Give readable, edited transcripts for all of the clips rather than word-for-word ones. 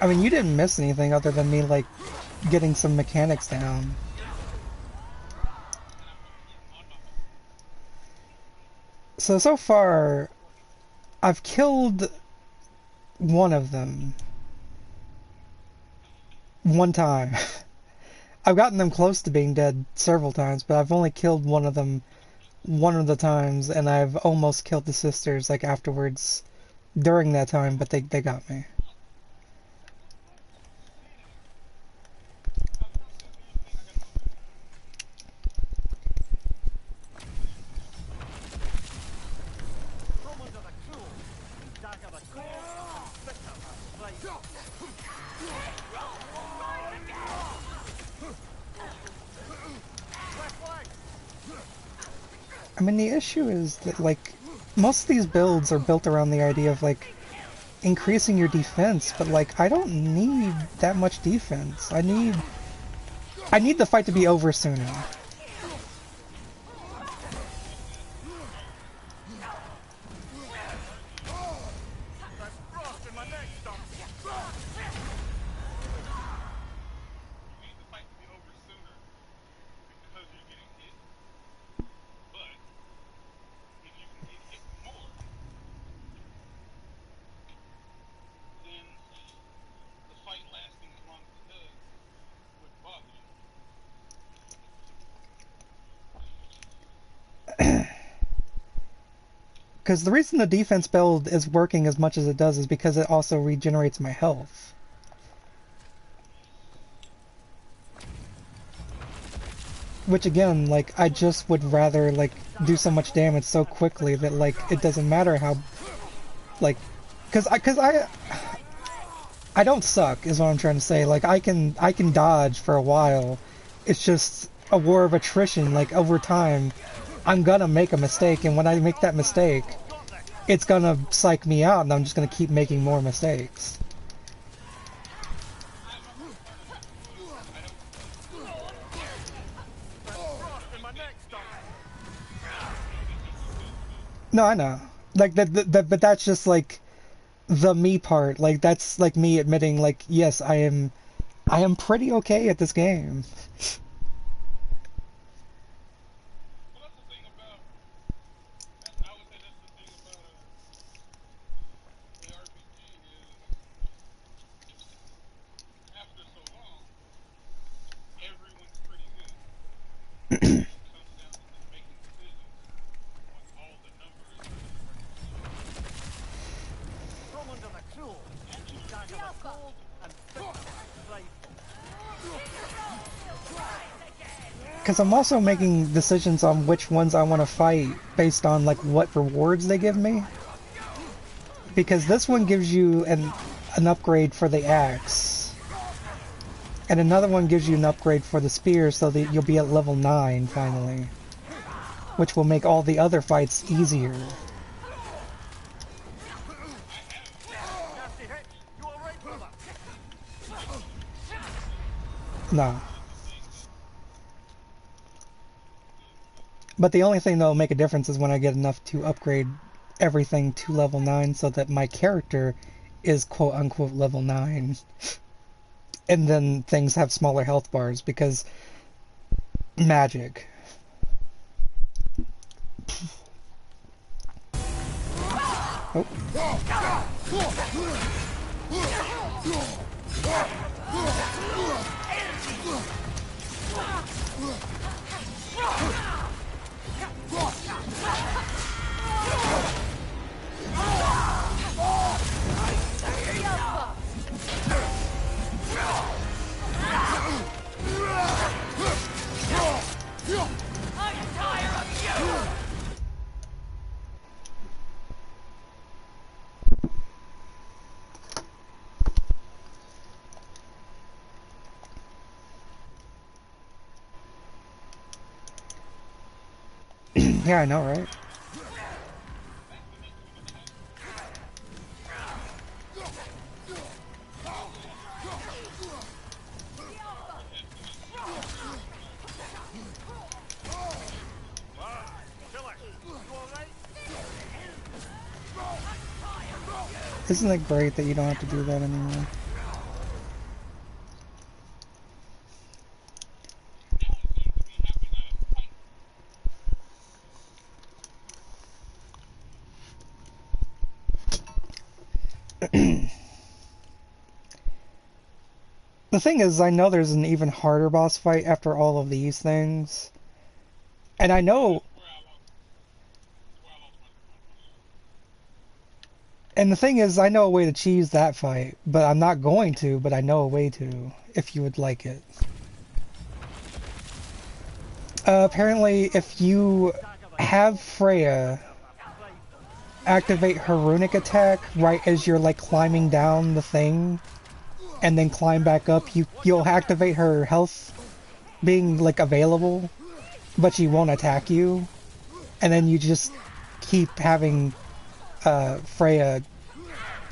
I mean, you didn't miss anything other than me, like, getting some mechanics down. So far, I've killed one of them. One time. I've gotten them close to being dead several times, but I've only killed one of them one of the times, and I've almost killed the sisters, like, afterwards during that time, but they got me. I mean, the issue is that, like, most of these builds are built around the idea of, like, increasing your defense, but, like, I don't need that much defense. I need the fight to be over sooner. Because the reason the defense build is working as much as it does is because it also regenerates my health. Which again, like, I just would rather, like, do so much damage so quickly that, like, it doesn't matter how, like, I don't suck, is what I'm trying to say. Like, I can dodge for a while. It's just a war of attrition, like, over time. I'm gonna make a mistake, and when I make that mistake, it's gonna psych me out, and I'm just gonna keep making more mistakes. No, I know. Like, but that's just, like, the me part. Like, that's, like, me admitting, like, yes, I am pretty okay at this game. Because I'm also making decisions on which ones I want to fight based on, like, what rewards they give me. Because this one gives you an upgrade for the axe. And another one gives you an upgrade for the spear so that you'll be at level 9 finally. Which will make all the other fights easier. No. But the only thing that'll make a difference is when I get enough to upgrade everything to level 9 so that my character is quote-unquote level 9. And then things have smaller health bars because magic. Oh. Yeah, I know, right? Isn't it great that you don't have to do that anymore? The thing is, I know there's an even harder boss fight after all of these things. And I know... And the thing is, I know a way to cheese that fight, but I'm not going to, but I know a way to, if you would like it. Apparently, if you have Freya activate her runic attack right as you're like climbing down the thing, and then climb back up, you'll activate her health being like available, but she won't attack you, and then you just keep having Freya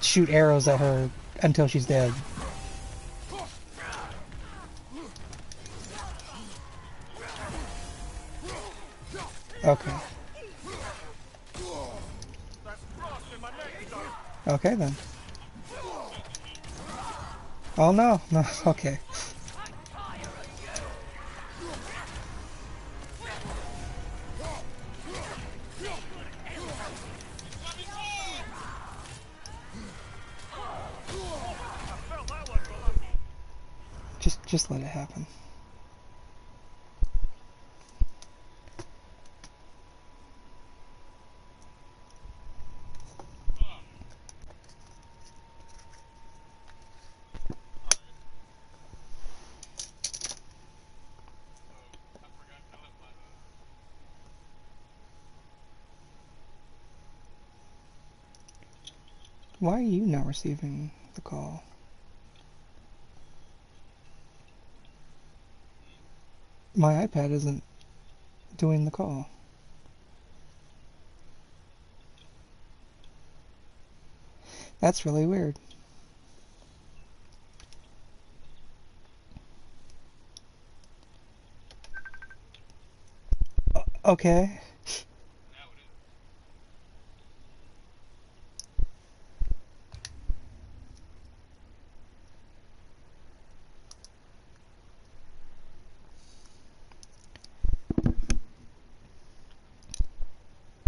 shoot arrows at her until she's dead. Okay. Okay then. Oh no, no, okay. Just let it happen. Why are you not receiving the call? My iPad isn't doing the call. That's really weird. Okay.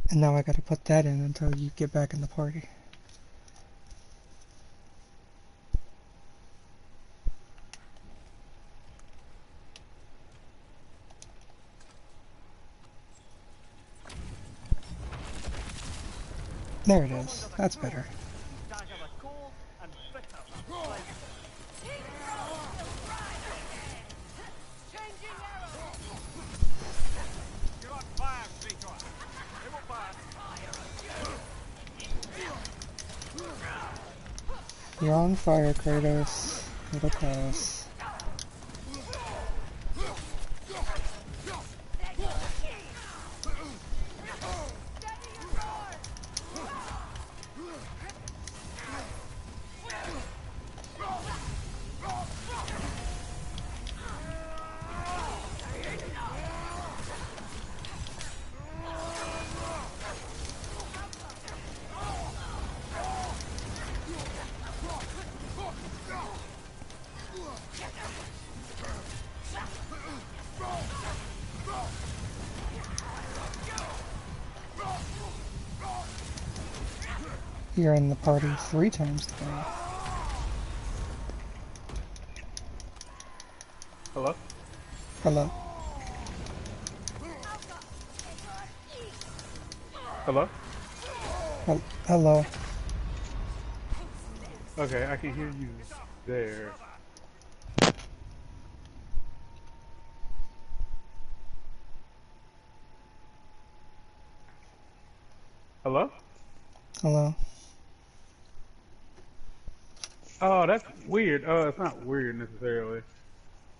And now I gotta put that in until you get back in the party. There it is. That's better. You're on fire, Kratos. It'll pass. You're in the party 3 times today. Hello? Hello? Hello? Hello? Okay, I can hear you there. Hello? Hello? Oh, that's weird. Oh, it's not weird necessarily.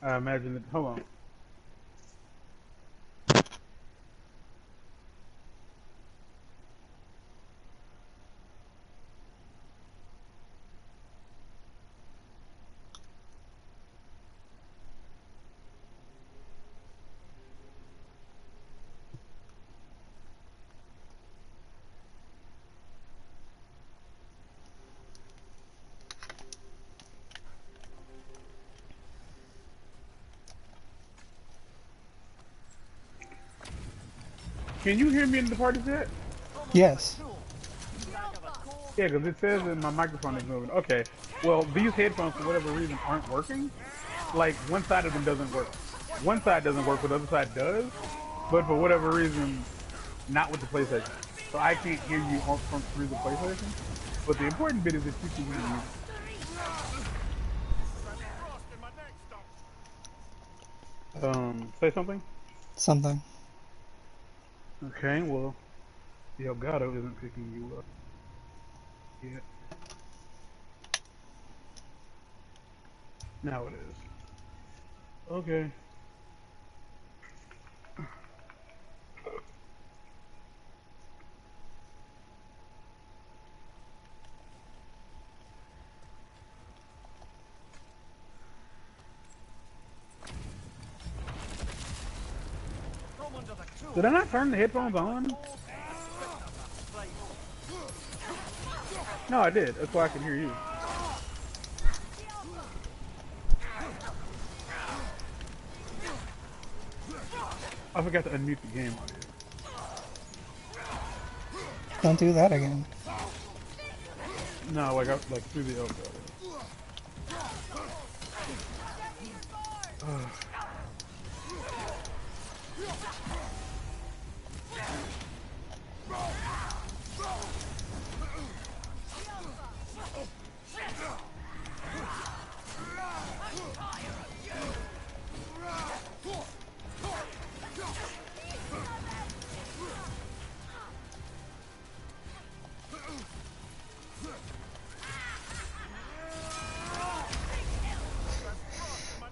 I imagine it. Hold on. Can you hear me in the party chat? Yes. Yeah, because it says that my microphone is moving. Okay. Well, these headphones, for whatever reason, aren't working. Like, one side of them doesn't work. One side doesn't work, but the other side does. But for whatever reason, not with the PlayStation. So I can't hear you from through the PlayStation. But the important bit is that you can hear me. Say something? Something. Okay, well, the Elgato isn't picking you up yet. Now it is. Okay. Did I not turn the headphones on? No, I did. That's why I can hear you. I forgot to unmute the game audio. Don't do that again. No, like through the Elgato.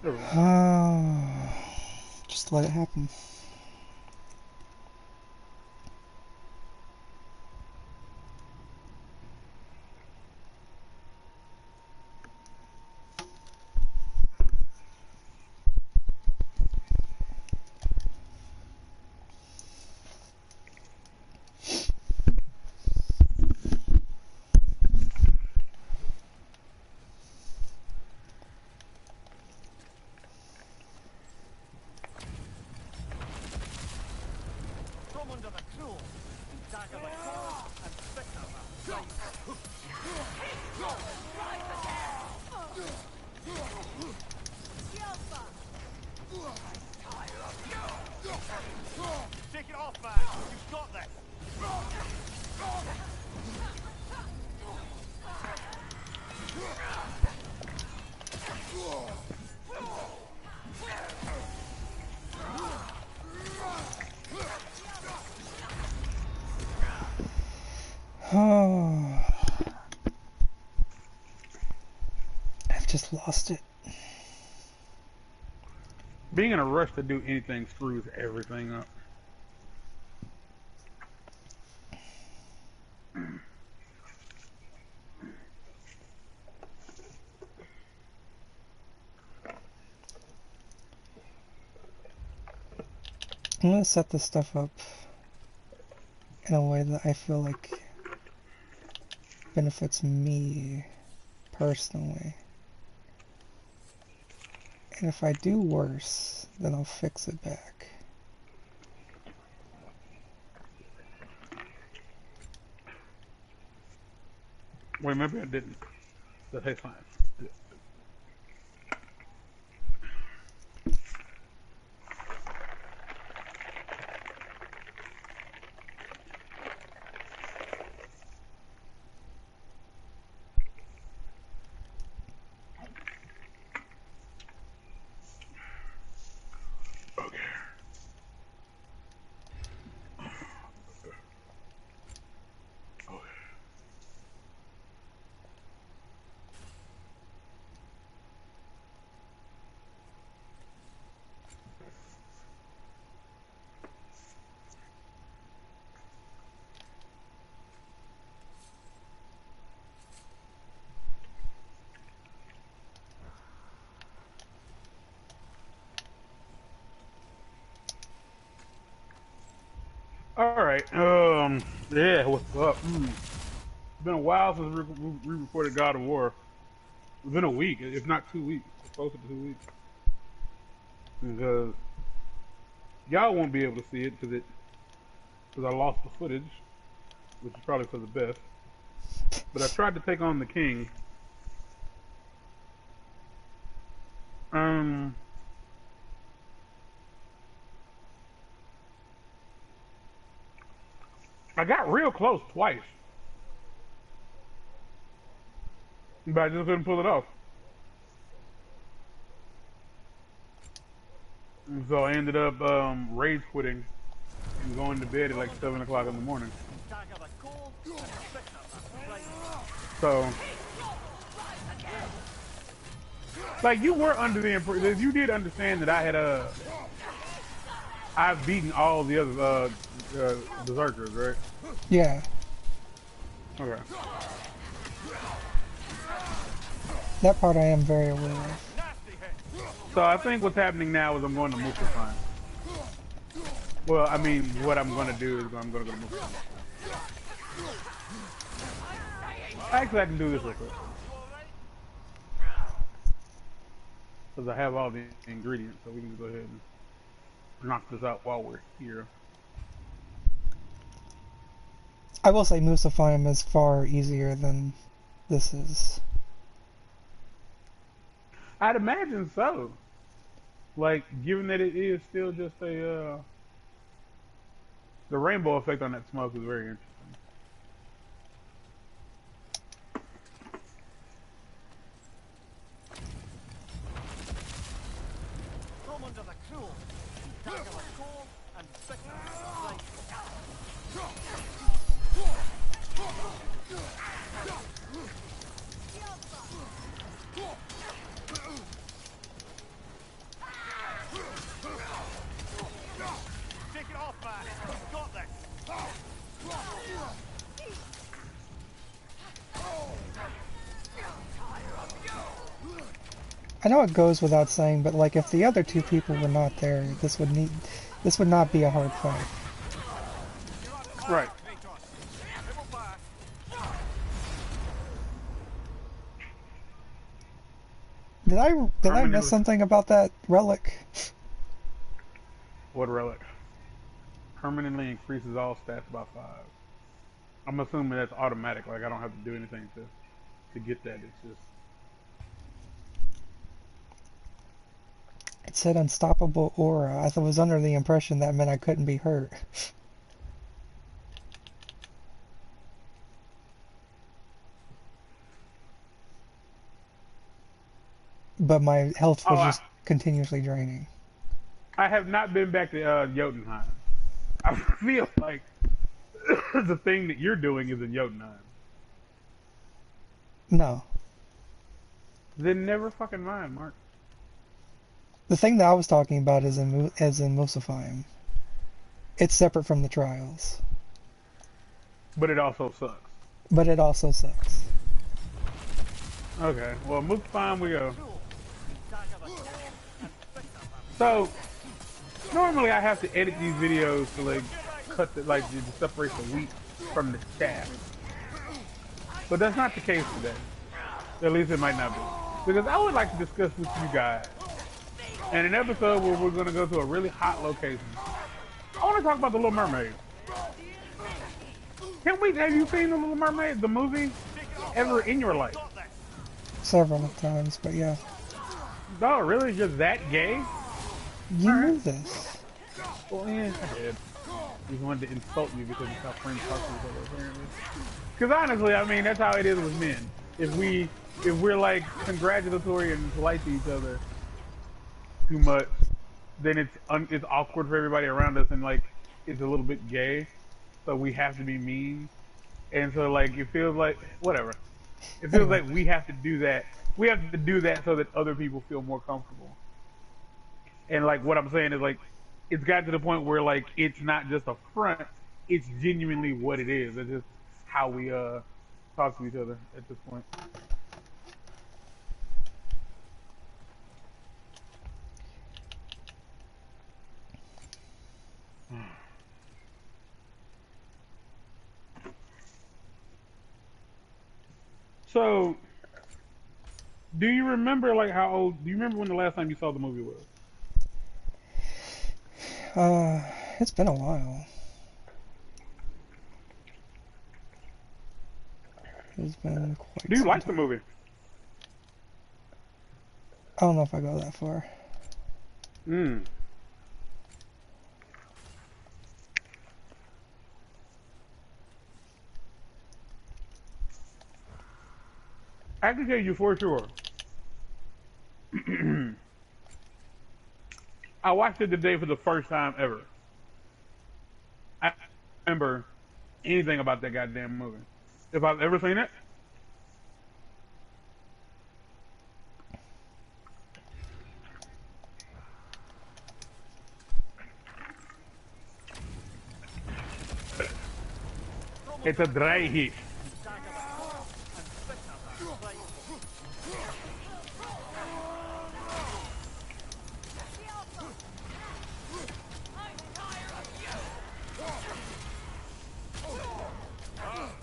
There we go. Just let it happen. Oh, I've just lost it. Being in a rush to do anything screws everything up. I'm gonna set this stuff up in a way that I feel like benefits me personally. And if I do worse, then I'll fix it back. Wait, maybe I didn't. That tastes fine. All right. Yeah. What's up? It's been a while since we recorded God of War. It's been a week, if not 2 weeks. It's closer to 2 weeks. Because y'all won't be able to see it because I lost the footage, which is probably for the best. But I tried to take on the king. Um, I got real close twice, but I just couldn't pull it off. And so I ended up rage quitting and going to bed at like 7 o'clock in the morning. So, like, you were under the impression, you did understand that I had I've beaten all the other berserkers, right? Yeah. Okay. That part I am very aware of. So I think what's happening now is I'm going to Muspelheim. Well, I mean, what I'm going to do is I'm going to go to Muspelheim. Actually, I can do this real quick. Because I have all the ingredients, so we can go ahead and knock this out while we're here. I will say Muspelheim is far easier than this is. I'd imagine so. Like, given that it is still just a, the rainbow effect on that smoke is very interesting. I know it goes without saying, but like if the other two people were not there, this would not be a hard fight. Right. Did I miss something about that relic? What relic? Permanently increases all stats by 5. I'm assuming that's automatic. Like I don't have to do anything to get that. It's just. It said unstoppable aura. I was under the impression that meant I couldn't be hurt. But my health was just continuously draining. I have not been back to Jotunheim. I feel like the thing that you're doing is in Jotunheim. No. Then never fucking mind, Mark. The thing that I was talking about is in Muspelheim. It's separate from the trials. But it also sucks. But it also sucks. Okay, well, Muspelheim we go. So, normally I have to edit these videos to like cut the, like to separate the wheat from the chaff. But that's not the case today. At least it might not be. Because I would like to discuss with you guys in an episode where we're going to go to a really hot location. I want to talk about The Little Mermaid. Have you seen The Little Mermaid, the movie, ever in your life? Several times, but yeah. Oh, really? Just that gay? You knew this. Well, yeah, I did. Just wanted to insult you because it's how friends talk to each other, apparently. Because honestly, I mean, that's how it is with men. If we're like congratulatory and polite to each other too much, then it's awkward for everybody around us, and like it's a little bit gay. So we have to be mean, and so like it feels like whatever. It feels like we have to do that. We have to do that so that other people feel more comfortable. And like what I'm saying is like it's got to the point where like it's not just a front, it's genuinely what it is. It's just how we talk to each other at this point. So, do you remember like how old? Do you remember when the last time you saw the movie was? It's been a while. It's been quite Do you some like the time. movie? I don't know if I go that far. Mm. I can tell you for sure. I watched it today for the first time ever. I don't remember anything about that goddamn movie. If I've ever seen it, it's a dry hit.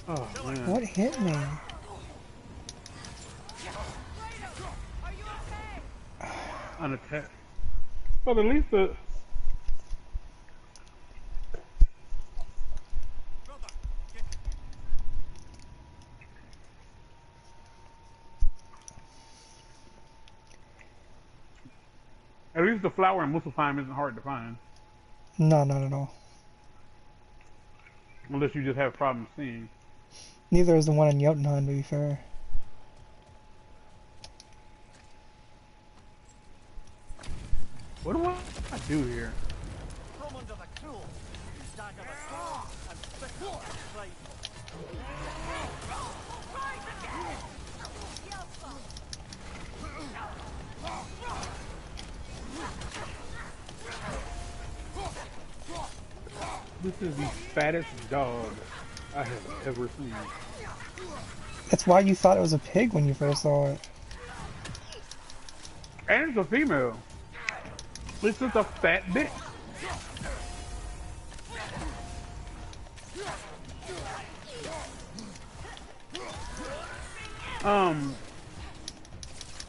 Oh man, What hit me? unattached. But at least the flower in Muspelheim isn't hard to find, No, not at all. unless you just have problems seeing. Neither is the one in Jotunheim, to be fair. What do I do here? This is the fattest dog I have ever seen. That's why you thought it was a pig when you first saw it. And it's a female. It's just a fat bitch.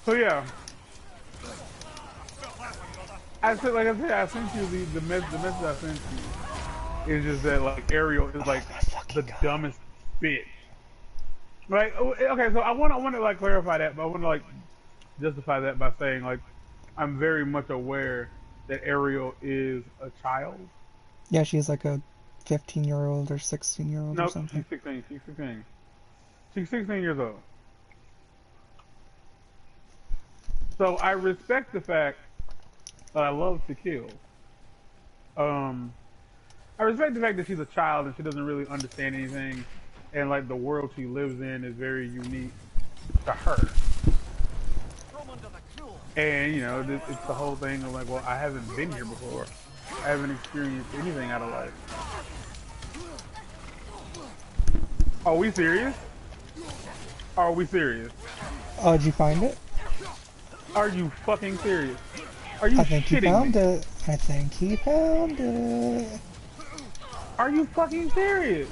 So yeah. I said, like I said, I sent you the message I sent you is just that like Ariel is like Oh my the fucking god. dumbest bitch. Like, okay, so I want to like clarify that, but I want to like justify that by saying like I'm very much aware that Ariel is a child. Yeah, she's like a 15-year-old or 16-year-old or No, something. she's 16. She's 16. She's 16 years old. So I respect the fact that I love to kill. Um, I respect the fact that she's a child and she doesn't really understand anything, and like the world she lives in is very unique to her. And you know, it's the whole thing of like, well, I haven't been here before. I haven't experienced anything out of life. Are we serious? Are we serious? Oh, did you find it? Are you fucking serious? Are you I think he shitting me? found it. I think he found it. Are you fucking serious?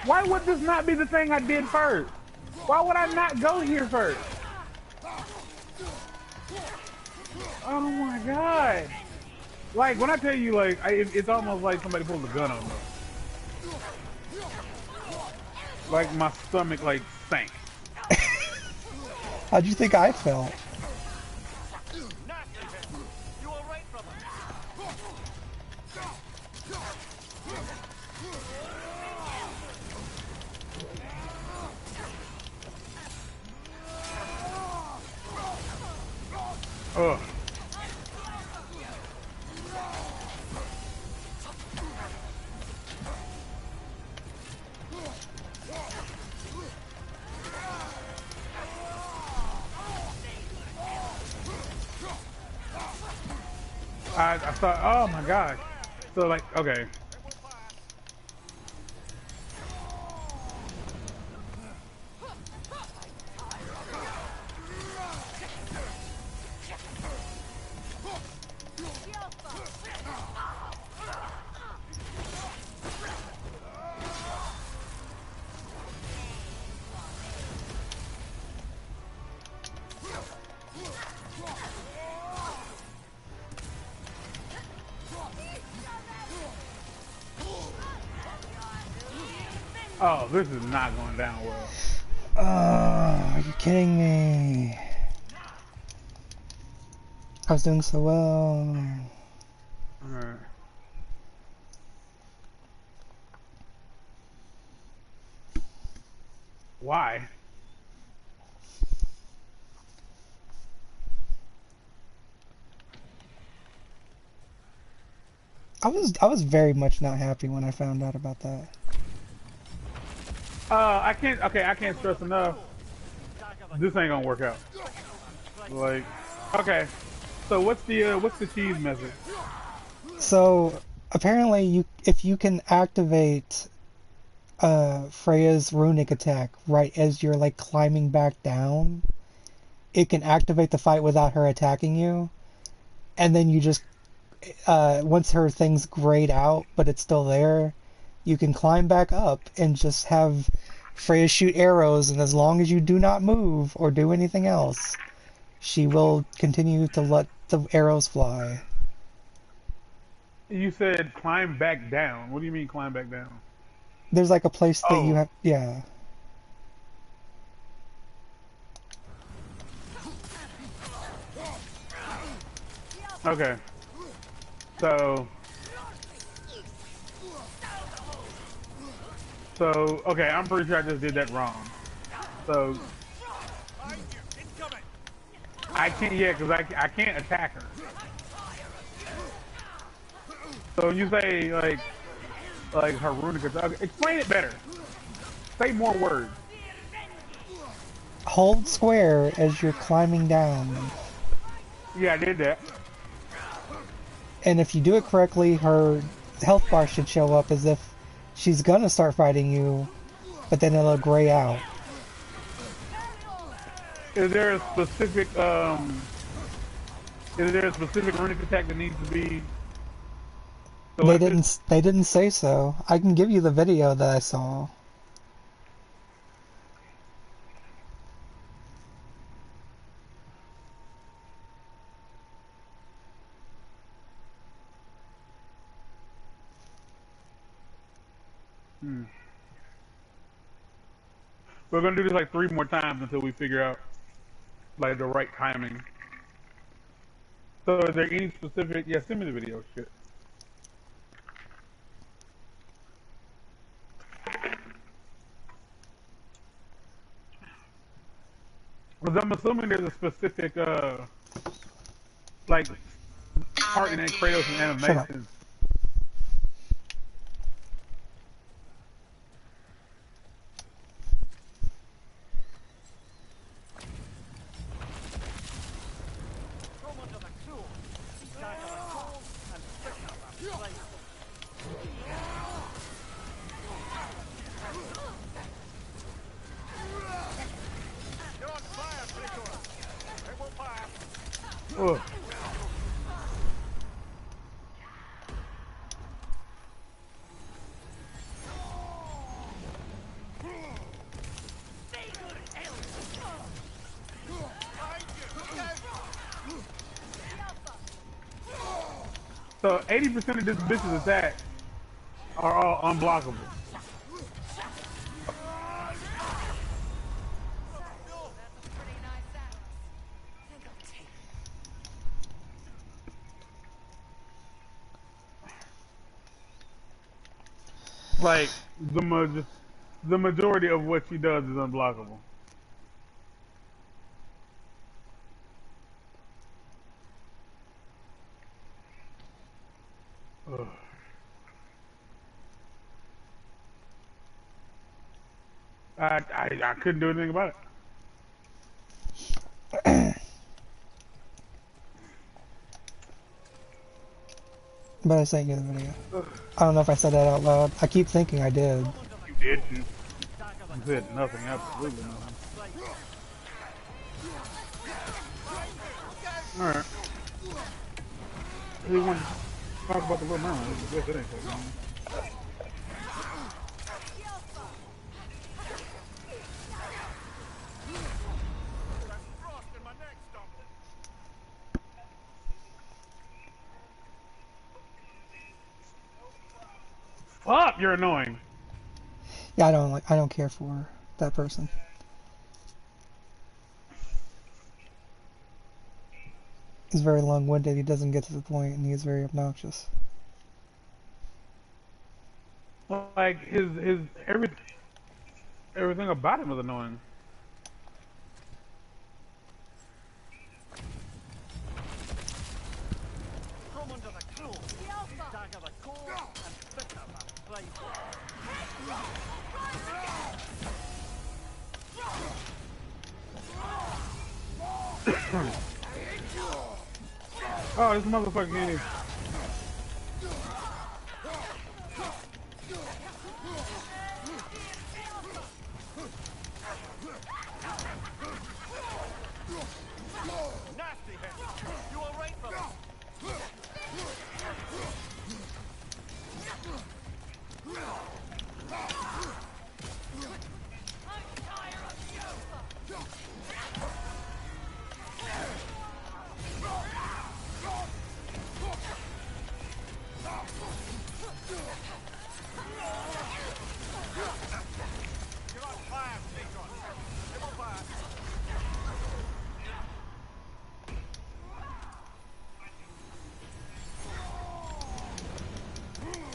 Why would this not be the thing I did first? Why would I not go here first? Oh my god. Like, when I tell you, like, it's almost like somebody pulled a gun on me. Like, my stomach, like, sank. How'd you think I felt? Ugh. I thought, oh my gosh. So, like, okay. Oh, this is not going down well. Oh, are you kidding me? I was doing so well. Alright. Why? I was very much not happy when I found out about that. I can't. Okay, I can't stress enough. This ain't gonna work out. Like, okay. So what's the cheese message? So apparently, if you can activate Freya's runic attack right as you're like climbing back down, it can activate the fight without her attacking you, and then you just once her thing's grayed out, but it's still there, you can climb back up and just have Freya shoot arrows, and as long as you do not move or do anything else, she will continue to let the arrows fly. You said climb back down. What do you mean climb back down? There's like a place that you Oh, have, yeah. okay. So, okay. I'm pretty sure I just did that wrong. So I can't. Yeah, because I can't attack her. So when you say like her runic attack, explain it better. Say more words. Hold square as you're climbing down. Yeah, I did that. And if you do it correctly, her health bar should show up as if she's gonna start fighting you, but then it'll gray out. Is there a specific is there a specific runic attack that needs to be They selected? didn't say so. I can give you the video that I saw. Hmm. We're gonna do this like 3 more times until we figure out like the right timing. So is there any specific? Yeah, send me the video. Shit. Because I'm assuming there's a specific like part in that Kratos and Shut up. animation. Ugh. So 80% of this bitch's attacks are all unblockable. Like the majority of what she does is unblockable. Ugh. I couldn't do anything about it. But I sent you the video. I don't know if I said that out loud. I keep thinking I did. You did. You said nothing. Absolutely nothing. All right. We want to talk about the Little Mermaid. I guess it ain't so long. Fuck, you're annoying. Yeah, I don't care for that person. He's very long-winded. He doesn't get to the point, and he's very obnoxious. Like his everything about him is annoying. Oh, this motherfucker game.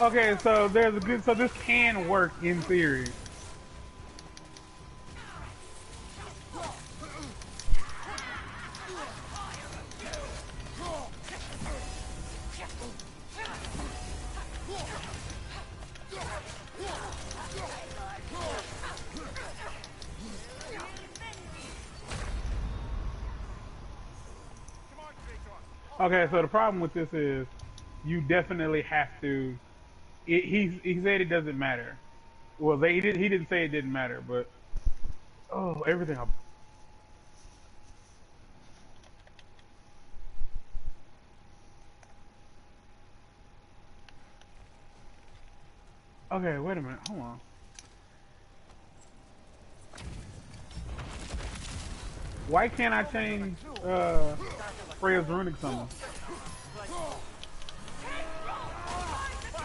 Okay, so there's a good. So this can work in theory. Okay, so the problem with this is you definitely have to. He said it doesn't matter. Well, he didn't say it didn't matter, but oh, everything. Okay, wait a minute. Hold on. Why can't I change Freya's runic summon?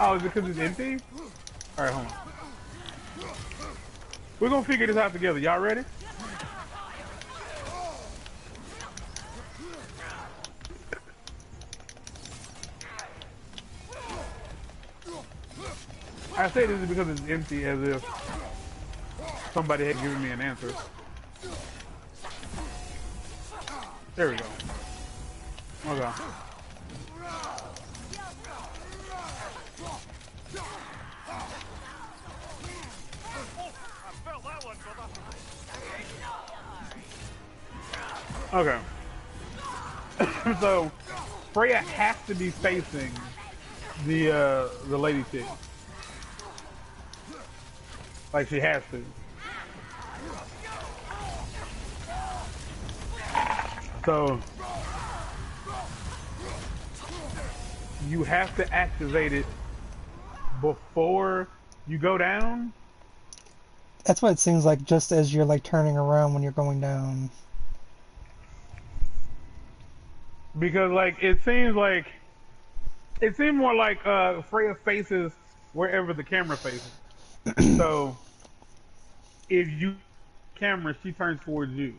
Oh, is it because it's empty? All right, hold on. We're gonna figure this out together. Y'all ready? I say this is because it's empty, as if somebody had given me an answer. There we go. Okay. Okay. So Freya has to be facing the lady chick. Like she has to. So you have to activate it before you go down. That's what it seems like, just as you're like turning around when you're going down. Because like it seemed more like Freya faces wherever the camera faces. So if you camera, she turns towards you.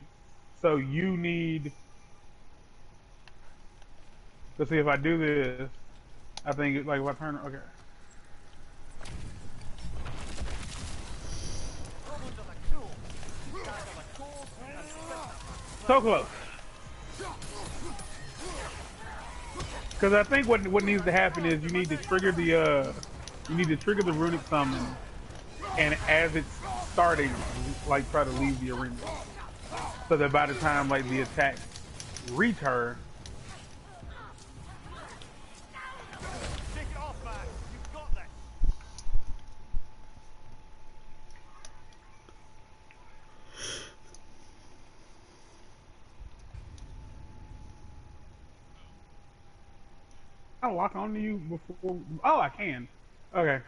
So you need to see if I do this. I think like if I turn, okay. So close. Because I think what needs to happen is you need to trigger the runic summon, and as it's starting, like try to leave the arena, so that by the time like the attack reach her. I'll lock onto you before. Oh, I can. Okay.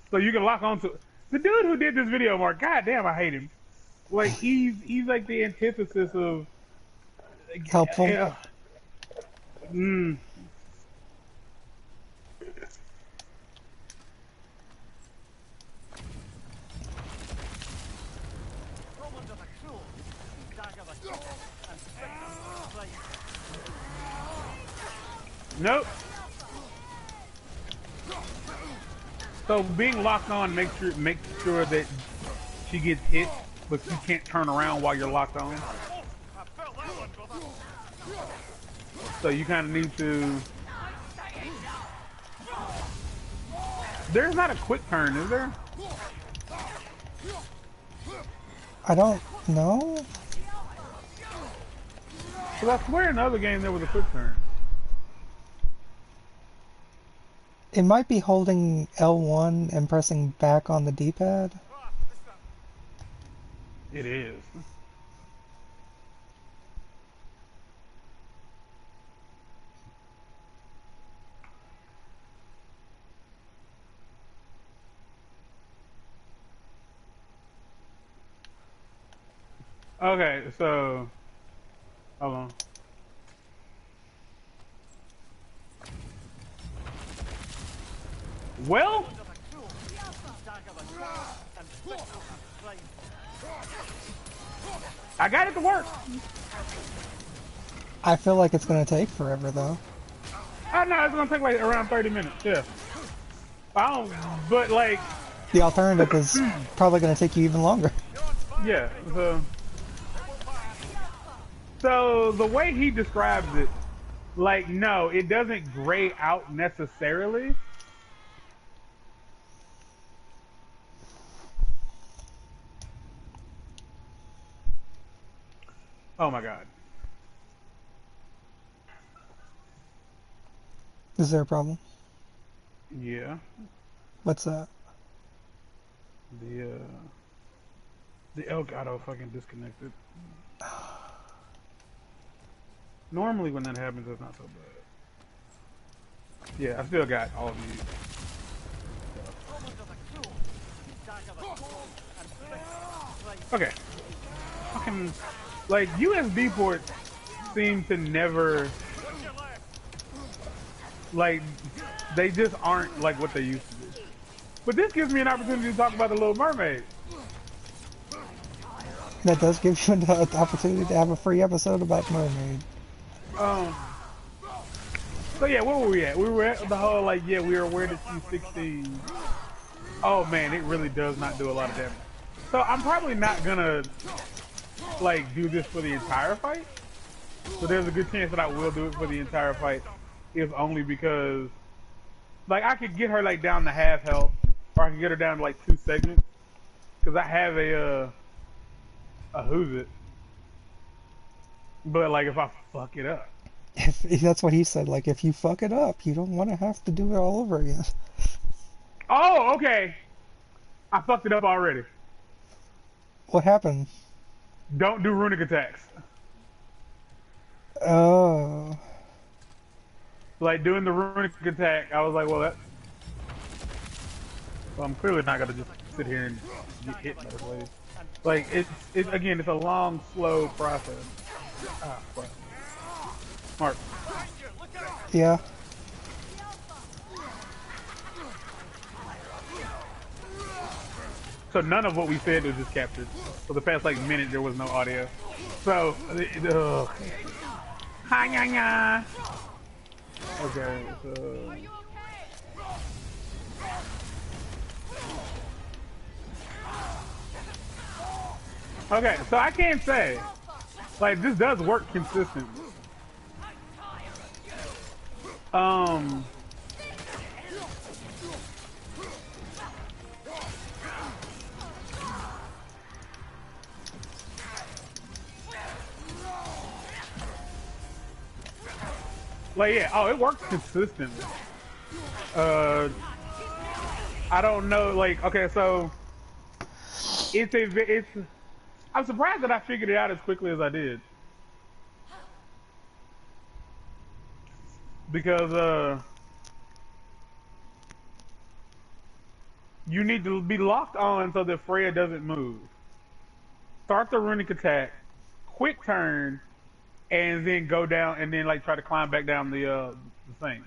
So you can lock onto the dude who did this video, Mark. God damn, I hate him. Like he's like the antithesis of. Helpful. Mm. Nope. So being locked on makes sure that she gets hit, but you can't turn around while you're locked on. So you kind of need to. There's not a quick turn, is there? I don't know. Because I swear in the other game there was a quick turn. It might be holding L1 and pressing back on the D-pad. It is. Okay, so hold on. Well, I got it to work. I feel like it's gonna take forever though. I know it's gonna take like around 30 minutes. Yeah. I don't, but like The alternative is probably gonna take you even longer. yeah. So the way he describes it, like no, it doesn't gray out necessarily. Oh my god. Is there a problem? Yeah. What's that? The Elgato fucking disconnected. Normally when that happens, it's not so bad. Yeah, I still got all of these. Okay. Fucking, like, USB ports seem to never, like, they just aren't like what they used to be. But this gives me an opportunity to talk about The Little Mermaid. That does give you an opportunity to have a free episode about Mermaid. So yeah, where were we at? We were at the whole, like, yeah, we were aware that she's 16. Oh man, it really does not do a lot of damage. So I'm probably not gonna, like, do this for the entire fight. So there's a good chance that I will do it for the entire fight, if only because, like, I could get her, like, down to half health, or I could get her down to, like, 2 segments, because I have a who's it. But, like, if I fuck it up. If that's what he said, like, if you fuck it up, you don't want to have to do it all over again. Oh, okay. I fucked it up already. What happened? Don't do runic attacks. Oh. Like, doing the runic attack, I was like, well, that... Well, I'm clearly not gonna just sit here and get hit by the blade. Like, it's again, it's a long, slow process. Ah, fuck. Smart. Yeah. So none of what we said was just captured. For the past, like, minute, there was no audio. So, ugh. Ha-nya-nya. Okay, so... Okay, so I can't say, like, this does work consistently. Like, yeah, oh, it works consistently. I don't know, like, okay, so it's I'm surprised that I figured it out as quickly as I did. Because, you need to be locked on so that Freya doesn't move. Start the runic attack, quick turn, and then go down and then, like, try to climb back down the thing.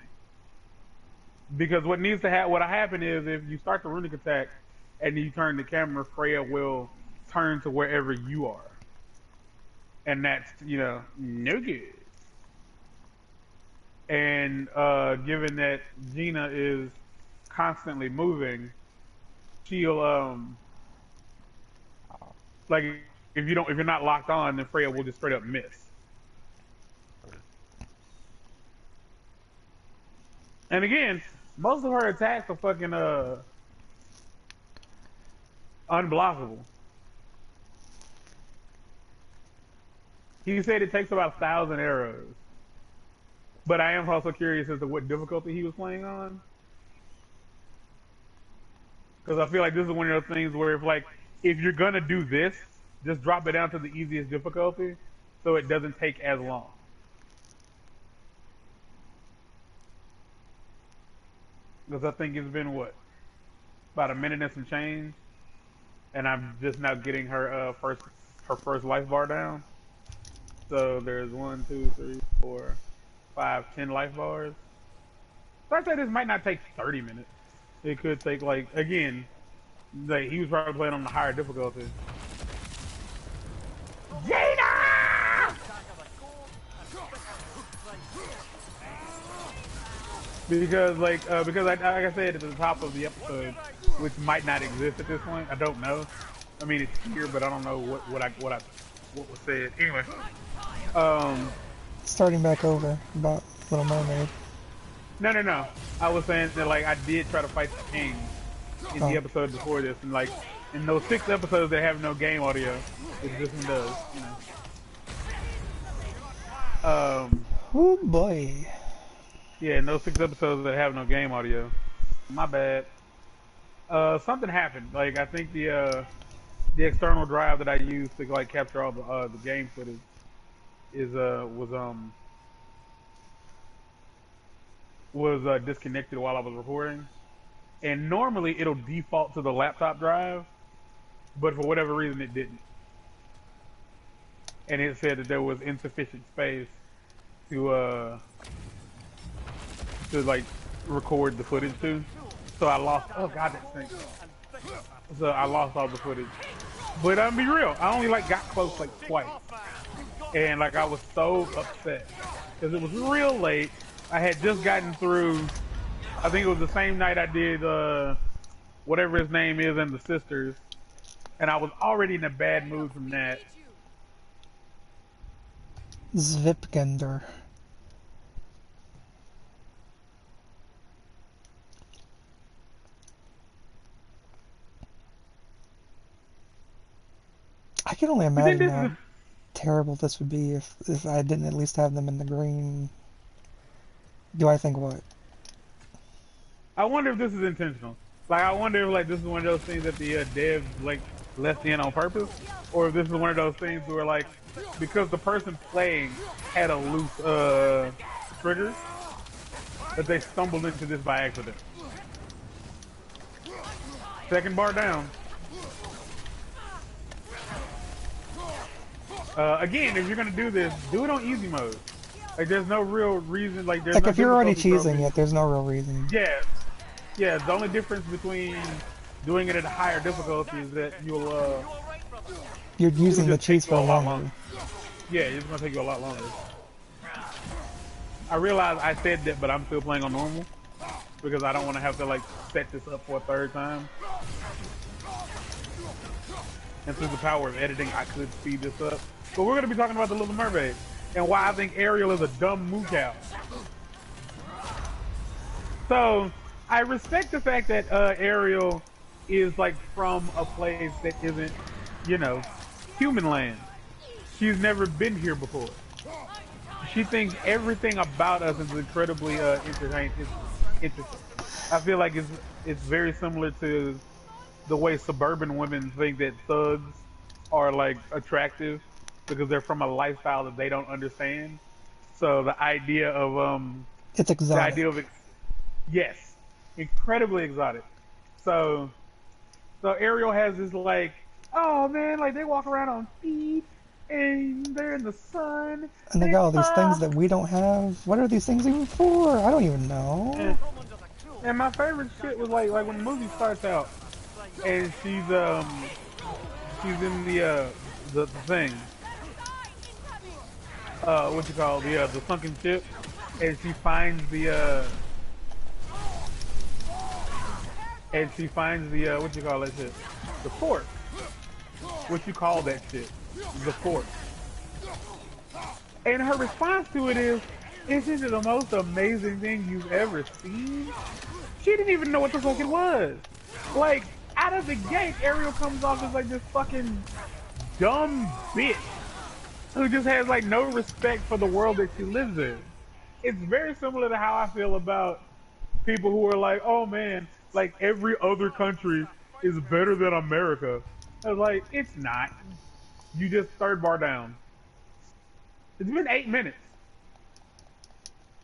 Because what needs to happen, what happen is if you start the runic attack and you turn the camera, Freya will turn to wherever you are. and that's no good. And given that Gina is constantly moving, she'll like if you're not locked on, then Freya will just straight up miss. And again, most of her attacks are fucking unblockable. He said it takes about 1,000 arrows. But I am also curious as to what difficulty he was playing on. Because I feel like this is one of those things where if you're gonna do this, just drop it down to the easiest difficulty so it doesn't take as long. Because I think it's been about a minute and some change, and I'm just now getting her first life bar down. So there's 1, 2, 3, 4, 5, 10 life bars. So I'd say this might not take 30 minutes. It could take again, he was probably playing on the higher difficulty. Gina! Because like I said at the top of the episode, which might not exist at this point. I don't know. I mean it's here, but I don't know what was said. Anyway, Starting back over about Little Mermaid. No. I was saying that I did try to fight the king in the episode before this, and in those 6 episodes that have no game audio, it this one does. Oh boy. Yeah, in those 6 episodes that have no game audio. My bad. Something happened. I think the external drive that I used to capture all the game footage was disconnected while I was recording. And normally it'll default to the laptop drive, but for whatever reason it didn't. And it said that there was insufficient space to record the footage to. So I lost. Oh god, that stinks. So I lost all the footage. But I'm be real, I only got close twice, and I was so upset because it was real late. I had just gotten through. I think it was the same night I did whatever his name is and the sisters, and I was already in a bad mood from that. Zvipgender. I can only imagine how terrible this would be if I didn't at least have them in the green. Do I think what? I wonder if this is intentional. I wonder if this is one of those things that the devs left in on purpose, or if this is one of those things where because the person playing had a loose trigger, that they stumbled into this by accident. Second bar down. Again, if you're gonna do this, do it on easy mode. There's no real reason. There's no if you're already cheesing it, there's no real reason. Yeah. The only difference between doing it at a higher difficulty is that you're using the cheese for longer. Yeah, it's gonna take you a lot longer. I realize I said that, but I'm still playing on normal because I don't want to have to set this up for a 3rd time. And through the power of editing, I could speed this up. But we're going to be talking about The Little Mermaid and why I think Ariel is a dumb moo cow. So, I respect the fact that Ariel is from a place that isn't, human land. She's never been here before. She thinks everything about us is incredibly interesting. I feel like it's very similar to the way suburban women think that thugs are attractive because they're from a lifestyle that they don't understand. So the idea of it's exotic. The idea of yes, incredibly exotic. So Ariel has this oh man, they walk around on feet and they're in the sun. And they got all these things that we don't have. What are these things even for? I don't even know. And my favorite shit was when the movie starts out and she's in the thing, what you call the sunken ship, and she finds the what you call that shit, the fort. What you call that shit, the fort. And her response to it is, "Isn't it the most amazing thing you've ever seen?" She didn't even know what the fuck it was. Like, out of the gate, Ariel comes off as like this fucking dumb bitch who just has like no respect for the world that she lives in. It's very similar to how I feel about people who are like, "Oh man, like every other country is better than America." I was like, it's not. You just third bar down. It's been 8 minutes.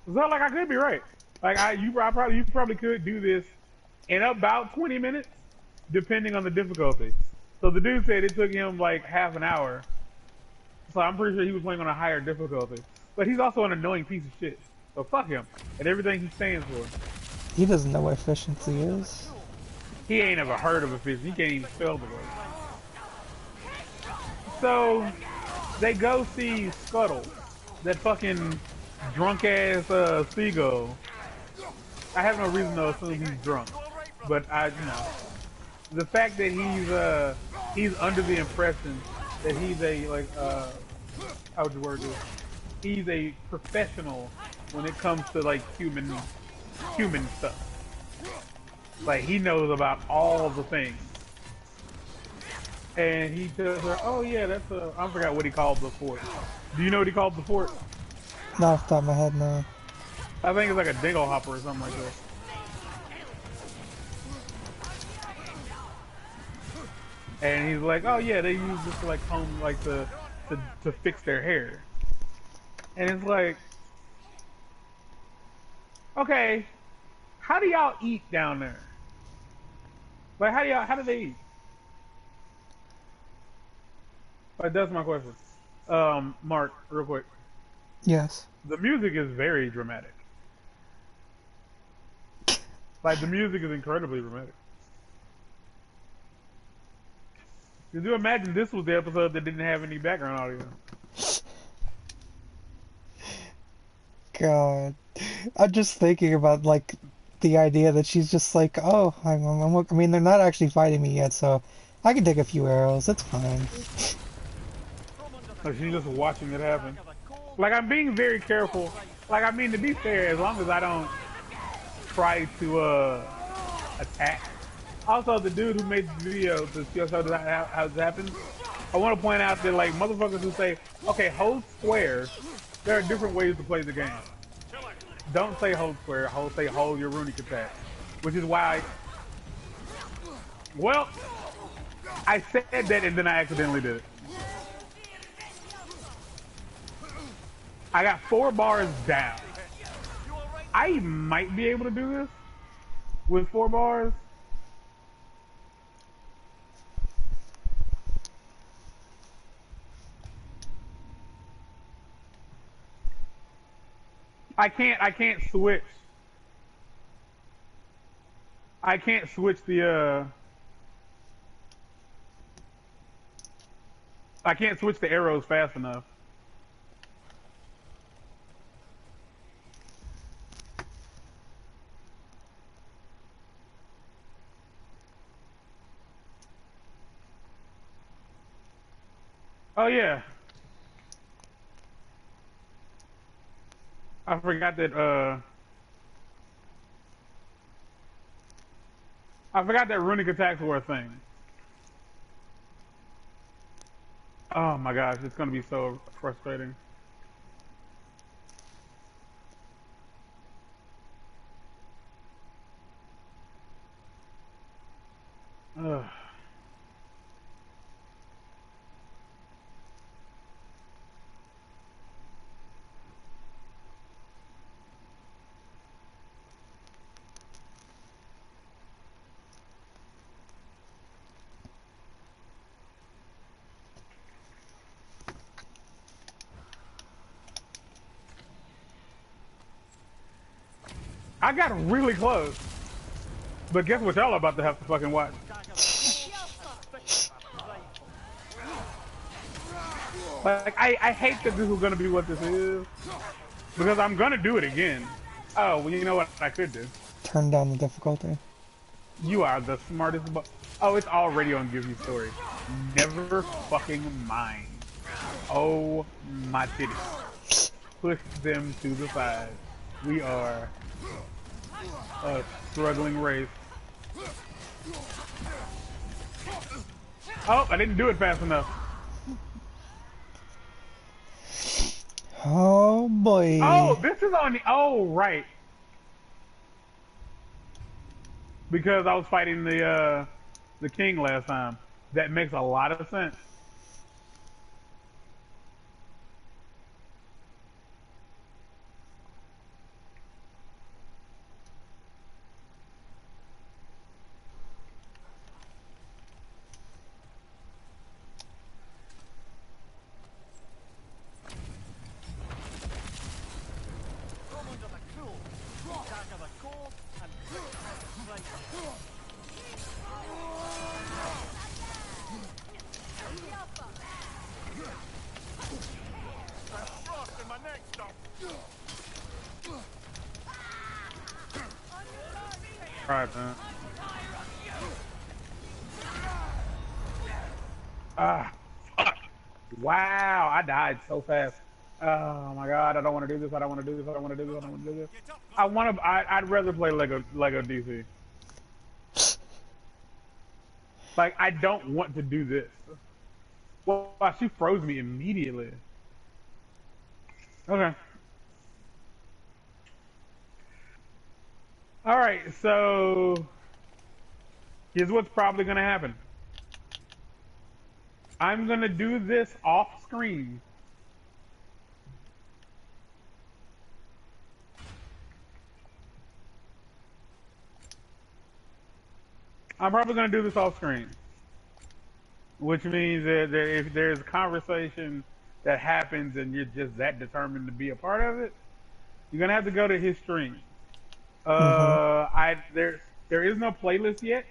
So like I could be right. Like you probably could do this in about 20 minutes, depending on the difficulty. So the dude said it took him like half an hour. So I'm pretty sure he was playing on a higher difficulty. But he's also an annoying piece of shit. So fuck him and everything he stands for. He doesn't know what efficiency is. He ain't ever heard of efficiency. He can't even spell the word. So they go see Scuttle, that fucking drunk ass seagull. I have no reason to assume he's drunk, but the fact that he's under the impression that he's a like how would you word this? He's a professional when it comes to like human stuff. Like he knows about all the things. And he tells her, "Oh yeah, that's I forgot what he called the fort. Do you know what he called the fort?" Not off the top of my head, no. I think it's like a dingle hopper or something like that. And he's like, "Oh yeah, they use this to like comb, like to fix their hair." And it's like, okay, how do y'all eat down there? Like, how do they eat? Like, that's my question. Mark, real quick. Yes. The music is very dramatic. Like, the music is incredibly dramatic. Could you imagine this was the episode that didn't have any background audio? God. I'm just thinking about, like, the idea that she's just like, oh, I mean, they're not actually fighting me yet, so I can take a few arrows. It's fine. Like, she's just watching it happen. Like, I'm being very careful. Like, I mean, to be fair, as long as I don't try to, attack. Also, the dude who made the video to show how this happens, I want to point out that, like, motherfuckers who say, okay, hold square, there are different ways to play the game. Don't say hold square, say hold your runic attack. Which is why, well, I said that and then I accidentally did it. I got 4 bars down. I might be able to do this with 4 bars. I can't switch. I can't switch the I can't switch the arrows fast enough. Oh yeah. I forgot that runic attacks were a thing. Oh my gosh, it's gonna be so frustrating. Ugh. I got really close. But guess what y'all are about to have to fucking watch? Like, I hate that this is gonna be what this is. Because I'm gonna do it again. Oh, well, you know what I could do? Turn down the difficulty. You are the smartest oh, it's already on Give You Story. Never fucking mind. Oh, my titties. Push them to the side. We are a struggling race. Oh, I didn't do it fast enough. Oh boy. Oh, this is on the... Oh, right. Because I was fighting the king last time. That makes a lot of sense. Alright, man. Ah, fuck. Wow, I died so fast. Oh my god, I don't want to do this, I don't want to do this, I don't want to do this, I don't want to do this. I'd rather play Lego DC. Like, I don't want to do this. Well, she froze me immediately. Okay. Alright, so here's what's probably gonna happen. I'm gonna do this off screen. I'm probably gonna do this off screen. Which means that if there's a conversation that happens and you're just that determined to be a part of it, you're gonna have to go to his stream. There is no playlist yet.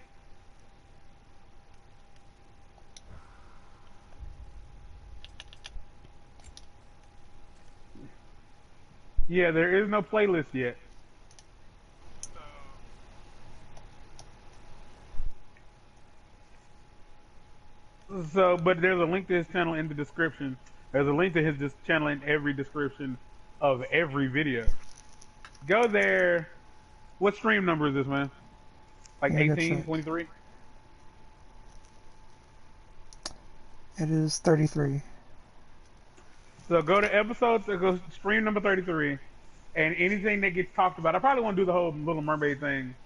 Yeah, there is no playlist yet. So, but there's a link to his channel in the description. There's a link to his channel in every description of every video. Go there. What stream number is this, man? Like 18, 23? It is 33. So go to go stream number 33, and anything that gets talked about, I probably want to do the whole Little Mermaid thing,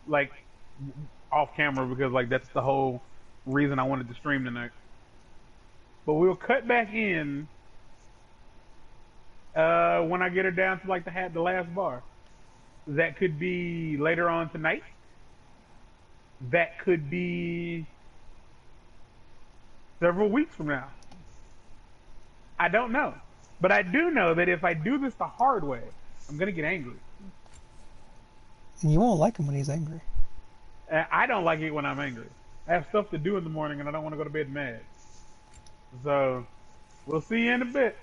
like, off camera, because, like, that's the whole reason I wanted to stream tonight. But we'll cut back in when I get her down to, like, the last bar. That could be later on tonight. That could be several weeks from now. I don't know. But I do know that if I do this the hard way, I'm going to get angry. And you won't like him when he's angry. I don't like it when I'm angry. I have stuff to do in the morning and I don't want to go to bed mad. So, we'll see you in a bit.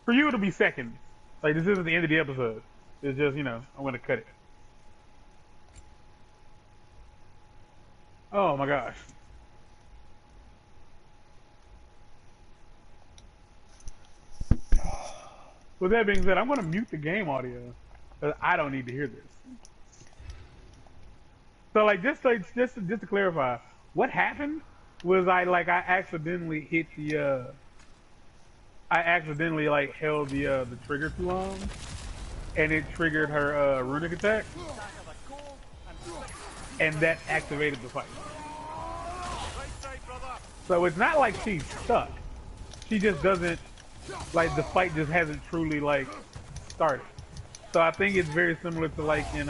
For you, it'll be seconds. Like, this isn't the end of the episode. It's just, you know, I'm going to cut it. Oh my gosh. With that being said, I'm going to mute the game audio because I don't need to hear this. So, like, just to clarify, what happened was I accidentally hit the I accidentally like held the trigger too long, and it triggered her runic attack, and that activated the fight. So it's not like she's stuck. She just doesn't, like, the fight just hasn't truly, like, started. So I think it's very similar to, like, in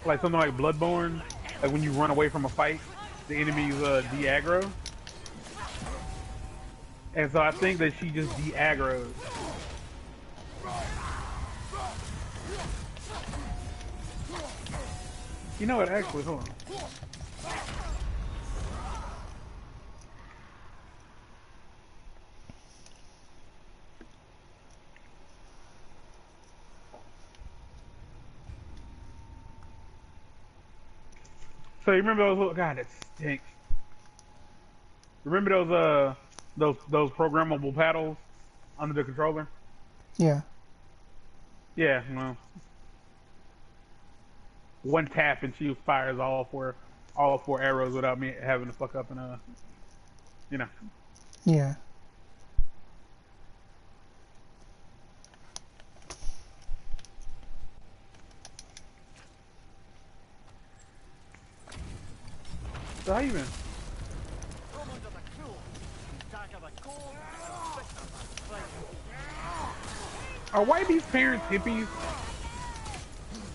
like something like Bloodborne, like when you run away from a fight, the enemy's de-aggro. And so I think that she just de-aggroed. You know what, actually, hold on. So you remember those little, God, it stinks. Remember those programmable paddles under the controller? Yeah. Yeah, well, one tap and she fires all four arrows without me having to fuck up and you know. Yeah. So how you been? Are Whitey's parents hippies?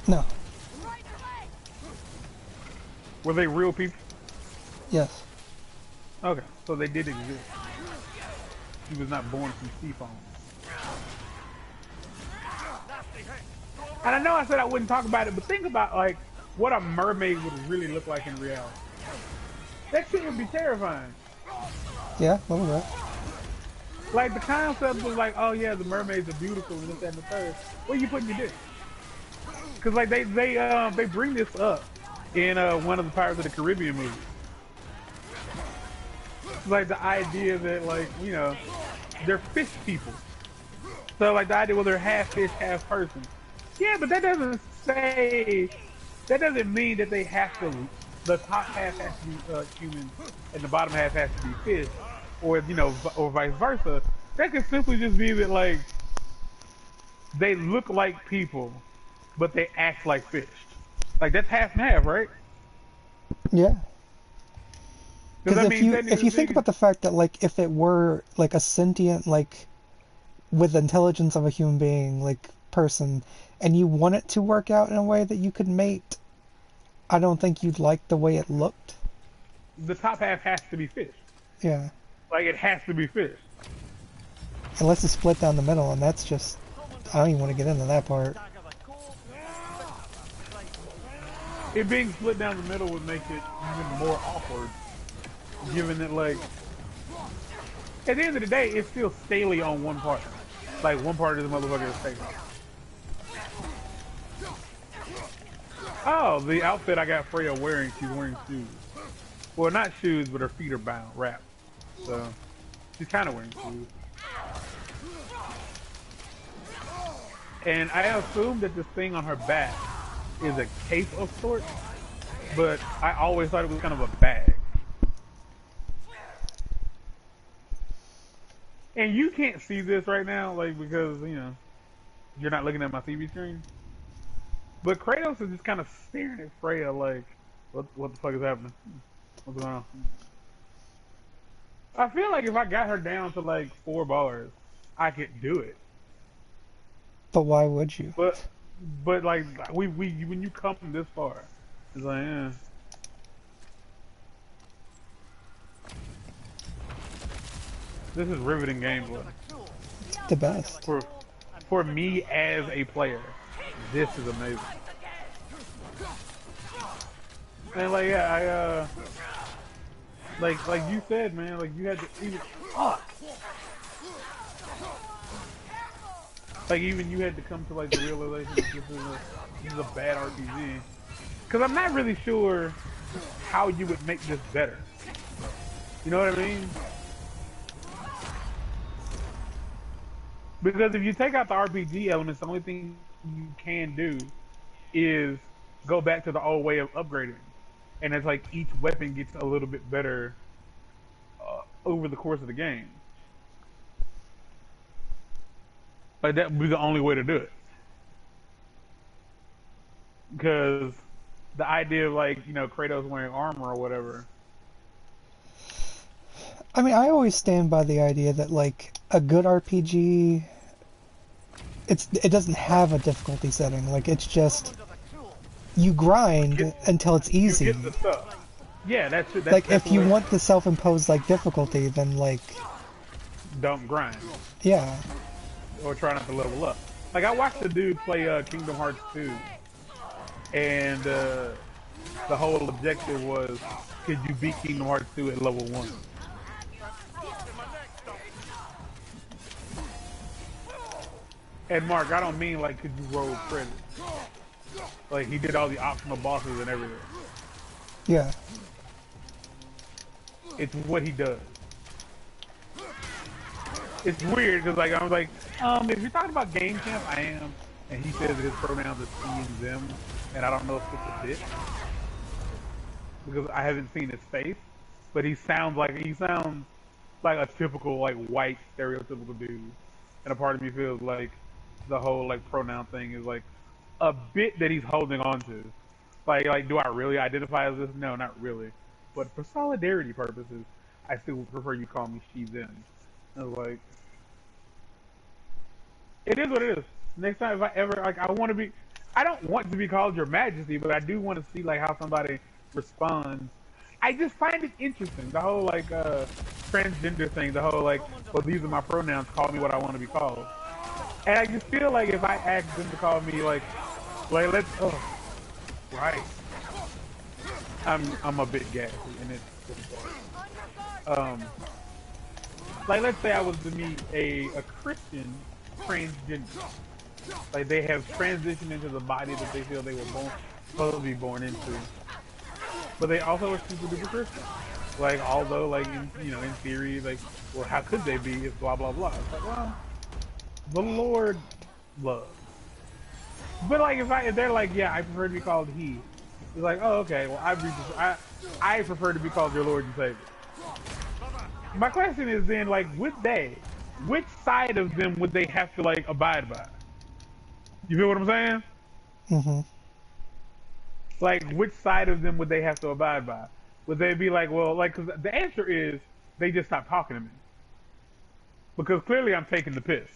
No. Were they real people? Yes. Okay, so they did exist. He was not born from sea foam. And I know I said I wouldn't talk about it, but think about like what a mermaid would really look like in reality. That shit would be terrifying. Yeah, a little bit. Like the concept was like, oh yeah, the mermaids are beautiful and this that, and the third. Where you putting your dick? Because like they bring this up in one of the Pirates of the Caribbean movies. Like the idea that like they're fish people. So like the idea well they're half fish, half person. Yeah, but that doesn't mean that they have to. The top half has to be human, and the bottom half has to be fish, or or vice versa. That could simply just be that like they look like people, but they act like fish. Like that's half and half, right? Yeah. Because Because if you think about the fact that like if it were like a sentient like with intelligence of a human being like person, and you want it to work out in a way that you could mate, I don't think you'd like the way it looked. the top half has to be fish. Yeah. Like it has to be fish. Unless it's split down the middle, and that's just I don't even want to get into that part. It being split down the middle would make it even more awkward, given that like at the end of the day, it's still scaly on one part. Like one part of the motherfucker is scaly. Oh, the outfit I got Freya wearing, she's wearing shoes. Well, not shoes, but her feet are bound, wrapped. So, she's kind of wearing shoes. And I assume that this thing on her back is a cape of sorts, but I always thought it was kind of a bag. And you can't see this right now, like, because, you're not looking at my TV screen. But Kratos is just kind of staring at Freya like, what the fuck is happening? What's going on? I feel like if I got her down to like 4 bars, I could do it. But why would you? But like we when you come this far, it's like this is riveting gameplay. It's the best. For me as a player, this is amazing. And like yeah, like you said, man, like you had to even like even you had to come to like the realization that this is a bad RPG. Cause I'm not really sure how you would make this better. You know what I mean? Because if you take out the RPG elements, the only thing you can do is go back to the old way of upgrading. And it's like each weapon gets a little bit better over the course of the game. Like that would be the only way to do it. Because the idea of like, Kratos wearing armor or whatever. I mean, I always stand by the idea that like a good RPG, it doesn't have a difficulty setting. Like it's just you grind until it's easy. You get the stuff. Yeah, that's it. Like if you want the self-imposed like difficulty, then like don't grind. Yeah. Or try not to level up. Like I watched a dude play Kingdom Hearts 2, and the whole objective was, could you beat Kingdom Hearts 2 at level 1? And Mark, I don't mean like could you roll credit. Like he did all the optional bosses and everything. Yeah. It's what he does. It's weird because like I was like, if you're talking about game champ, I am, and he says that his pronouns are he and them, and I don't know if it's a bit because I haven't seen his face, but he sounds like a typical like white stereotypical dude, and a part of me feels like the whole like pronoun thing is like a bit that he's holding on to. Like, do I really identify as this? No, not really. But for solidarity purposes, I still would prefer you call me she them. I was like, it is what it is. Next time, if I ever like, I don't want to be called Your Majesty, but I do want to see like how somebody responds. I just find it interesting, the whole like transgender thing, the whole like, well, these are my pronouns, call me what I want to be called. And I just feel like if I ask them to call me like let's, oh, right, I'm a bit gassy, and it's like let's say I was to meet a Christian transgender. Like they have transitioned into the body that they feel they were supposed to be born into. But they also are super duper Christian. Like although like in theory, like, well, how could they be if blah blah blah? It's like, well, the Lord loves. But like if they're like, yeah, I prefer to be called he. It's like, oh, okay, well I prefer to be called your Lord and Savior. My question is then, like, which side of them would they have to like abide by? You feel what I'm saying? Mm-hmm. Like, which side of them would they have to abide by? Would they be like, well, like, because the answer is they just stop talking to me. Because clearly I'm taking the piss.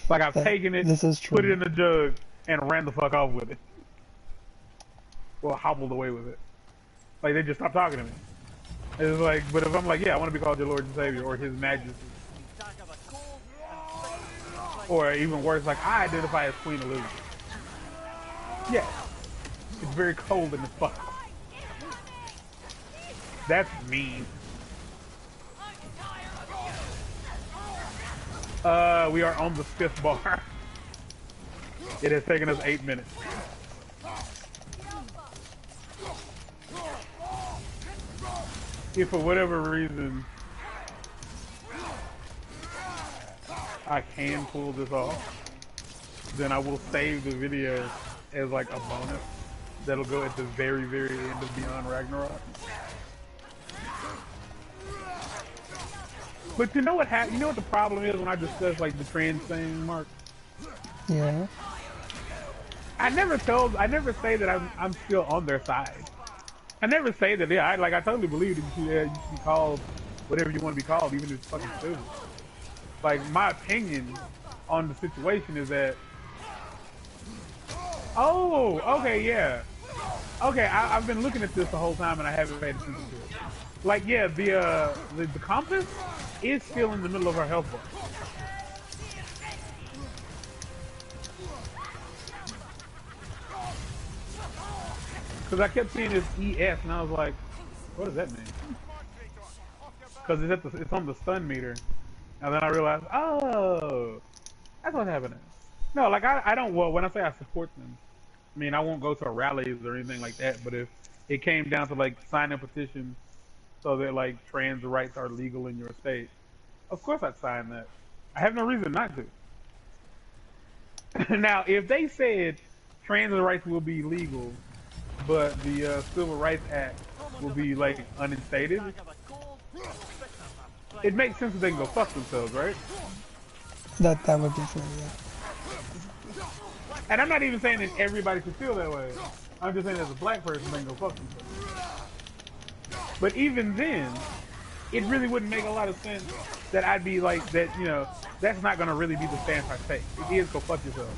Like, I've taken it, This is true. put it in a jug, and ran the fuck off with it. Well, hobbled away with it. Like, they just stopped talking to me. It's like, but if I'm like, yeah, I want to be called your Lord and Savior, or His Majesty. Or even worse, like, I identify as Queen Elizabeth. Yeah. It's very cold in the fuck. That's mean. We are on the 5th bar. It has taken us 8 minutes. If for whatever reason I can pull this off, then I will save the video as like a bonus that'll go at the very, very end of Beyond Ragnarok. But you know what you know what the problem is when I discuss like the trans thing, Mark? Yeah. I never say that I'm still on their side. I never say that. Yeah, I totally believe that you should be called whatever you want to be called, even if it's fucking stupid. Like, my opinion on the situation is that, oh, okay, yeah. Okay, I've been looking at this the whole time and I haven't paid attention to it. Like, yeah, the compass is still in the middle of our health bar. Because I kept seeing this ES and I was like, what does that mean? Because it's on the stun meter. And then I realized, oh, that's what's happening. No, like I don't, well, when I say I support them, I mean, I won't go to rallies or anything like that, but if it came down to like signing petitions so that like trans rights are legal in your state, of course I'd sign that. I have no reason not to. Now, if they said trans rights will be legal, but the Civil Rights Act will be like uninstated, it makes sense that they can go fuck themselves, right? That would be fair, yeah. And I'm not even saying that everybody should feel that way. I'm just saying as a black person, they can go fuck themselves. But even then, it really wouldn't make a lot of sense that I'd be like, that, you know, that's not going to really be the stance I take. It is go fuck yourself.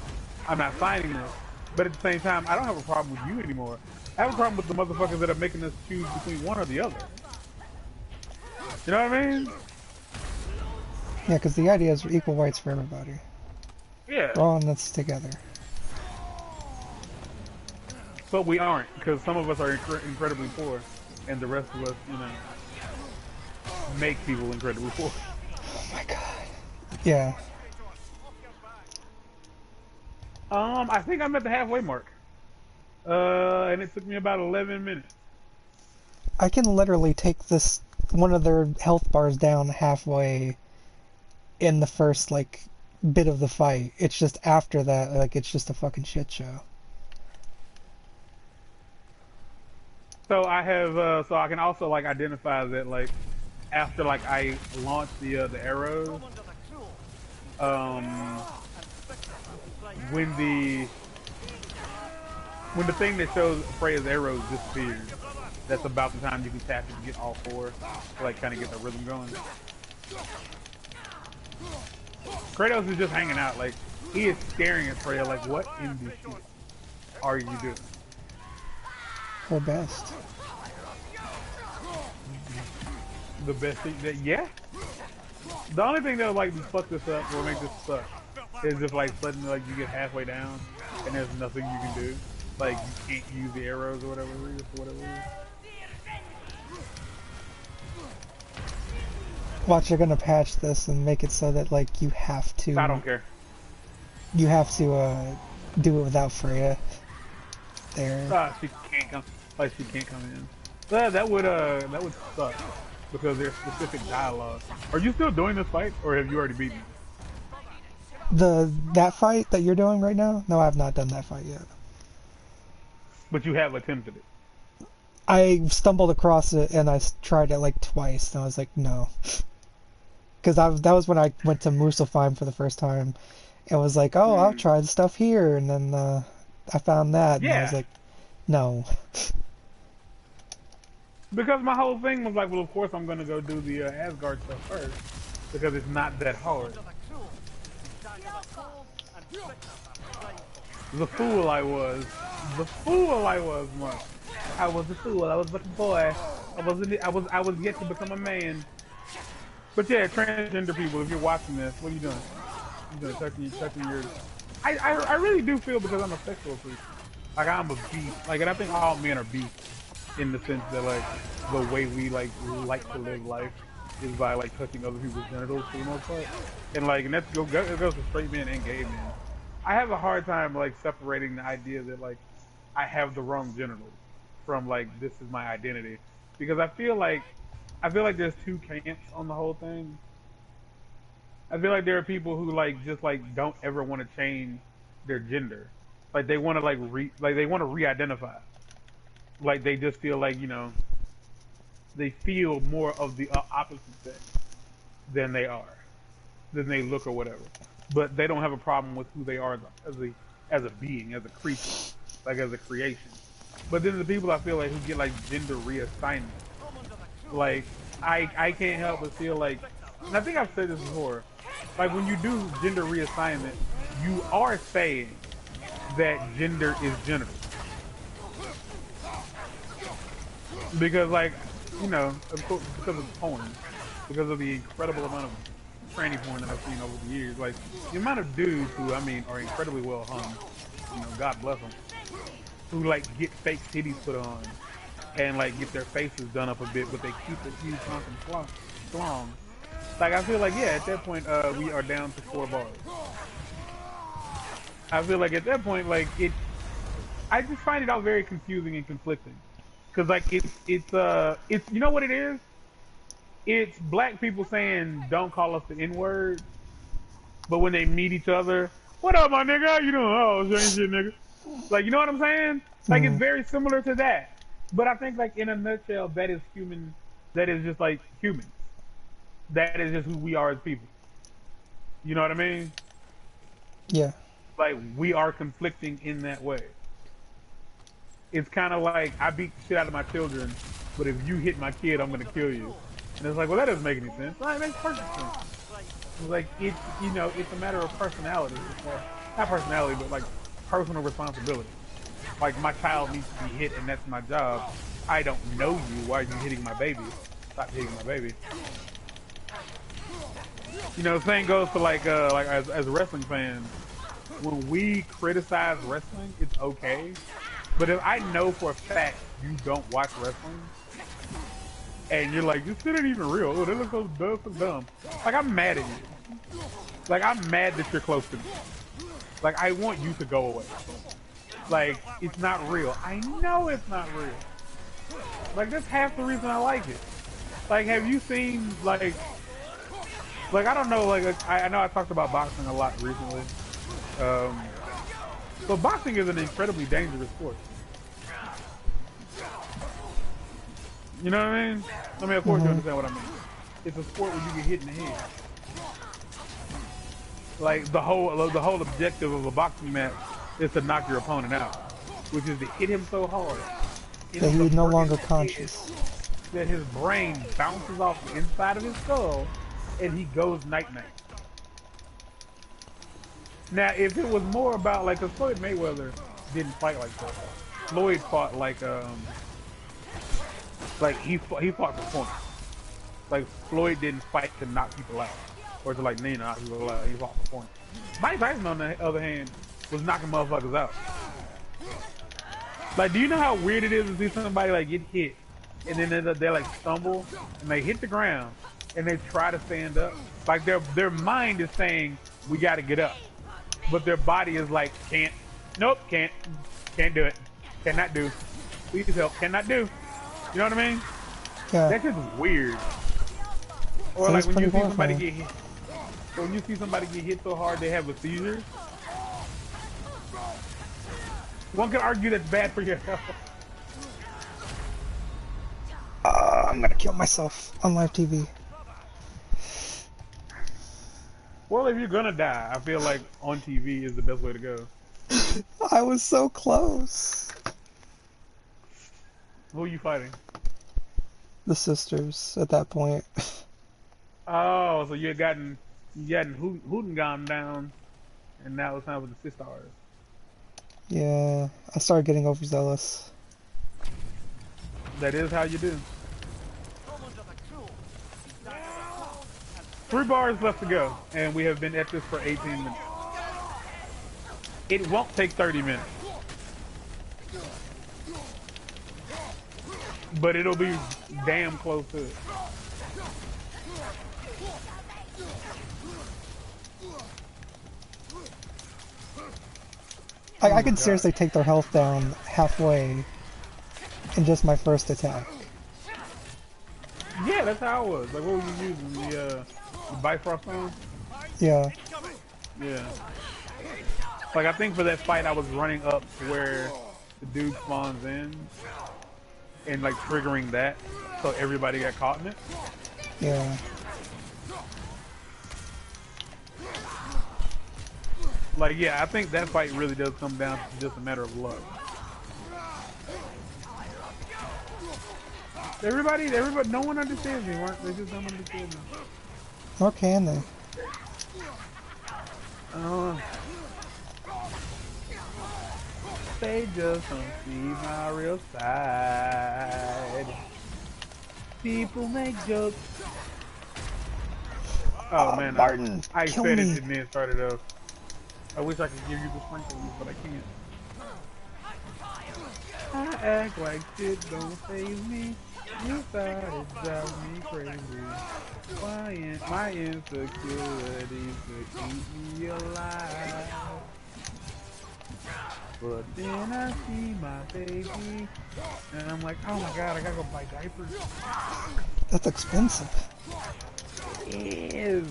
I'm not signing this. But at the same time, I don't have a problem with you anymore. I have a problem with the motherfuckers that are making us choose between one or the other. You know what I mean? Yeah, because the idea is equal rights for everybody. Yeah. We're all in this together. But we aren't, because some of us are incredibly poor, and the rest of us, you know, make people incredibly poor. Oh my god. Yeah. I think I'm at the halfway mark. And it took me about 11 minutes. I can literally take this one of their health bars down halfway in the first like bit of the fight. It's just after that, like it's just a fucking shit show. So I have, so I can also like identify that like after like I launch the arrows, um, when the when the thing that shows Freya's arrows disappears, that's about the time you can tap it to get all four, to like kind of get the rhythm going. Kratos is just hanging out, like he is staring at Freya, like what in the shit are you doing? Her best. The best thing that yeah. The only thing that would like fuck this up or make this suck is if like suddenly like you get halfway down and there's nothing you can do. Like you can't use the arrows or whatever it is, for whatever reason. Watch, they're gonna patch this and make it so that like you have to. I don't care. You have to do it without Freya. There. She can't come. Like she can't come in. That would suck because there's specific dialogue. Are you still doing this fight or have you already beaten it? That fight that you're doing right now? No, I have not done that fight yet. But you have attempted it. I stumbled across it and I tried it like twice and I was like, no. Because that was when I went to Muspelheim for the first time. And was like, oh, I'll try the stuff here. And then I found that and I was like, no. Because my whole thing was like, well, of course I'm going to go do the Asgard stuff first. Because it's not that hard. The fool I was. The fool I was, Mark. I was the fool. I was the boy. I was yet to become a man. But yeah, transgender people, if you're watching this, what are you doing? You're touching your. I really do feel because I'm a sexual freak. Like I'm a beast. Like, and I think all men are beasts in the sense that like the way we like to live life is by like touching other people's genitals for the most part. And like, and it goes for straight men and gay men. I have a hard time like separating the idea that like I have the wrong genitals from like this is my identity, because I feel like there's two camps on the whole thing. I feel like there are people who like just like don't ever want to change their gender, like they want to like they want to re-identify, like they just feel like, you know, they feel more of the opposite sex than they look or whatever, but they don't have a problem with who they are as a being, as a creature, like as a creation. But then the people I feel like who get like gender reassignment, like I can't help but feel like, and I think I've said this before, like when you do gender reassignment, you are saying that gender is gender. Because like, you know, of course, because of porn, because of the incredible amount of tranny porn that I've seen over the years, like the amount of dudes who, I mean, are incredibly well hung, you know, God bless them, who like get fake titties put on and like get their faces done up a bit, but they keep the huge constant schlong. Like I feel like, yeah, at that point we are down to 4 bars. I feel like at that point, like I just find it all very confusing and conflicting, because like it's you know what it is? It's black people saying don't call us the N-word, but when they meet each other, what up, my nigga? How you doing? Oh, same shit, nigga. Like, you know what I'm saying? Like, it's very similar to that. But I think, like, in a nutshell, that is human. That is just, like, humans. That is just who we are as people. You know what I mean? Yeah. Like, we are conflicting in that way. It's kind of like, I beat the shit out of my children, but if you hit my kid, I'm going to kill you. And it's like, well, that doesn't make any sense. Well, it makes perfect sense. It's like, it's, you know, it's a matter of personality. Well, not personality, but, like, personal responsibility. Like, my child needs to be hit, and that's my job. I don't know you. Why are you hitting my baby? Stop hitting my baby. You know, the same goes for like as wrestling fans. When we criticize wrestling, it's okay. But if I know for a fact you don't watch wrestling, and you're like, this shit ain't even real. Oh, that looks so dumb. Like, I'm mad at you. Like, I'm mad that you're close to me. Like, I want you to go away. Like, it's not real. I know it's not real. Like that's half the reason I like it. Like, have you seen like I don't know, like I know I talked about boxing a lot recently, but boxing is an incredibly dangerous sport. You know what I mean? I mean, of course you understand what I mean. It's a sport where you get hit in the head. Like the whole objective of a boxing match is to knock your opponent out, which is to hit him so hard That he's no longer conscious. that his brain bounces off the inside of his skull and he goes night-night. Now, if it was more about, like, because Floyd Mayweather didn't fight like that. Floyd fought like he fought for points. Like, Floyd didn't fight to knock people out. Or to, like, knock people out. He fought for points. Mike Tyson, on the other hand, was knocking motherfuckers out. Like, do you know how weird it is to see somebody, like, get hit, and then they like, stumble, and they hit the ground, and they try to stand up? Like, their mind is saying, we gotta get up. But their body is like, can't do it. Cannot do. Please help, cannot do. You know what I mean? Yeah. That's just weird. Or like when you see somebody get hit. When you see somebody get hit so hard they have a seizure. One could argue that's bad for your health. I'm gonna kill myself on live TV. Well, if you're gonna die, I feel like on TV is the best way to go. I was so close. Who are you fighting? The sisters at that point. Oh, so you had gotten Hootengaum down, and now it's time for the sisters. Yeah, I started getting overzealous. That is how you do. 3 bars left to go, and we have been at this for 18 minutes. It won't take 30 minutes. But it'll be damn close to it. I can seriously take their health down halfway in just my first attack. Yeah, that's how it was. Like, what were you using? The Bifrost on? Yeah. Yeah. Like, I think for that fight, I was running up to where the dude spawns in and, like, triggering that so everybody got caught in it. Yeah. Like, yeah, I think that fight really does come down to just a matter of luck. Everybody, no one understands me, Mark. They just don't understand me. Nor can they. They just don't see my real side. People make jokes. Oh man, Martin, I kill said me. it and then started up. I wish I could give you the sprinkles, but I can't. I act like shit don't faze me. You thought it drive me crazy. My insecurities to keep me alive. But then I see my baby, and I'm like, oh my god, I gotta go buy diapers. That's expensive. It is.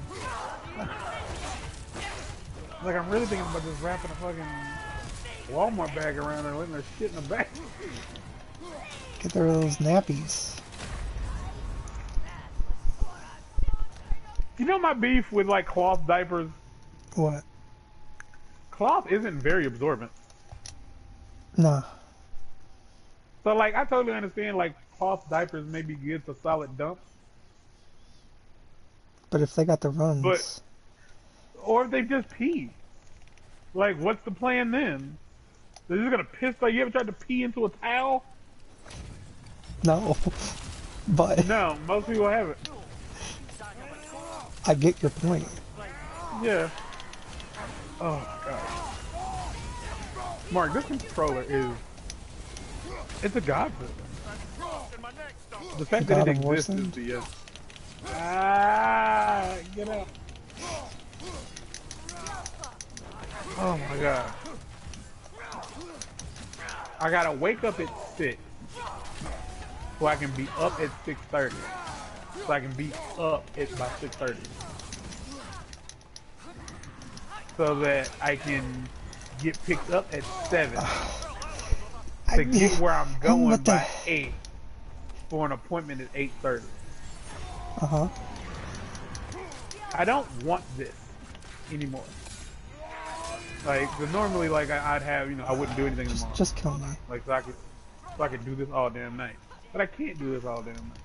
Like, I'm really thinking about just wrapping a fucking Walmart bag around her and letting her shit in the back. Get rid of those nappies. You know my beef with, like, cloth diapers? What? Cloth isn't very absorbent. Nah. So, like, I totally understand, like, cloth diapers may be good for solid dumps. But if they got the runs... But, or if they just pee. Like, what's the plan then? They're just gonna piss, like, you ever tried to pee into a towel? No. But... No, most people haven't. I get your point. Yeah. Oh my god. Mark, this controller is... It's a godsend. The fact that it exists is the... get up. Oh my god. I gotta wake up at 6. so I can be up at 6:30. So I can be up at by 6:30, so that I can get picked up at 7 I, to get where I'm going what the? by 8 for an appointment at 8:30. Uh-huh. I don't want this anymore. Like, 'cause normally, like I'd have, I wouldn't do anything tomorrow. Just kill me. Like, so I could do this all damn night. But I can't do this all damn night.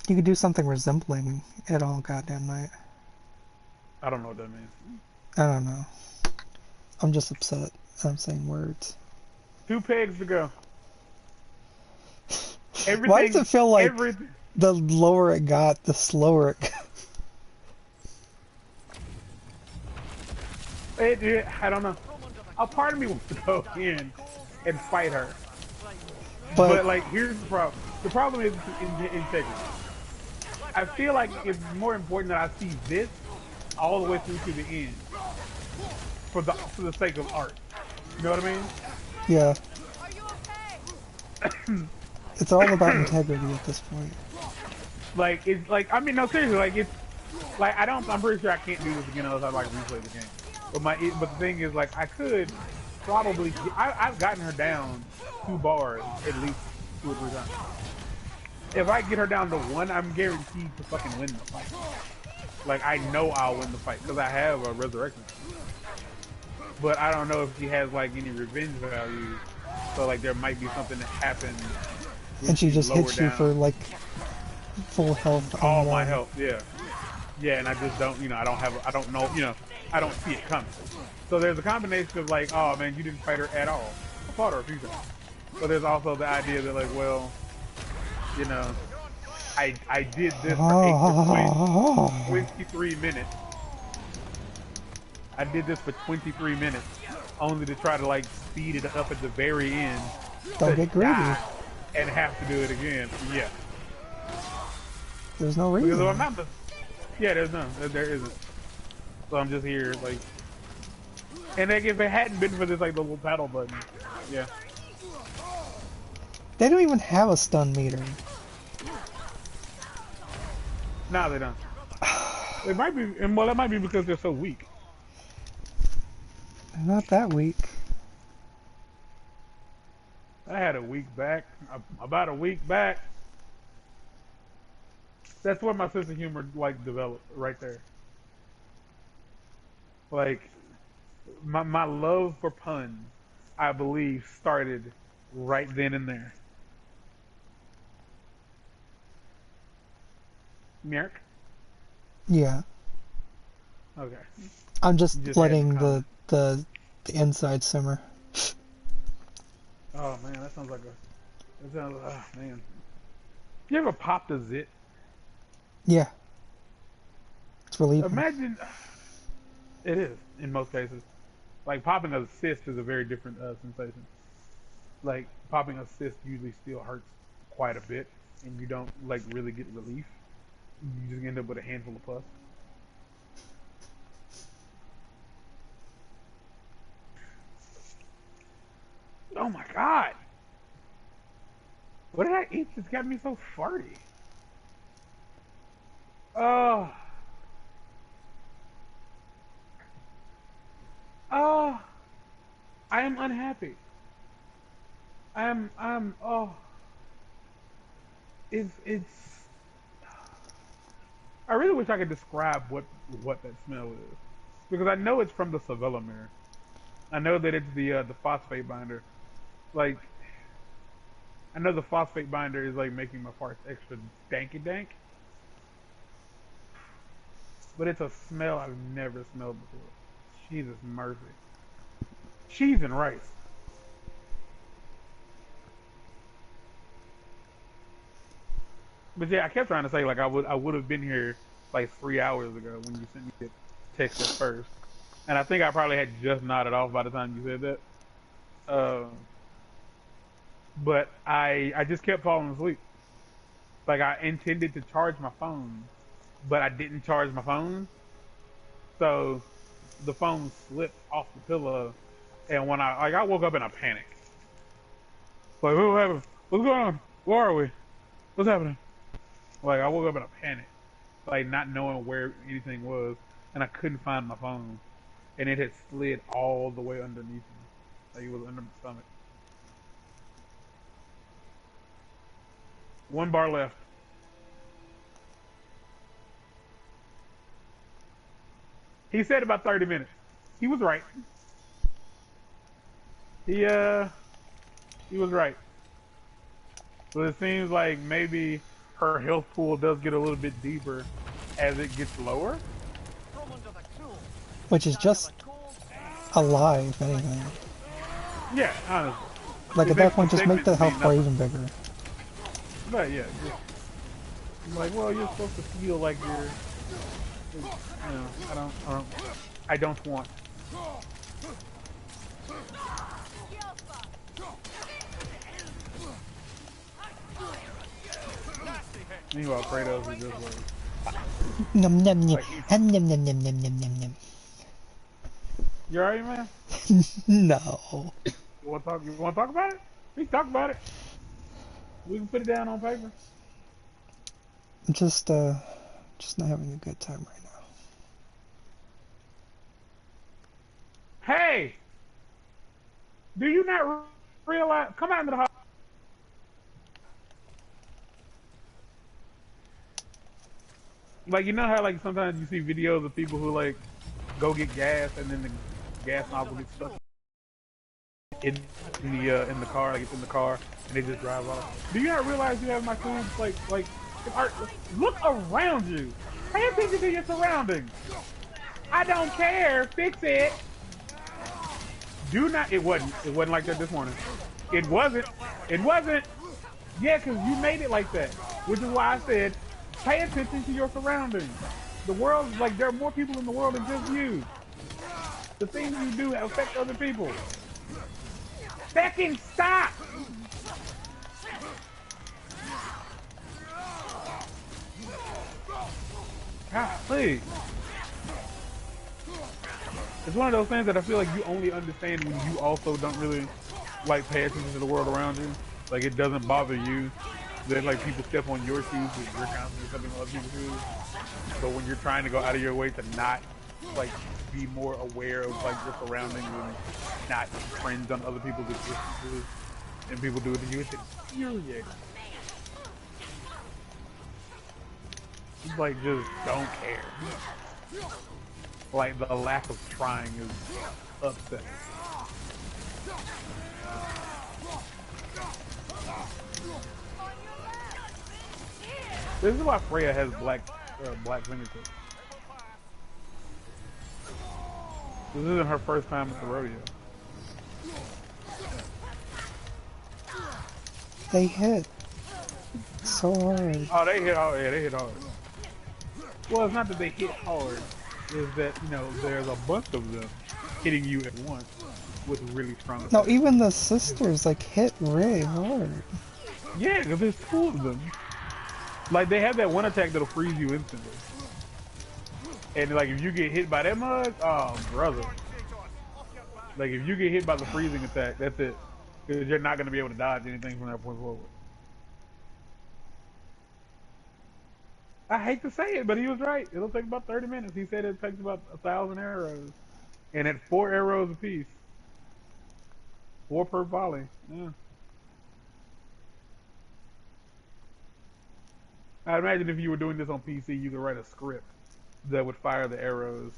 You could do something resembling it all goddamn night. I don't know what that means. I don't know. I'm just upset. I'm saying words. 2 pegs to go. Everything. Why does it feel like everything, the lower it got, the slower it got? I don't know. A part of me wants to go in and fight her. But Like, here's the problem. The problem is integrity. I feel like it's more important that I see this all the way through to the end for the sake of art. You know what I mean? yeah. It's all about integrity at this point. Like, it's like, I mean, no, seriously, like, it's like, I'm pretty sure I can't do this again unless I like replay the game. But the thing is, like, I could probably I've gotten her down 2 bars at least 2 or 3 times. If I get her down to 1, I'm guaranteed to fucking win the fight. Like, I know I'll win the fight because I have a resurrection. But I don't know if she has like any revenge value. So like there might be something that happens. And she just hits you for like full health. All my health, yeah. Yeah, and I just don't, I don't know, I don't see it coming. So there's a combination of like, oh man, you didn't fight her at all. I fought her a few times. But there's also the idea that like, well, I did this for 23 minutes. I did this for 23 minutes, only to try to like speed it up at the very end. Don't get greedy. And have to do it again. Yeah. There's no reason. Because if I'm not yeah, there isn't. So I'm just here like, and like if it hadn't been for this like the little paddle button, yeah. They don't even have a stun meter. No, they don't. It might be, and well, that might be because they're so weak. They're not that weak. I had a week back, about a week back. That's where my sense of humor like developed, right there. Like my love for puns, I believe, started right then and there. Merrick? Yeah. Okay. I'm just letting the inside simmer. Oh man, that sounds like oh man. You ever popped a zit? Yeah. It's relieving. Imagine, it is, in most cases. Like popping a cyst is a very different sensation. Like popping a cyst usually still hurts quite a bit, and you don't like really get relief. You just end up with a handful of pus. Oh my god! What did I eat that's got me so farty? Oh. Oh. I am unhappy. Oh. It's I really wish I could describe what that smell is. Because I know it's from the Sevilla mirror. I know that it's the phosphate binder. Like, I know the phosphate binder is like making my farts extra danky dank. But it's a smell I've never smelled before. Jesus mercy. Cheese and rice. But yeah, I kept trying to say like I would have been here like 3 hours ago when you sent me the text at first. And I think I probably had just nodded off by the time you said that. But I just kept falling asleep. Like I intended to charge my phone, but I didn't charge my phone. So the phone slipped off the pillow, and when I woke up in a panic. Like, what happened? What's going on? Where are we? What's happening? Like, I woke up in a panic, like not knowing where anything was, and I couldn't find my phone, and it had slid all the way underneath me, like it was under my stomach. 1 bar left. He said about 30 minutes. He was right. He was right. But it seems like maybe her health pool does get a little bit deeper as it gets lower. Which is just a lie, if anything. Yeah, honestly. Like It at that makes the point, just make segments the health mean bar nothing. even bigger. But yeah, just, I'm like, well, you're supposed to feel like you're, you know, I don't want. Meanwhile, Kratos is just Num num num. like he's, Num num num num num num num. you alright, man? No. You want to talk about it? We can talk about it. We can put it down on paper. I'm just not having a good time right now. Hey, do you not realize? Come out into the house. Like, you know how like sometimes you see videos of people who like go get gas and then the gas nozzle gets stuck in the car, like it's in the car, and they just drive off. Do you not realize you have my son's like look around you. Pay attention to your surroundings. I don't care. Fix it. Do not. It wasn't. It wasn't like that this morning. It wasn't. It wasn't. Yeah, because you made it like that, which is why I said pay attention to your surroundings. The world, like there are more people in the world than just you. The things you do affect other people. Second, stop! Golly. It's one of those things that I feel like you only understand when you also don't really like pay attention to the world around you. Like it doesn't bother you that like people step on your shoes because you're constantly stepping on other people's shoes. But when you're trying to go out of your way to not like be more aware of like your surroundings and not friends on other people's existences and people do it to you, it's infuriating. It's like just don't care. Like the lack of trying is upsetting. This is why Freya has black fingertips. This isn't her first time at the rodeo. They hit so hard. Oh, they hit hard. Yeah, they hit hard. Well, it's not that they hit hard. It's that, you know, there's a bunch of them hitting you at once with really strong attacks. No, even the sisters like hit really hard. Yeah, because there's 2 of them. Like, they have that one attack that'll freeze you instantly. And, like, if you get hit by that much, oh, brother. Like, if you get hit by the freezing attack, that's it. Because you're not going to be able to dodge anything from that point forward. I hate to say it, but he was right. It'll take about 30 minutes. He said it takes about 1,000 arrows. And at 4 arrows apiece. 4 per volley. Yeah. I imagine if you were doing this on PC, you could write a script that would fire the arrows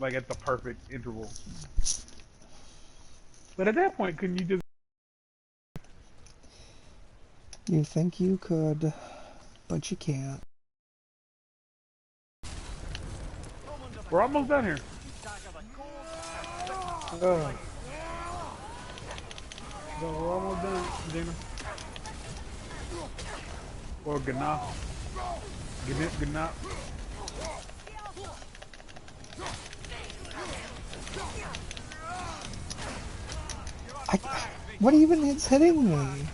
like at the perfect interval. But at that point, couldn't you just? You think you could, but you can't. We're almost done here. So we're almost done, Gina. Or Gana. Gana. What even is hitting me?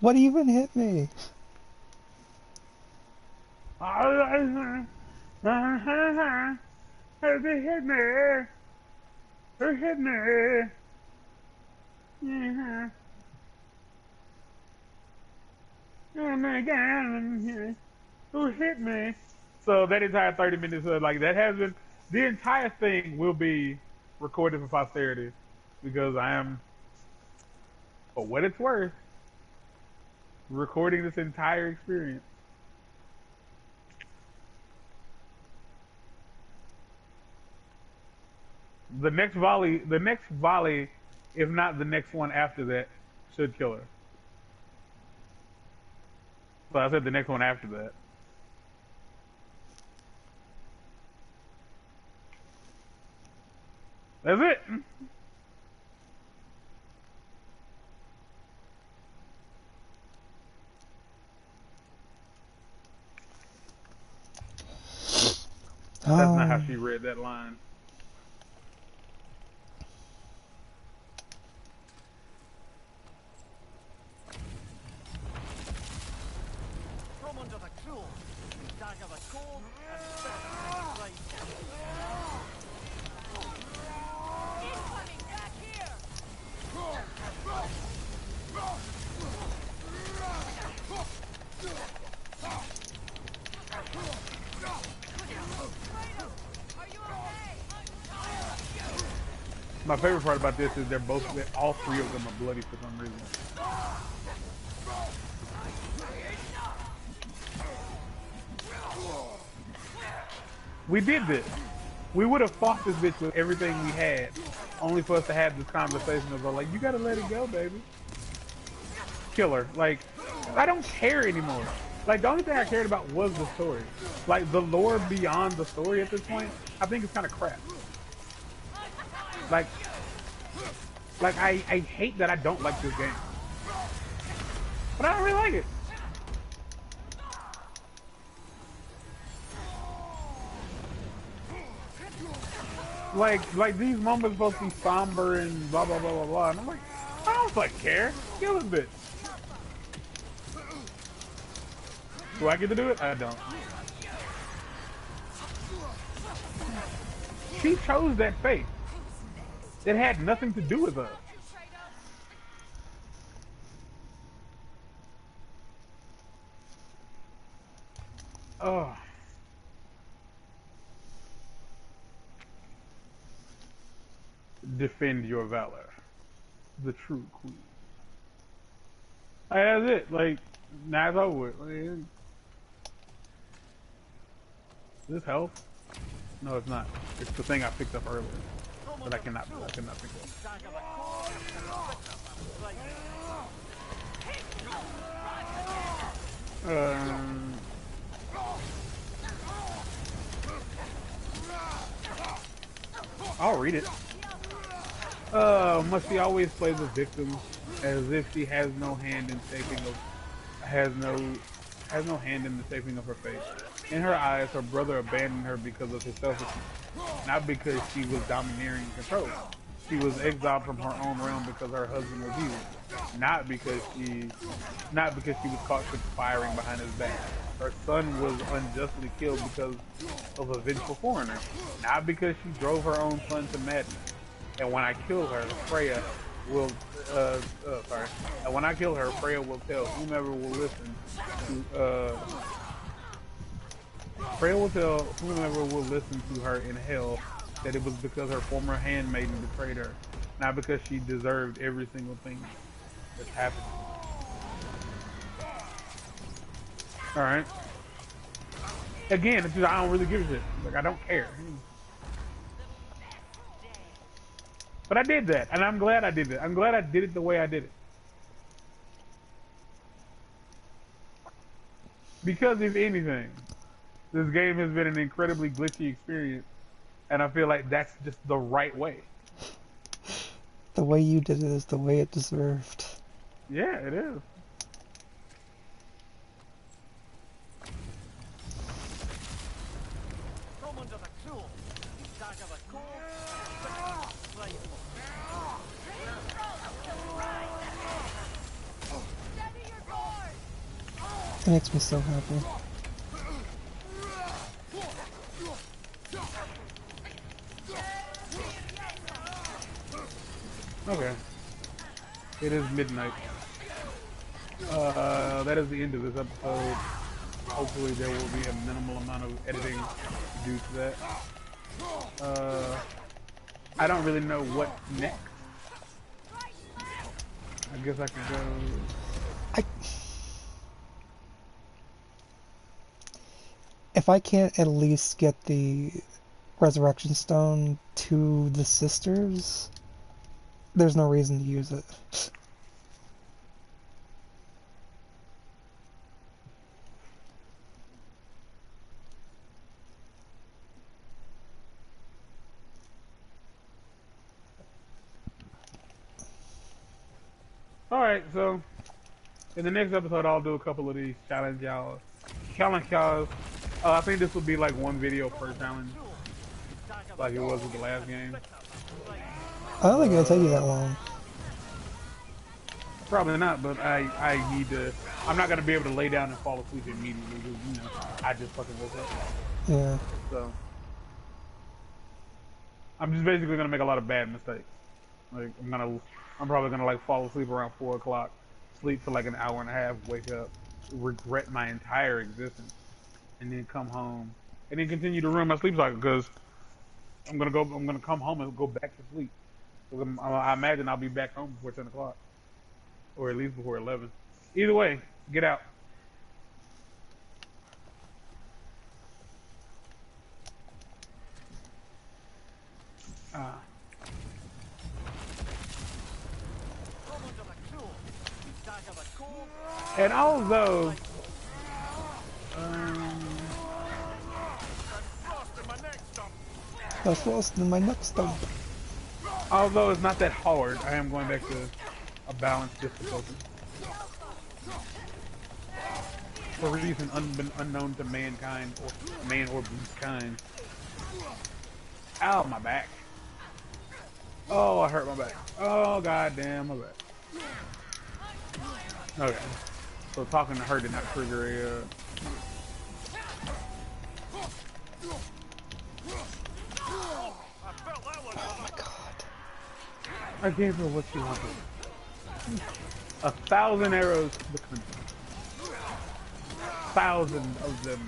What even hit me? It hit me. Who hit me? Yeah. Oh my god. Who hit me? So that entire 30 minutes, like that has been, the entire thing will be recorded for posterity because I am, for what it's worth, recording this entire experience. The next volley, if not the next one after that, should kill her. So I said the next one after that. That's it. That's not how she read that line. From under the cruel, dagger the cold and spit the right. Incoming back here! My favorite part about this is all three of them are bloody for some reason. We did this. We would have fought this bitch with everything we had, only for us to have this conversation of like, you gotta let it go, baby. Kill her. Like, I don't care anymore. Like, the only thing I cared about was the story. Like, the lore beyond the story at this point, I think it's kind of crap. Like I hate that I don't like this game. But I don't really like it. Like these moments supposed to be somber and blah blah blah blah blah, and I'm like, I don't fucking care. Kill this bitch. Do I get to do it? I don't. She chose that fate. It had nothing to do with us. Oh. Defend your valor. The true queen. That's it. Like, now it's over with. Like, is this health? No, it's not. It's the thing I picked up earlier. But I cannot pick up. I'll read it. Must she always play the victim as if she has no hand in hand in the shaping of her fate. In her eyes, her brother abandoned her because of his selfishness, not because she was domineering and controlling. She was exiled from her own realm because her husband was evil, not because she was caught conspiring behind his back. Her son was unjustly killed because of a vengeful foreigner, not because she drove her own son to madness. And when I kill her, Freya will And when I kill her, Freya will tell whomever will listen to her in hell that it was because her former handmaiden betrayed her, not because she deserved every single thing that's happened. Alright. Again, it's just, I don't really give a shit. Like, I don't care. But I did that, and I'm glad I did it. I'm glad I did it the way I did it. Because if anything, this game has been an incredibly glitchy experience, and I feel like that's just the right way. The way you did it is the way it deserved. Yeah, it is. It makes me so happy. Okay. It is midnight. That is the end of this episode. Hopefully there will be a minimal amount of editing due to that. I don't really know what next. I guess I could go. I, if I can't at least get the Resurrection Stone to the sisters, there's no reason to use it. Alright, so in the next episode I'll do a couple of these challenge y'all. I think this will be like one video per challenge. Like it was with the last game. I don't think it'll take you that long. Probably not, but I need to. I'm not gonna be able to lay down and fall asleep immediately because I just fucking woke up. Yeah. So I'm just basically gonna make a lot of bad mistakes. Like I'm probably gonna like fall asleep around 4 o'clock, sleep for like an hour and a half, wake up, regret my entire existence, and then come home and then continue to ruin my sleep cycle because I'm gonna come home and go back to sleep. I imagine I'll be back home before 10 o'clock. Or at least before 11. Either way, get out. And although... That's lost in my next stump. Although it's not that hard, I am going back to a balanced difficulty. For a reason unknown to mankind, or man or beast kind. Ow, my back. Oh, I hurt my back. Oh, goddamn, my back. Okay. So talking to her did not trigger a... Oh my god. I gave her what she wanted. 1,000 arrows to the country. 1,000 of them,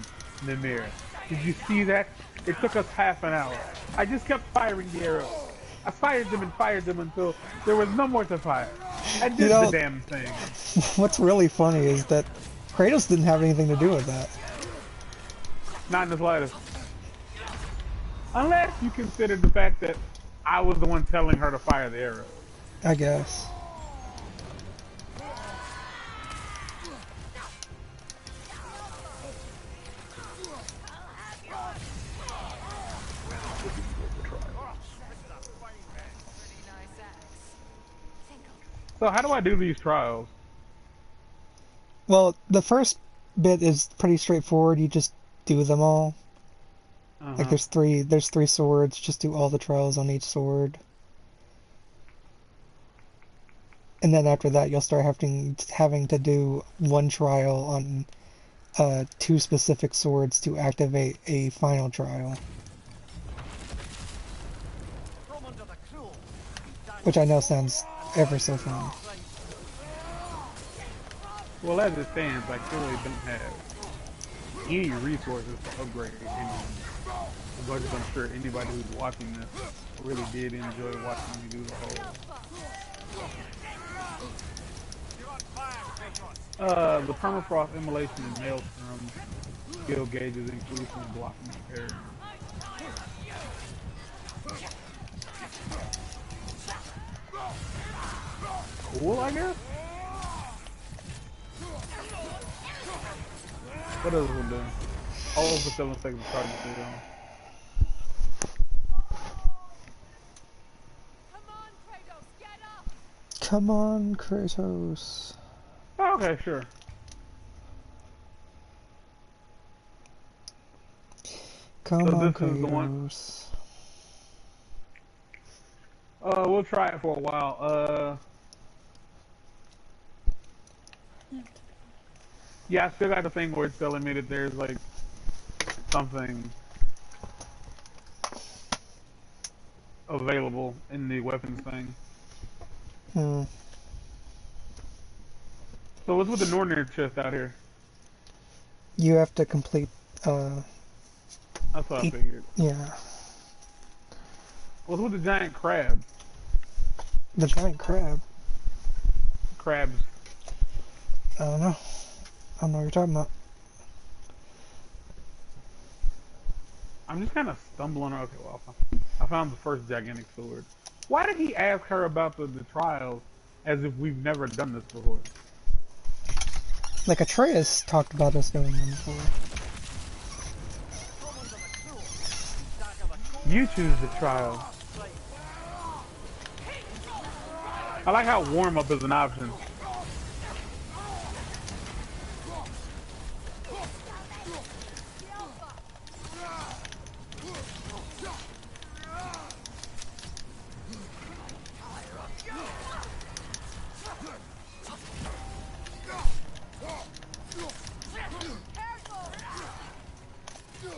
Mimir. Did you see that? It took us half an hour. I just kept firing the arrows. I fired them until there was no more to fire. I did the damn thing. What's really funny is that Kratos didn't have anything to do with that. Not in the slightest. Unless you consider the fact that I was the one telling her to fire the arrow. I guess. So how do I do these trials? Well, the first bit is pretty straightforward. You just do them all. Like there's three swords. Just do all the trials on each sword. And then after that, you'll start having to do one trial on 2 specific swords to activate a final trial. Which I know sounds ever so fun. Well, as it stands, I clearly don't have any resources to upgrade anyone. But I'm sure anybody who's watching this really did enjoy watching me do the whole. The permafrost immolation and maelstrom skill gauges include some blocking and parry. Cool, I guess. What else will do? All for 7 seconds of charging speed on. Come on, Kratos. Oh, okay, sure. Come on, this is the one. Kratos. We'll try it for a while. Yeah, I still got the thing where it's telling me that there's like something available in the weapons thing. Hmm. So what's with the Northern chest out here? You have to complete, uh, That's what I eat, figured. yeah, What's with the giant crabs? the giant crab. Crabs. I don't know. I don't know what you're talking about. I'm just kind of stumbling. Okay, well, I found the first gigantic sword. Why did he ask her about the trials as if we've never done this before? Like Atreus talked about us doing them before. Come under the cruel. Dagger the cold You choose the trial. blade. I like how warm up is an option.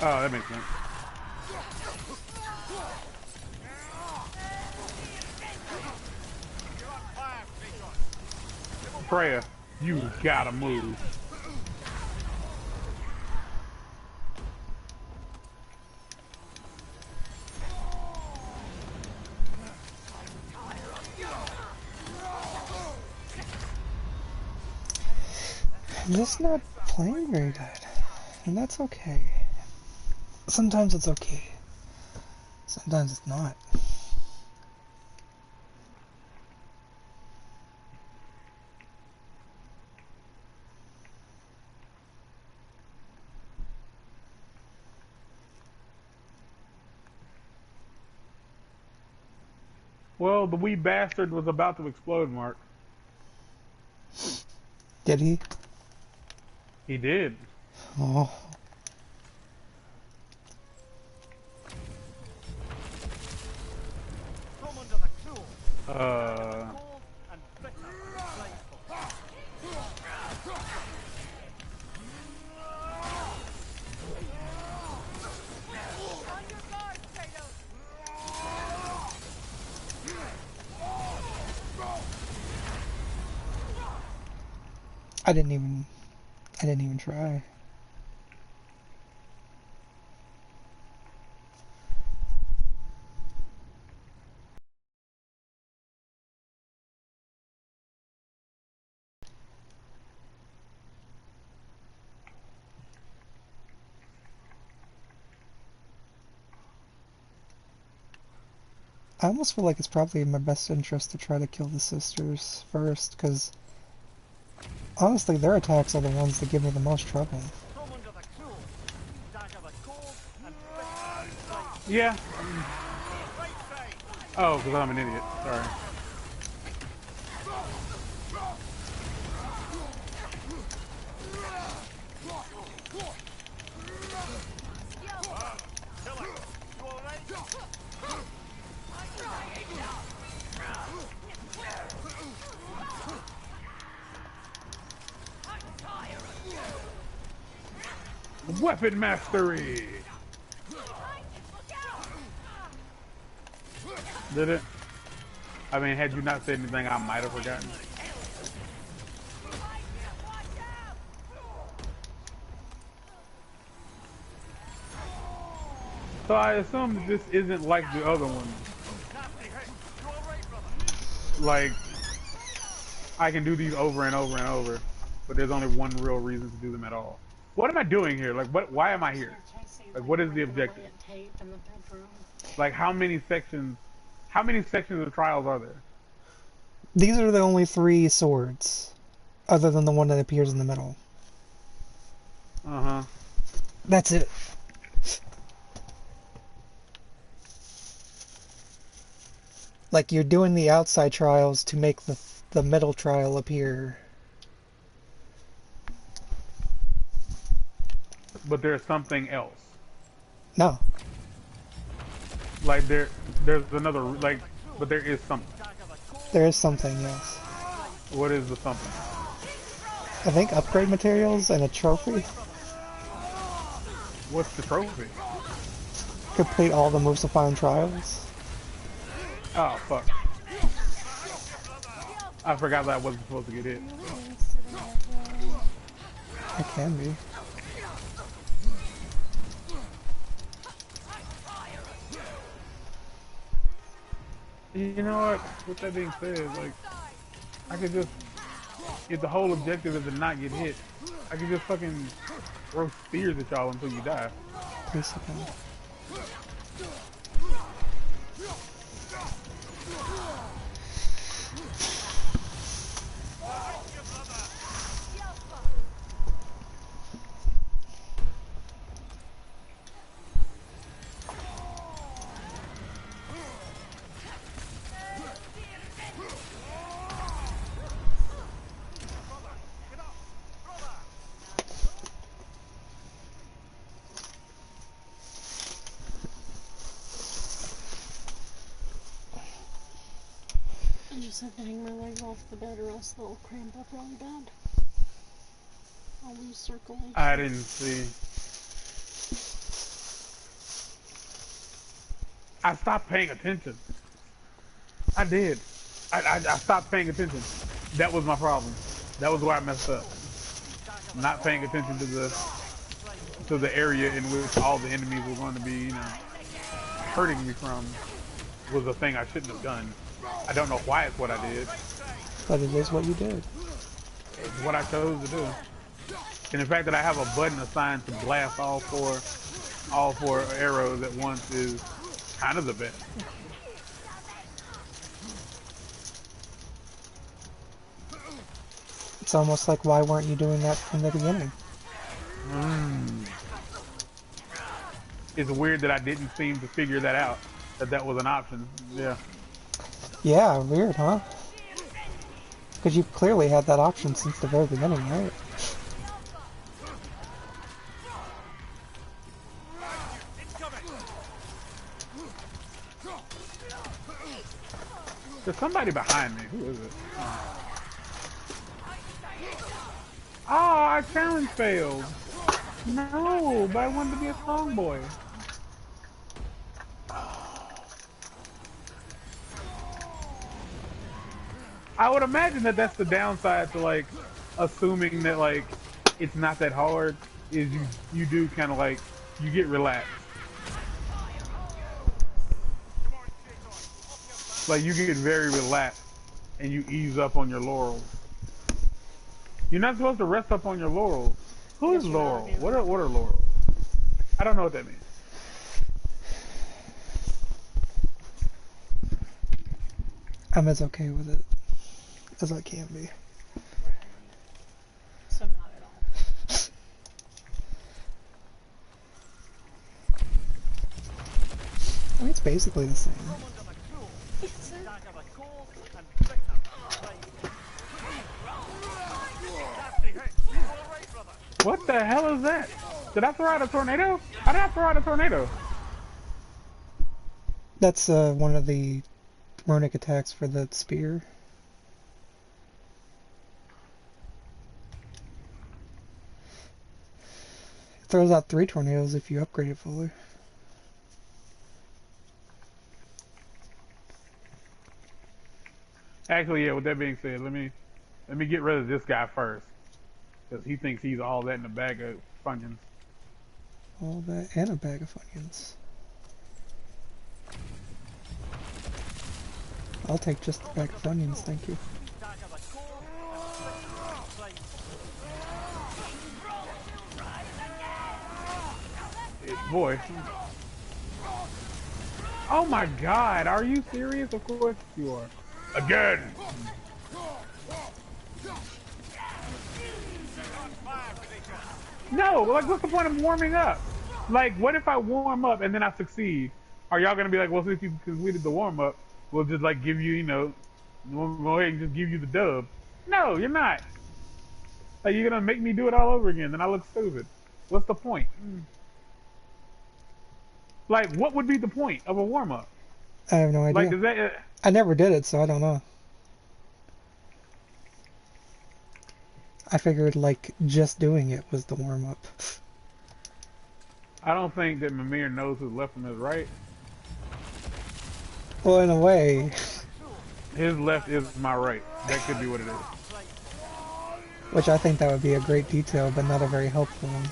Oh, that makes sense. Freya, you gotta move. I'm just not playing very good. And that's okay. Sometimes it's okay. Sometimes it's not. Well, the wee bastard was about to explode, Mark. Did he? He did. Oh. Come under the cruel. Uh, Cold and bitter blade. On your guard, Kratos. I didn't even try. I almost feel like it's probably in my best interest to try to kill the sisters first, because honestly, their attacks are the ones that give me the most trouble. Come under the cruel. Dagger the cold and bitter blade. yeah. Right side. Oh, because I'm an idiot. Sorry. Killer. You alright? Weapon mastery. Did it? I mean, had you not said anything, I might have forgotten. So I assume that this isn't like the other one. Nasty hit. You alright, brother? Like, I can do these over and over and over, but there's only one real reason to do them at all. What am I doing here? Like, why am I here? Like, what is the objective? Like, how many sections of trials are there? These are the only 3 swords, other than the one that appears in the middle. Uh-huh. That's it. Like, you're doing the outside trials to make the middle trial appear. But there's something else. No. Like, there's another, like, but there is something. There is something, yes. What is the something? I think upgrade materials and a trophy. What's the trophy? Complete all the Musafine trials. Oh, fuck. I forgot that I wasn't supposed to get hit. It can be. You know what? With that being said, like, I could just, if the whole objective is to not get hit, I could just fucking throw spears at y'all until you die. Basically. I just have to hang my leg off the bed or else they'll cramp up really bad. I'll lose circulation. I didn't see. I stopped paying attention. I did. I stopped paying attention. That was my problem. That was where I messed up. Not paying attention to the area in which all the enemies were going to be, you know, hurting me from was a thing I shouldn't have done. I don't know why it's what I did. But it is what you did. It's what I chose to do. And the fact that I have a button assigned to blast all four arrows at once is kind of the best. It's almost like, why weren't you doing that from the beginning? It's weird that I didn't seem to figure that out, that was an option. Yeah. Yeah, weird, huh? Because you clearly had that option since the very beginning, right? There's somebody behind me. Who is it? Oh, our challenge failed. No, but I wanted to be a strong boy. I would imagine that that's the downside to, like, assuming that, like, it's not that hard, is you do kind of, like, you get relaxed. Like, you get very relaxed and you ease up on your laurels. You're not supposed to rest up on your laurels. Who is laurel? What are laurels? I don't know what that means. I'm as okay with it as I can be. So not at all. I mean, it's basically the same. What the hell is that? Did I throw out a tornado? How did I throw out a tornado? That's one of the runic attacks for the spear. It throws out 3 tornadoes if you upgrade it fully. Actually, yeah, with that being said, let me get rid of this guy first. Because he thinks he's all that in a bag of Funyuns. All that and a bag of Funyuns. I'll take just the bag of Funyuns, thank you. Boy. Oh my god, are you serious? Of course you are. Again! No, like, what's the point of warming up? Like, what if I warm up and then I succeed? Are y'all gonna be like, well, since you completed the warm up, we'll just like give you, you know, we'll go ahead and just give you the dub? No, you're not. Like, you're gonna make me do it all over again, then I look stupid. What's the point? Like, what would be the point of a warm up? I have no idea. Like, does that? I never did it, so I don't know. I figured, like, just doing it was the warm-up. I don't think that Mimir knows who's left and who's right. Well, in a way. His left is my right. That could be what it is. Which I think that would be a great detail, but not a very helpful one.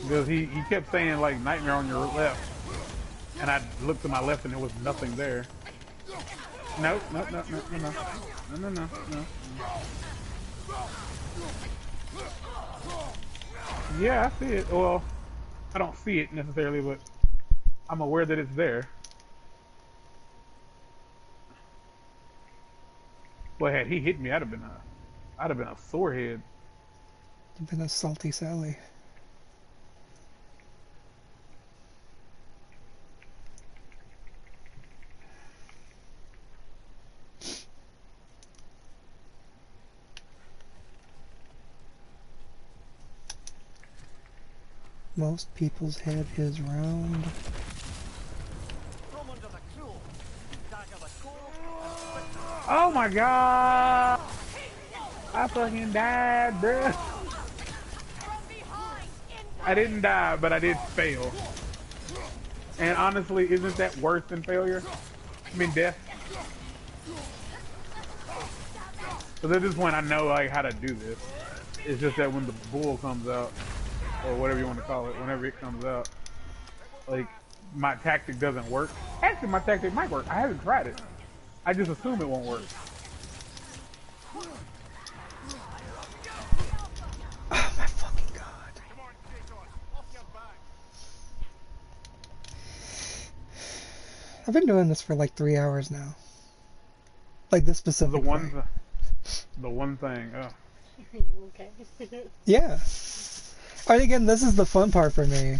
Because he kept saying like nightmare on your left. And I looked to my left and there was nothing there. No. Yeah, I see it. Well, I don't see it necessarily, but I'm aware that it's there. Well, had he hit me, I'd have been a sore head. You've been a salty Sally. Most people's head is round. Oh my god! I fucking died, bruh. I didn't die, but I did fail. And honestly, isn't that worse than failure? I mean, death. So at this point, I know like how to do this. It's just that when the bull comes out, or whatever you want to call it, whenever it comes out, like my tactic doesn't work. Actually, my tactic might work. I haven't tried it. I just assume it won't work. Oh my fucking god. I've been doing this for like 3 hours now. Like this specific The one thing. Oh. Are you okay? Yeah. And again, this is the fun part for me.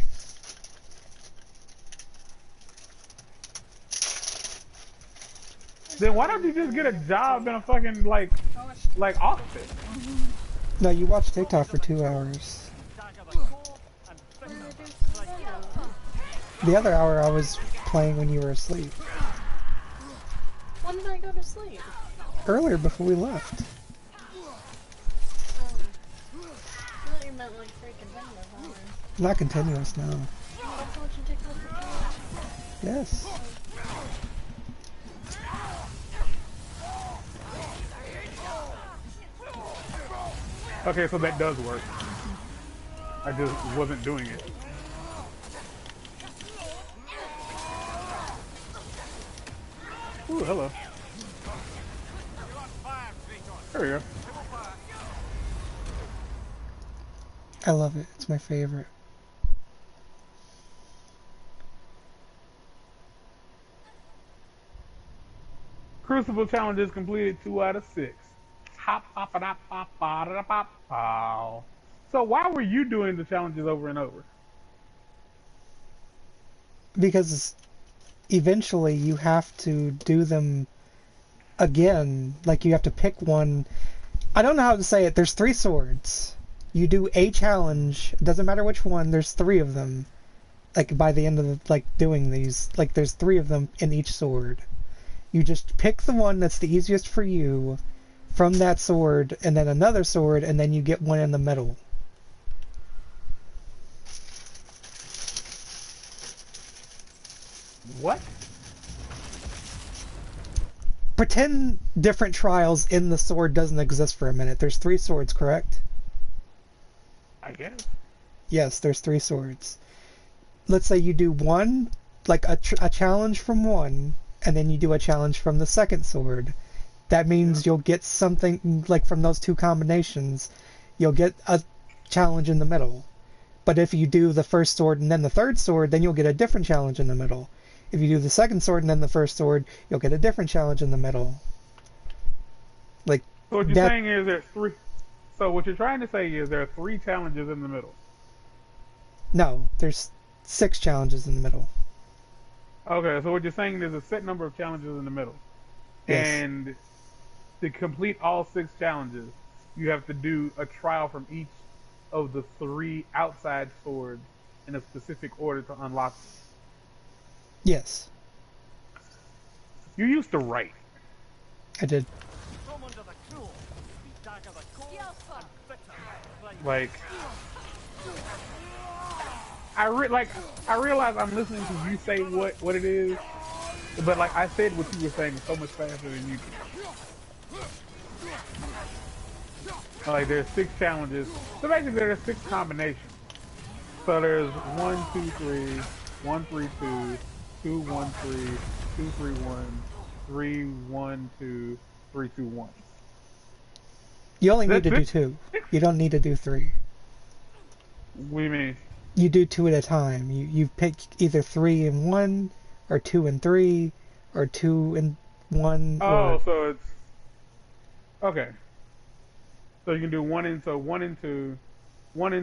Then why don't you just get a job in a fucking like office? No, you watch TikTok for 2 hours. The other hour I was playing when you were asleep. When did I go to sleep? Earlier before we left. I thought you meant like freaking hours. Not continuous now. That's what you take off for 2 hours. Yes. Okay, so that does work. I just wasn't doing it. Ooh, hello. There we go. I love it. It's my favorite. Crucible challenges completed 2 out of 6. Hop, hop, hop, hop, hop, hop, hop. So why were you doing the challenges over and over? Because eventually you have to do them again. Like you have to pick one. I don't know how to say it. There's 3 swords. You do a challenge. It doesn't matter which one. There's 3 of them. Like by the end of doing these, like there's 3 of them in each sword. You just pick the one that's the easiest for you from that sword, and then another sword, and then you get one in the middle. What? Pretend different trials in the sword doesn't exist for a minute. There's 3 swords, correct? I guess. Yes, there's 3 swords. Let's say you do one, like a challenge from one, and then you do a challenge from the second sword. That means you'll get something, like from those 2 combinations, you'll get a challenge in the middle. But if you do the first sword and then the third sword, then you'll get a different challenge in the middle. If you do the second sword and then the first sword, you'll get a different challenge in the middle. Like, So what you're saying is there's 3. So what you're trying to say is there are 3 challenges in the middle. No, there's 6 challenges in the middle. Okay, so what you're saying there's a set number of challenges in the middle. Yes. And to complete all 6 challenges, you have to do a trial from each of the 3 outside swords in a specific order to unlock them. Yes. You used to write. I did. Like, I realize I'm listening to you say what it is, But like I said, what you were saying so much faster than you did. Like there's 6 challenges. So basically there's 6 combinations. So there's 1, 2, 3, 1, 3, 2, 2, 1, 3, 2, 3, 1, 3, 1, 2, 3, 2, 1. You only need That's to do it? 2. You don't need to do 3. What do you mean? You do 2 at a time. You pick either 3 and 1, or 2 and 3, or 2 and 1, or... Oh, so it's okay. So you can do 1 and 2, 1 and 2, 1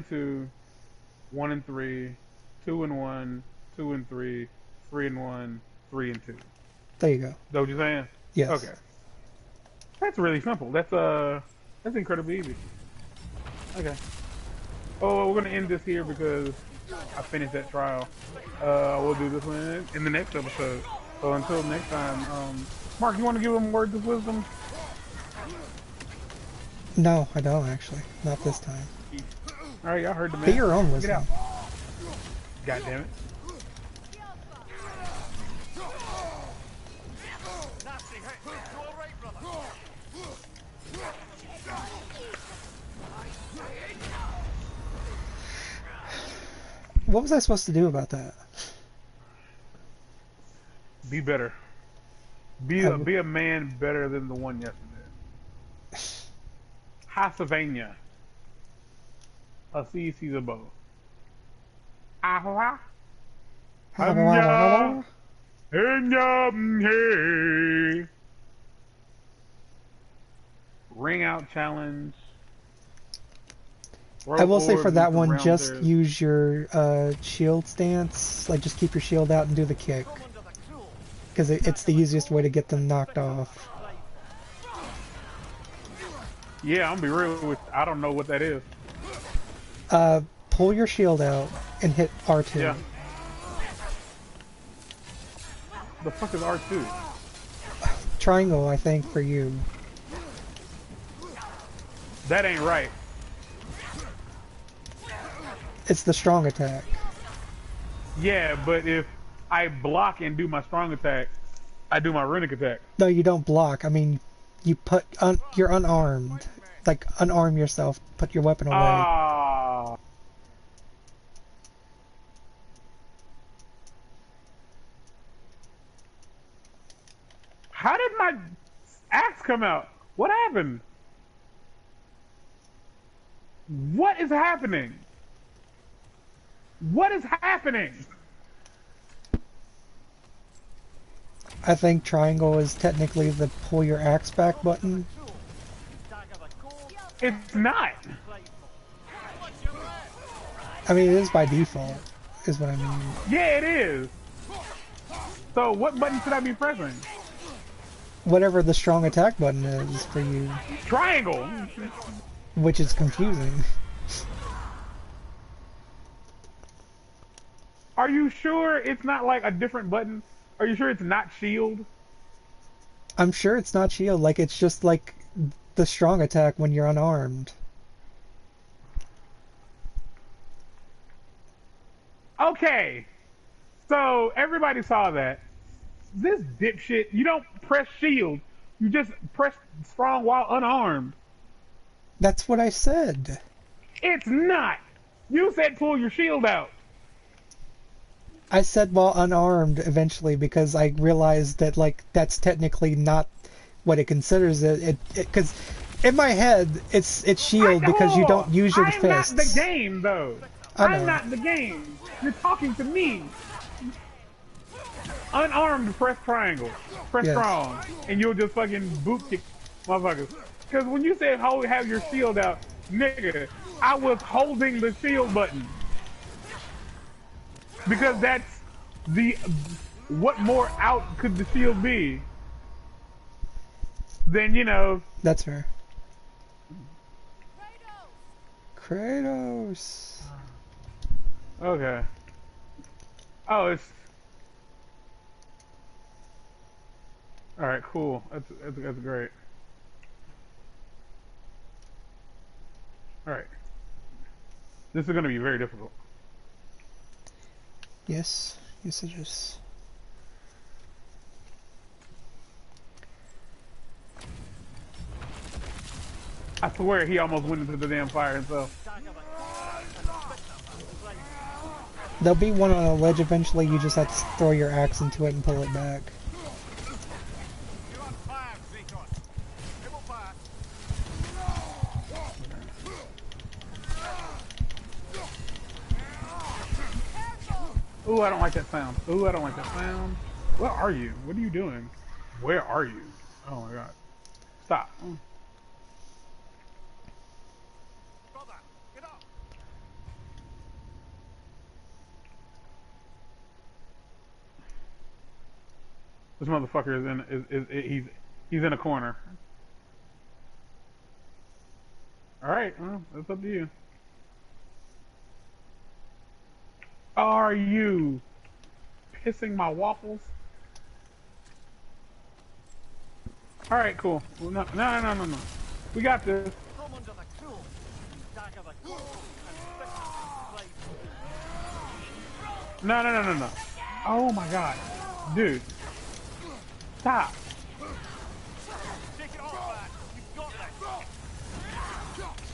and 3, 2 and 1, 2 and 3, 3 and 1, 3 and 2. Is There you go. that what you're saying? Yes. Okay. That's really simple. That's incredibly easy. Okay. Oh, we're gonna end this here because I finished that trial. We'll do this one in the next episode. So until next time, Mark, you want to give them words of wisdom? No, I don't actually. Not this time. All right, y'all heard the man. Be your own Get wisdom. out. God damn it. Nasty hit. You all right, brother? What was I supposed to do about that? Be better. Be a man better than the one yesterday. Hasavania. Asisi Zabo. Ahwa. Hanya. Henya. Ring out challenge. I will say for that one, just there. use your shield stance. Like, just keep your shield out and do the kick. Come under the cruel. Because it's the easiest way to get them knocked off. Yeah, I'm gonna be real with I don't know what that is. Pull your shield out and hit R2. Yeah. The fuck is R2? Triangle, I think, for you. That ain't right. It's the strong attack. Yeah, but if I block and do my strong attack, I do my runic attack. No, you don't block. I mean, you put... you're unarmed. Like, unarm yourself. Put your weapon away. Ah. How did my axe come out? What happened? What is happening? What is happening? I think triangle is technically the pull your axe back button. It's not. I mean, it is by default, is what I mean. Yeah, it is. So what button should I be pressing? Whatever the strong attack button is for you, Triangle. which is confusing. Are you sure it's not like a different button? Are you sure it's not shield? I'm sure it's not shield, like it's just like the strong attack when you're unarmed. Okay. So everybody saw that. This dipshit, you don't press shield. You just press strong while unarmed. That's what I said. It's not. You said pull your shield out. I said while unarmed eventually because I realized that like that's technically not what it considers it. Because in my head it's shield because you don't use your fists. I'm not the game though. I know. I'm not the game. You're talking to me. Unarmed, press triangle. Press Yes. strong. And you'll just fucking boot kick motherfuckers. Because when you said have your shield out, nigga, I was holding the shield button. Because that's what more out could the shield be than, you know... That's fair. Kratos! Okay. Oh, it's... Alright, cool. That's great. Alright. This is going to be very difficult. Yes, yes it is. I swear he almost went into the damn fire himself. There'll be one on a ledge eventually, you just have to throw your axe into it and pull it back. You're on fire, Victor. Triple fire. Ooh, I don't like that sound. Ooh, I don't like that sound. Where are you? What are you doing? Where are you? Oh my god. Stop. Brother, get up. This motherfucker he's in a corner. Alright, well, that's up to you. Are you pissing my waffles? Alright, cool. Well, no. We got this. From under the cruel. Dagger the cold and spit the blade. No. Oh my god. Dude. Stop. Take it off, man. You've got this.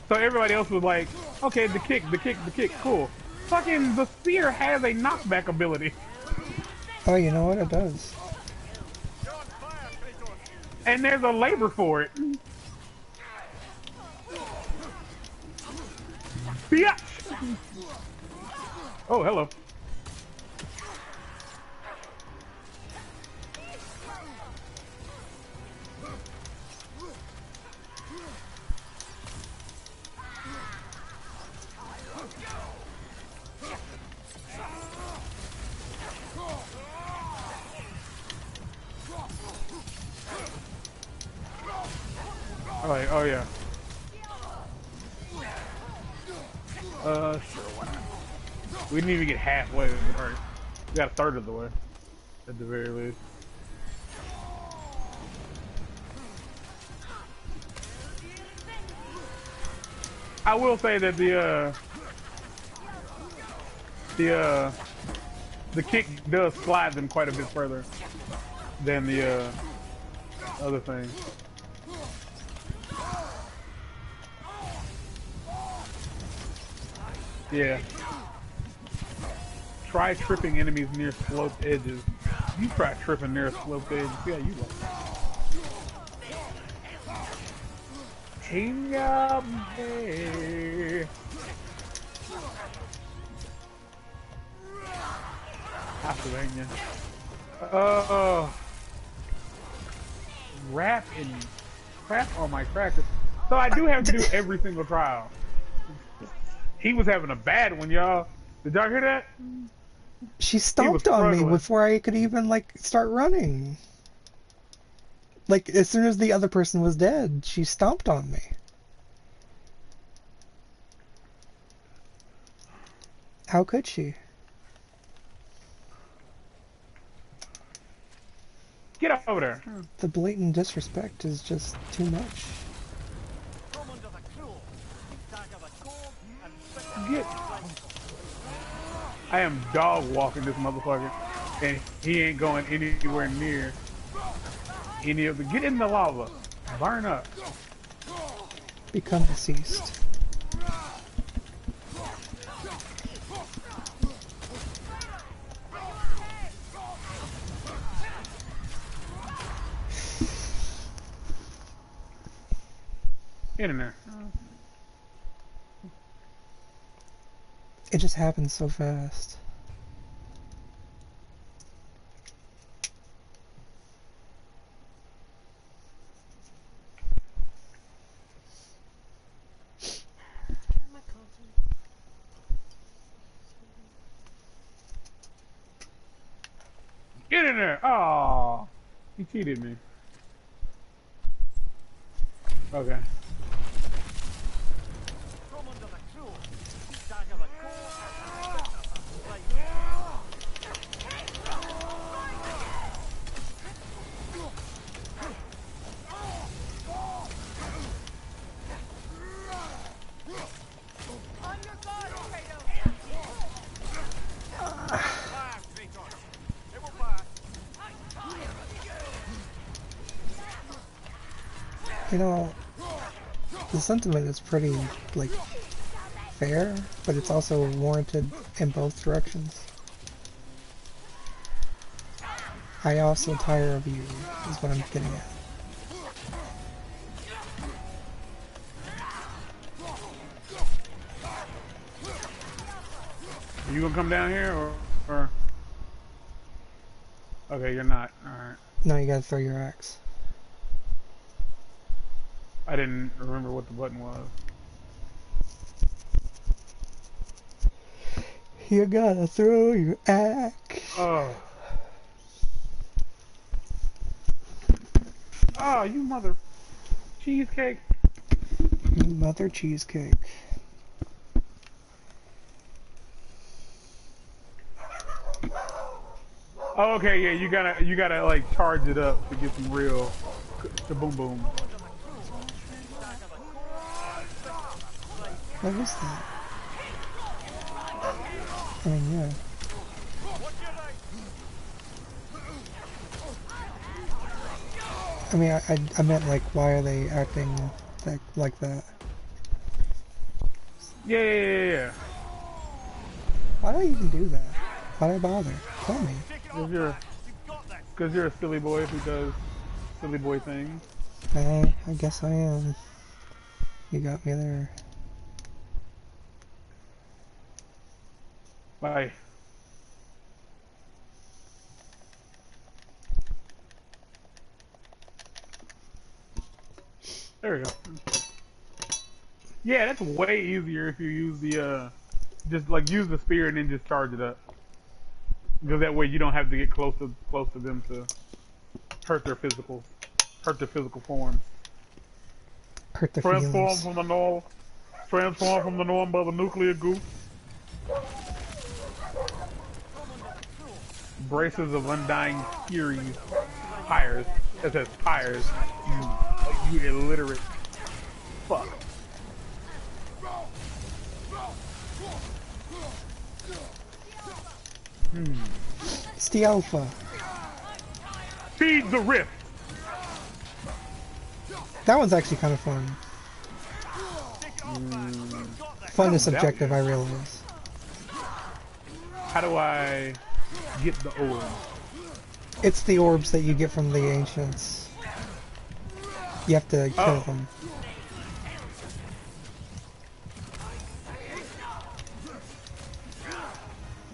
So everybody else was like, okay, the kick, cool. Fucking the spear has a knockback ability. Oh, you know what? It does. You're on fire, Victor. And there's a labor for it. Bitch! Oh, hello. Oh yeah. Sure, why not? We didn't even get halfway. Alright. We got a third of the way. At the very least. I will say that the kick does slide them quite a bit further than the other thing. Yeah. Try tripping enemies near sloped edges. You try tripping near a sloped edge. See how you look. Tingambe. Pennsylvania. Rap and crap on my crackers. So I do have to do every single trial. He was having a bad one, y'all. Did y'all hear that? She stomped on me before I could even, like, start running. Like, as soon as the other person was dead, she stomped on me. How could she? Get over there. The blatant disrespect is just too much. From under the cruel. Dagger the cold and spit the Get. I am dog walking this motherfucker, and he ain't going anywhere near any of the. Get in the lava, burn up. Become deceased. Get in there. It just happens so fast. Get in there. Oh, he cheated me. Okay. From under the cruel. Dagger the cold and spit the blade. On your side, Kratos. Fire, Kratos. It will fire. You know, the sentiment is pretty, like, fair, but it's also warranted in both directions. I also tire of you, is what I'm getting at. Are you gonna come down here or? Okay, you're not. Alright. Now you gotta throw your axe. I didn't remember what the button was. You gotta throw your axe. Oh. Oh, you mother cheesecake. You mother cheesecake. Oh, okay, yeah, you gotta like charge it up to get some real boom boom. What was that? I mean, yeah. I mean, I meant like, why are they acting like that? Yeah. Why do I even do that? Why do I bother? Tell me. Cause you're a silly boy who does silly boy things. I guess I am. You got me there. Bye. There we go. Yeah, that's way easier if you use the just like use the spear and then just charge it up. Because that way you don't have to get close to them to hurt their physical forms. Hurt the Transform feelings. from the norm. Transform from the norm by the nuclear goo. Braces of undying fury. Pyres. It says pyres. You illiterate fuck. It's the alpha. Feed the rift. That one's actually kind of fun. Fun is subjective, I realize. How do I get the orb? It's the orbs that you get from the ancients. You have to kill them.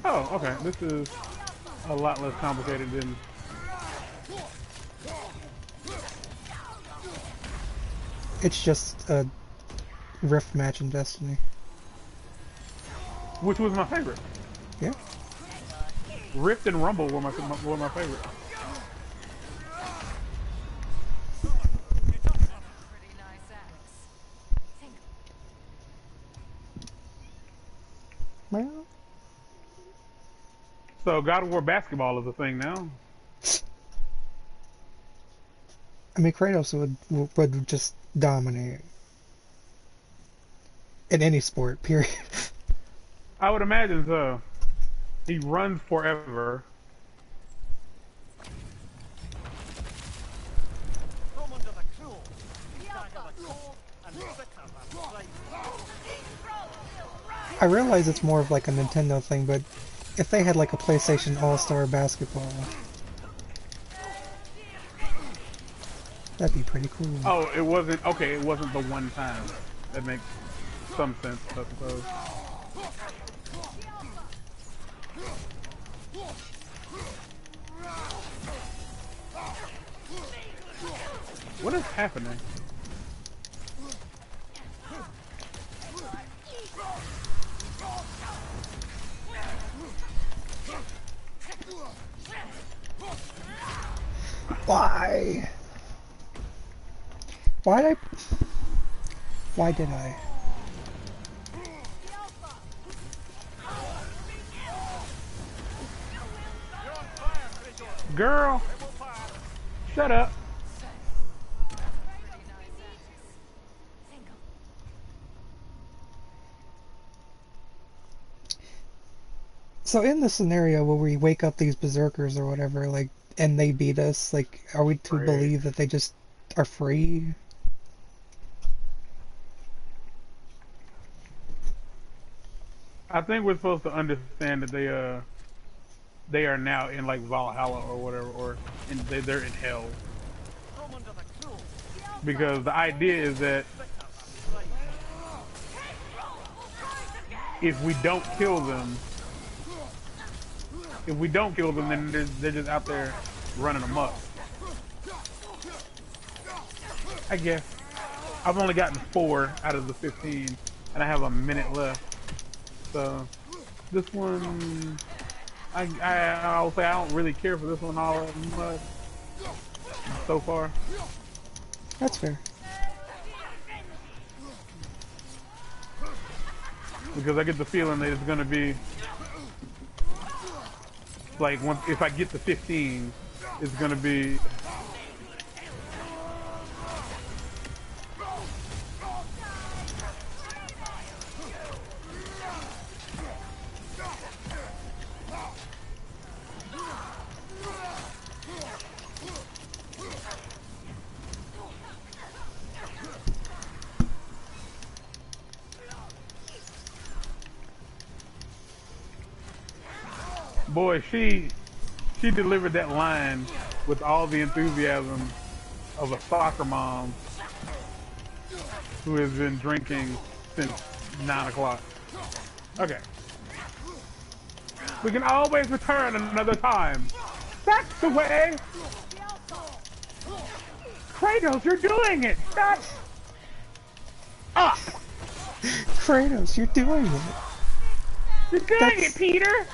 Oh, okay. This is a lot less complicated than... It's just a rift match in Destiny. Which was my favorite. Yeah. Rift and Rumble were my favorite. Well, So God of War basketball is a thing now. I mean, Kratos would just dominate in any sport. Period. I would imagine so. He runs forever. From under the cruel, dagger the cold, and bitter the flame. I realize it's more of like a Nintendo thing, but if they had like a PlayStation All-Star Basketball, that'd be pretty cool. Oh, it wasn't... Okay, it wasn't the one time. That makes some sense, I suppose. What is happening? Why? Why did I? Girl! Shut up. So in the scenario where we wake up these berserkers or whatever, like, and they beat us, like, are we to Right. believe that they just are free? I think we're supposed to understand that they are now in like Valhalla or whatever, or they're in hell. From under the cruel. Because the idea is that if we don't kill them, then they're just out there running amok. I guess. I've only gotten 4 out of the 15, and I have a minute left. So, this one, I'll say I don't really care for this one all that much so far. That's fair. Because I get the feeling that it's gonna be like if I get to 15, it's gonna be boy, she delivered that line with all the enthusiasm of a soccer mom who has been drinking since 9 o'clock. Okay. We can always return another time. That's the way! Kratos, you're doing it! That's... Ah! Kratos, you're doing it. You're doing it, Peter!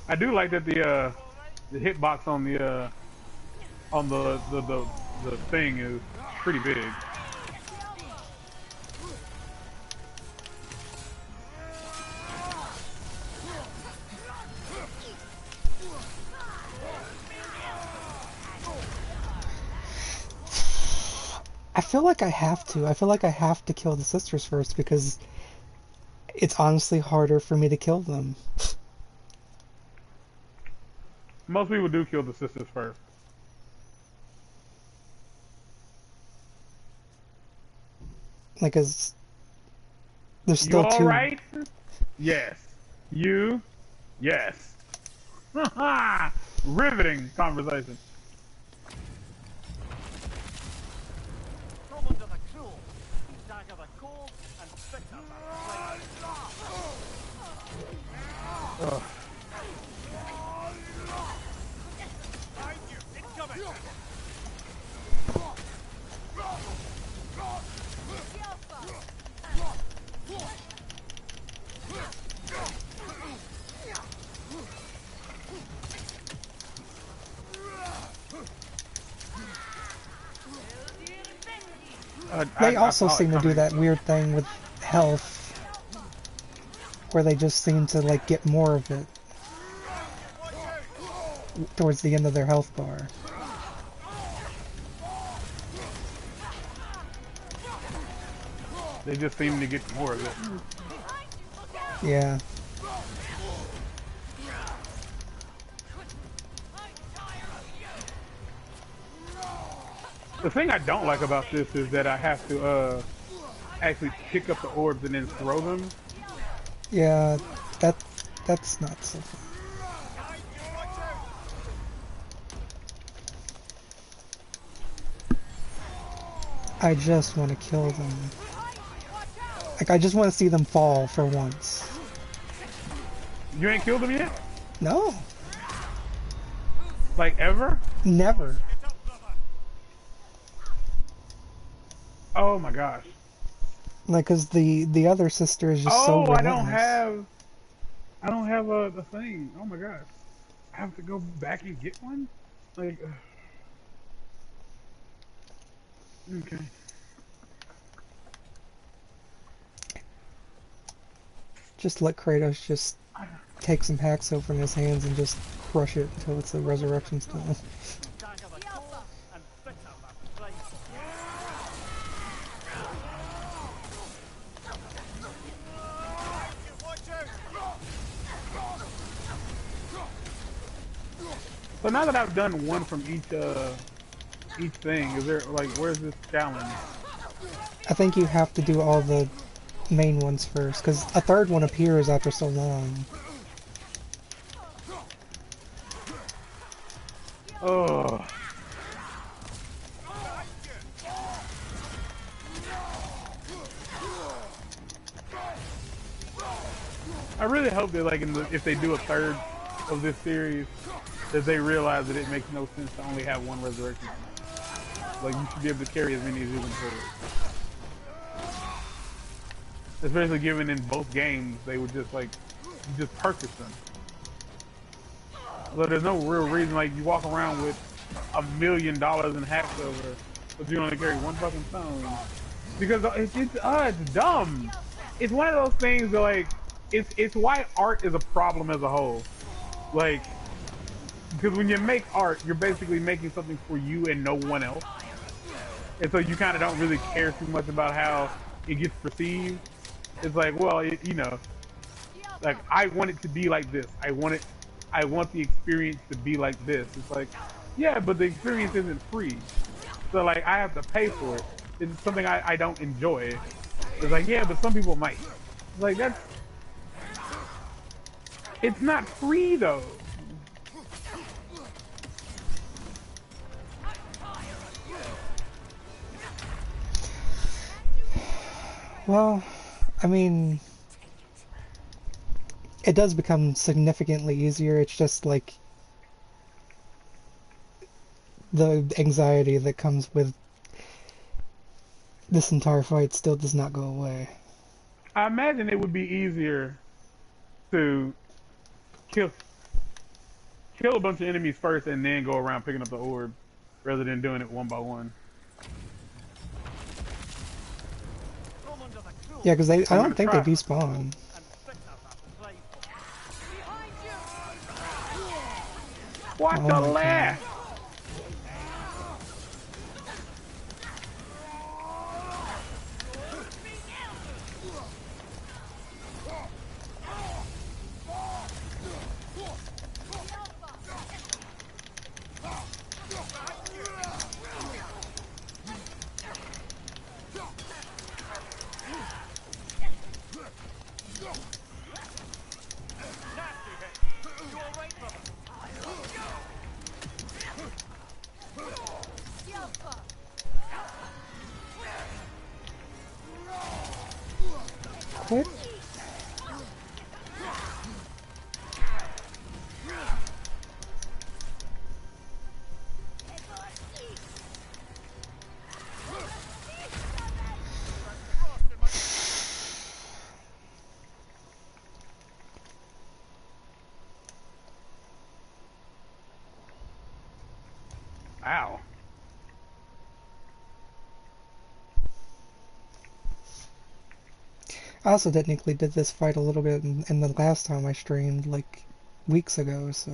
I do like that the hitbox on the thing is pretty big. I feel like I have to. I feel like I have to kill the sisters first because it's honestly harder for me to kill them. Most people do kill the sisters first. Like, as there's You still two. alright? Yes. You? Yes. Riveting conversation. From under the cruel. Dagger the cold and bitter the flame. Ugh. Behind you, incoming! They also saw it seem to do coming. that weird thing with health, where they just seem to like get more of it towards the end of their health bar. They just seem to get more of it. Yeah. The thing I don't like about this is that I have to actually pick up the orbs and then throw them. Yeah, that's not so fun. I just want to kill them. Like, I just want to see them fall for once. You ain't killed them yet? No, Like ever? never. Oh my gosh. Like, cause the other sister is just so Oh, relentless. I don't have the thing. Oh my gosh. I have to go back and get one? Like, okay. Just let Kratos just take some hacks over in his hands and just crush it until it's a resurrection stone. Dagger the cold and bitter the flame. So now that I've done one from each thing, is there like where's this challenge? I think you have to do all the main ones first, because a third one appears after so long. Oh. I really hope that like if they do a third of this series, that they realize that it makes no sense to only have one resurrection. Like you should be able to carry as many as you can forward. Especially given in both games they would just like you just purchase them. So there's no real reason like you walk around with $1 million in hack silver, but you only carry one fucking stone. Because it's dumb. It's one of those things that like it's why art is a problem as a whole. Like because when you make art, you're basically making something for you and no one else. And so you kind of don't really care too much about how it gets perceived. It's like, well, you know, like I want it to be like this. I want the experience to be like this. It's like, yeah, but the experience isn't free. So like I have to pay for it. It's something I don't enjoy. It's like, yeah, but some people might. It's like it's not free though. Well, I mean, it does become significantly easier. It's just like the anxiety that comes with this entire fight still does not go away. I imagine it would be easier to kill kill a bunch of enemies first and then go around picking up the orb rather than doing it one by one. Come under the cruel Yeah, because I I'm don't gonna think they try. despawn. and pick up after play. Behind you! What Oh the my god. last? Nasty hit. You alright, brother? Quit. Ow. I also technically did this fight a little bit in the last time I streamed, like, weeks ago, so...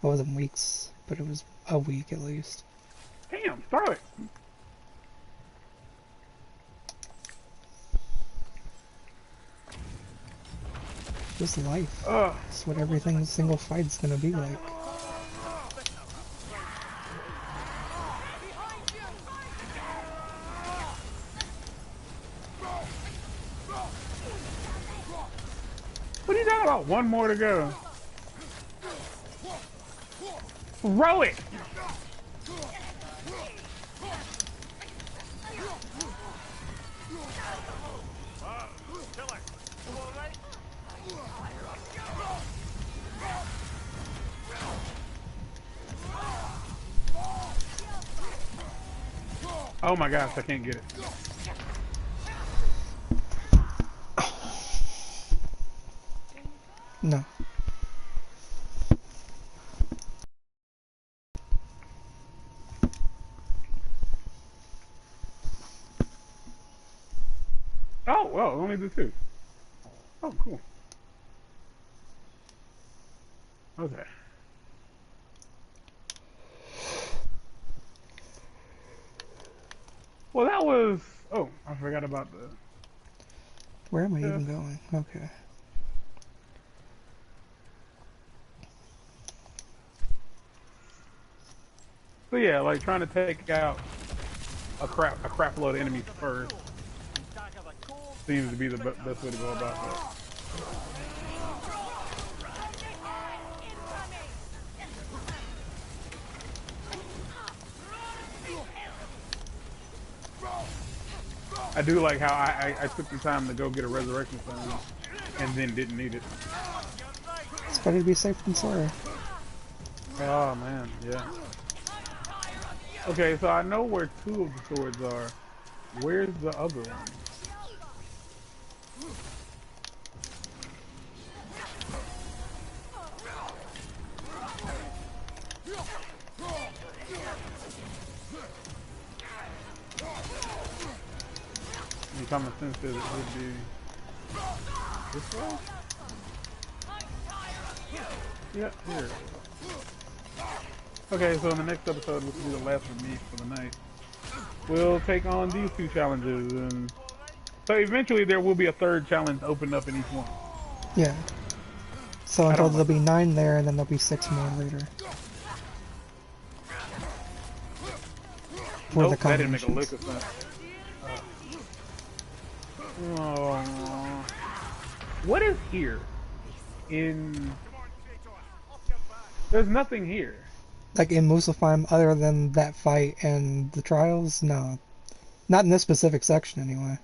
It wasn't weeks, but it was a week at least. Damn, throw it. Just life. Ugh. That's what every single fight's gonna be like. What are you talking about? One more to go. Throw it. Killer. You alright? Oh my gosh, I can't get it. No. Oh, well, only the two. Oh, cool. Okay. Well, that was... Oh, I forgot about the... Where am I Yeah. even going? Okay. So yeah, like trying to take out a crap load of enemies first Stagger the cold seems to be the best way to go about that. I do like how I took the time to go get a resurrection stone and then didn't need it. It's better to be safe than sorry. Oh man, yeah. Okay, so I know where two of the swords are. Where's the other one? And common sense says it would be this way? Yeah, here. Okay, so in the next episode, which will be the last of me for the night, we'll take on these two challenges, and so eventually there will be a third challenge opened up in each one. Yeah. So I until don't there'll like be 9 there, and then there'll be 6 more later. For the Nope, that didn't make a lick combinations. of sense. Oh, what is here? There's nothing here. Like in Muspelheim, other than that fight and the trials, no. Not in this specific section, anyway.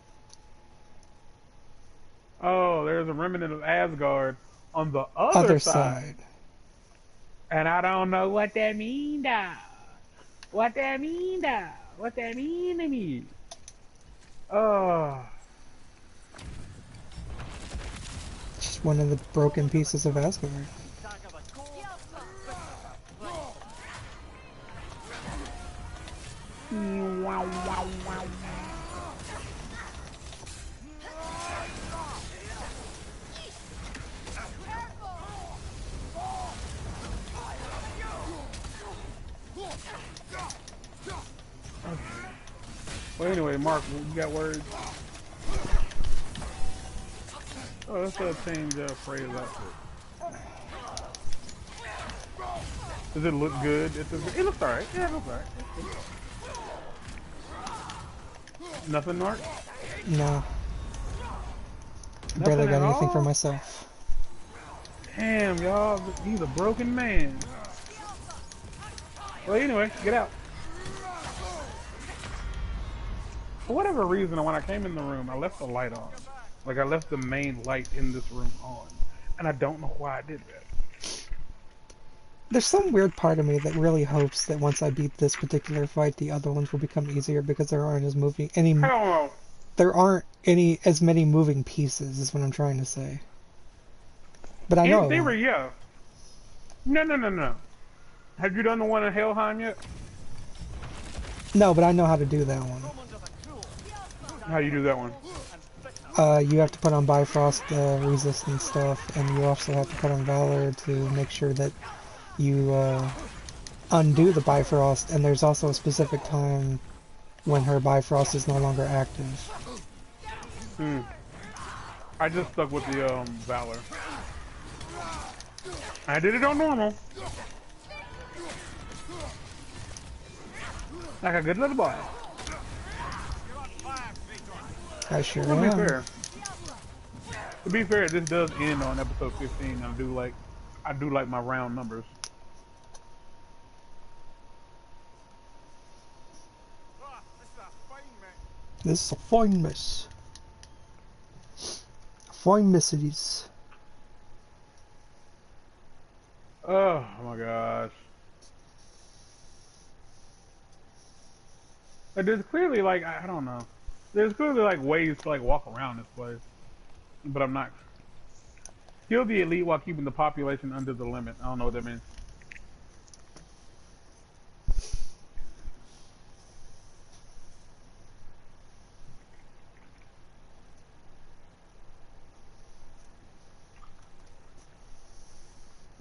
Oh, there's a remnant of Asgard on the other Other side. side. And I don't know what that mean, though. What that mean, though. What that mean to me. Oh. Just one of the broken pieces of Asgard. stagger the cold Well, anyway, Mark, you got words? Oh, let's change phrase outfit. Does it look good? It looks alright. Yeah, it looks alright. Nothing, Mark? No. Nothing Barely got at anything for all? myself. Damn, y'all, he's a broken man. Well, anyway, get out. For whatever reason, when I came in the room, I left the light on. Like, I left the main light in this room on. And I don't know why I did that. There's some weird part of me that really hopes that once I beat this particular fight, the other ones will become easier because there aren't as I don't know. there aren't as many moving pieces, is what I'm trying to say. But I know. In theory, yeah. No. Have you done the one in Helheim yet? No, but I know how to do that one. How you do that one? You have to put on Bifrost resistant stuff, and you also have to put on Valor to make sure that you undo the Bifrost, and there's also a specific time when her Bifrost is no longer active. I just stuck with the Valor. I did it on normal. Like a good little boy. I sure To be am. fair. To be fair, this does end on episode 15. I do like my round numbers. This is a fine mess. A fine mess it is. Oh my gosh. Like, there's clearly like, I don't know. There's clearly like ways to like walk around this place. But I'm not. Kill the elite while keeping the population under the limit. I don't know what that means.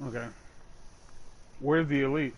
Okay. Where's the elite?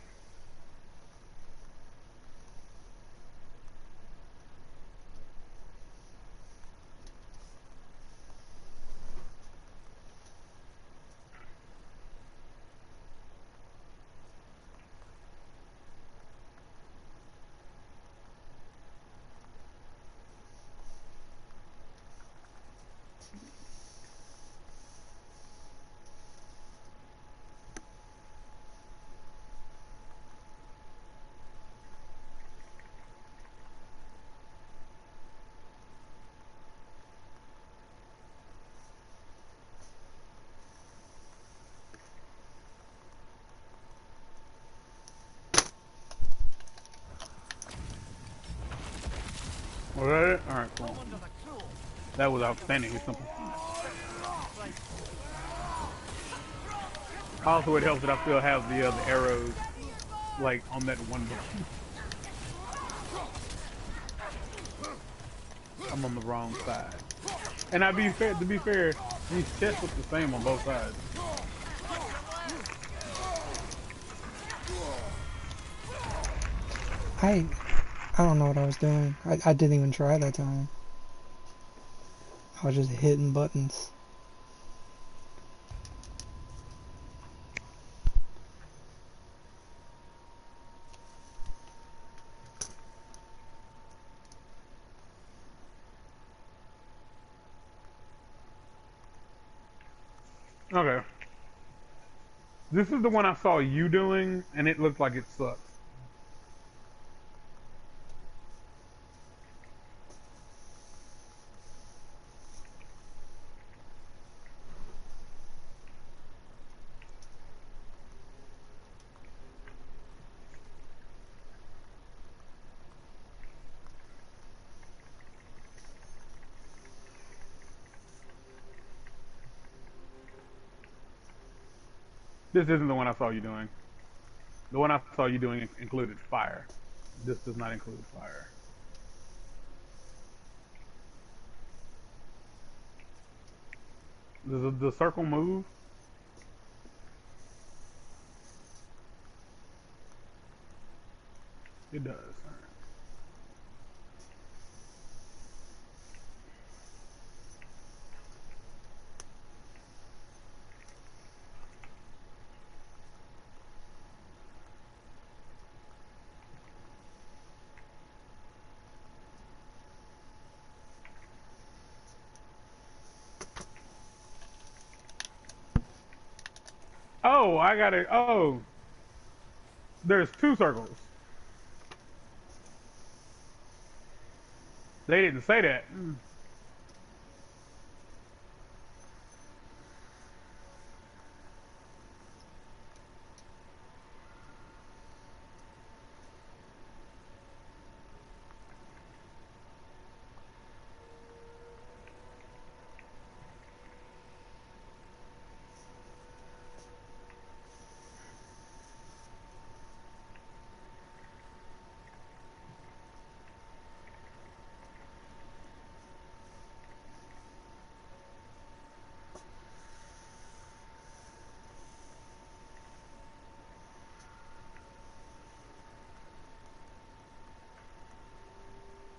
Alright, cool. Under the cruel That was outstanding. Simple. Also, it helps that I still have the arrows, like, on that one button. I'm on the wrong side. And to be fair, these chests look the same on both sides. I don't know what I was doing. I didn't even try that time. I was just hitting buttons. Okay. This is the one I saw you doing, and it looked like it sucked. This isn't the one I saw you doing. The one I saw you doing included fire. This does not include fire. Does the circle move? It does. Oh, I got it. Oh, there's two circles. They didn't say that.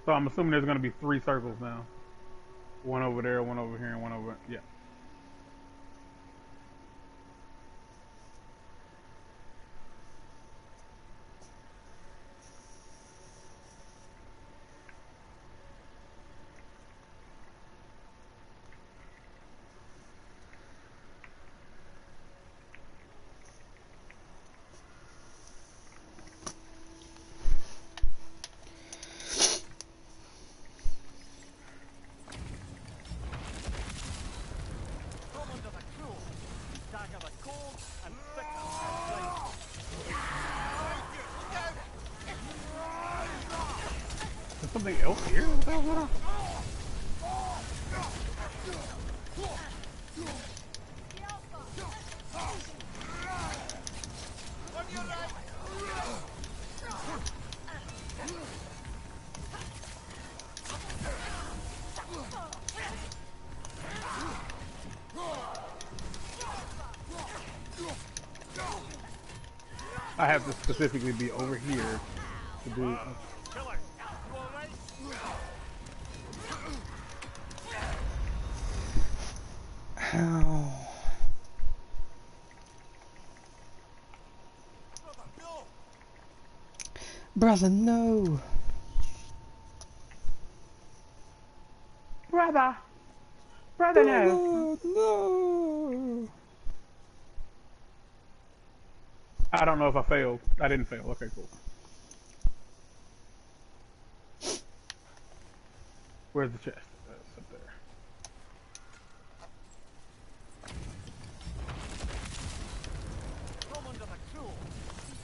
So I'm assuming there's going to be three circles now. One over there, one over here, and one over... Yeah. Come under the cruel dagger the cold and bitter flame. There's something else here? What the hell is that? I have to specifically be over here to do... Killer, you alright? Ow. Brother, no. Brother! Brother, no! Brother, no. I don't know if I failed. I didn't fail. Okay, cool. Where's the chest? It's up there. Come under the cruel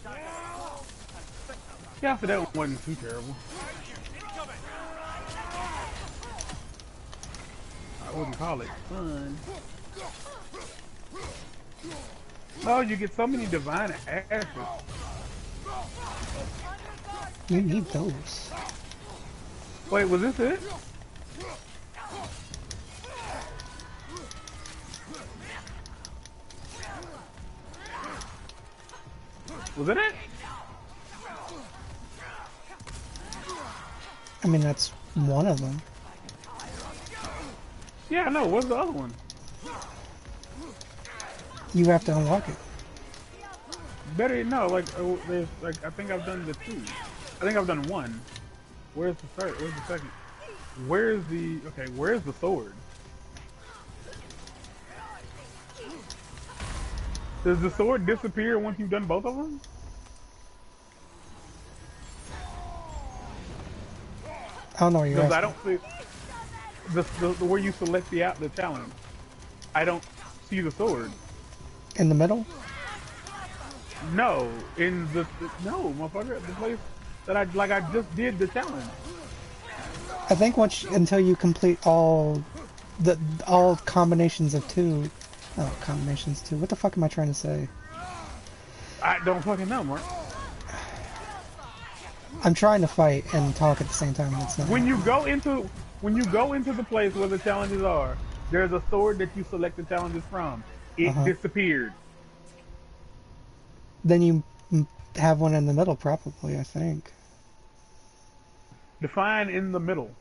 dagger the cold and bitter Yeah, so that one wasn't too terrible. incoming. I wouldn't call it fun. Oh, you get so many divine ashes. You need those. Wait, was this it? Was it it? I mean, that's one of them. Yeah, I know. What's the other one? You have to unlock it. Better no, like there's like I think I've done the two. I think I've done one. Where's the third? Where's the second? Where's the okay? Where's the sword? Does the sword disappear once you've done both of them? I don't know what you're Because I asking. don't see the where you select the challenge. I don't see the sword. In the middle? No, in no, motherfucker, the place that I just did the challenge. I think until you complete all combinations of two. Oh, combinations two. What the fuck am I trying to say? I don't fucking know, Mark. I'm trying to fight and talk at the same time, and it's not. When you go into the place where the challenges are, there's a sword that you select the challenges from. It disappeared. Then you have one in the middle, probably. I think Define in the middle.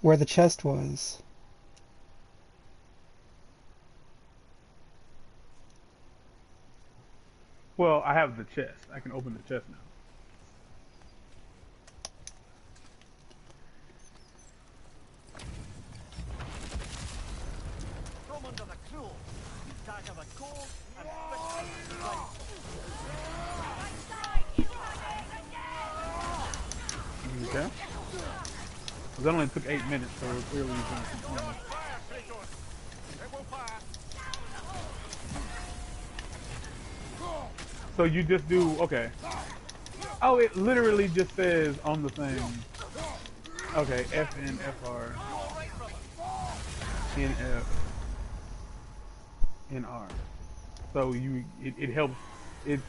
where the chest was. Well, I have the chest. I can open the chest now. From under the cruel, dagger the cold, and spit the flame. Okay. Because that only took 8 minutes, so clearly you can continue. Fire, Kratos! It will pass. So you just do okay. Oh, it literally just says on the thing. Okay, F N F R N F N R. So it helps it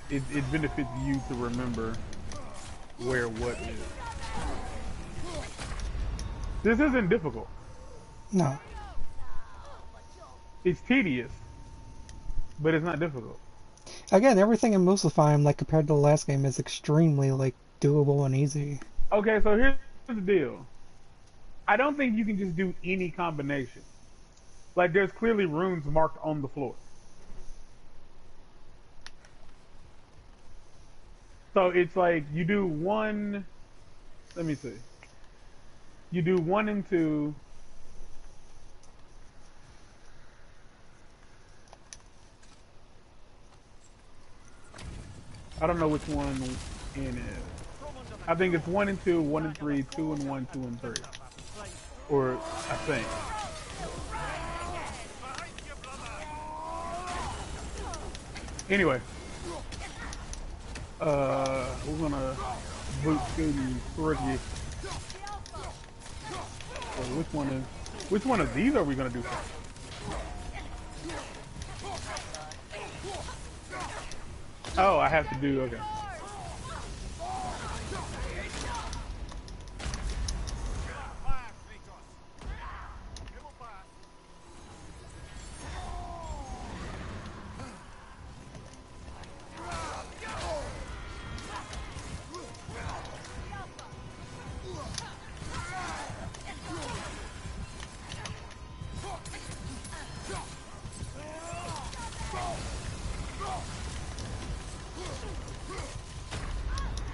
benefits you to remember where what is. This isn't difficult. No. It's tedious, but it's not difficult. Again, everything in Muspelheim, like compared to the last game, is extremely like doable and easy. Okay, so here's the deal. I don't think you can just do any combination. Like there's clearly runes marked on the floor. So it's like you do one, let me see. You do 1 and 2. I don't know which one N is. I think it's 1 and 2, 1 and 3, 2 and 1, 2 and 3. Or I think. Anyway. We're gonna boot Scooty rookie. So which one of these are we gonna do first? Oh, I have to do okay. Fire, Kratos! It will pass.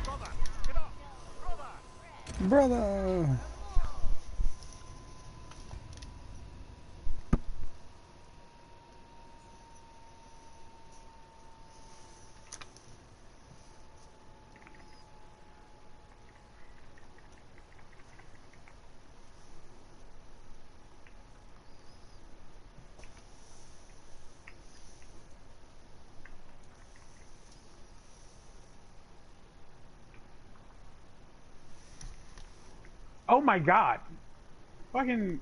Brother, get up! Brother! Brother! Oh my god. Fucking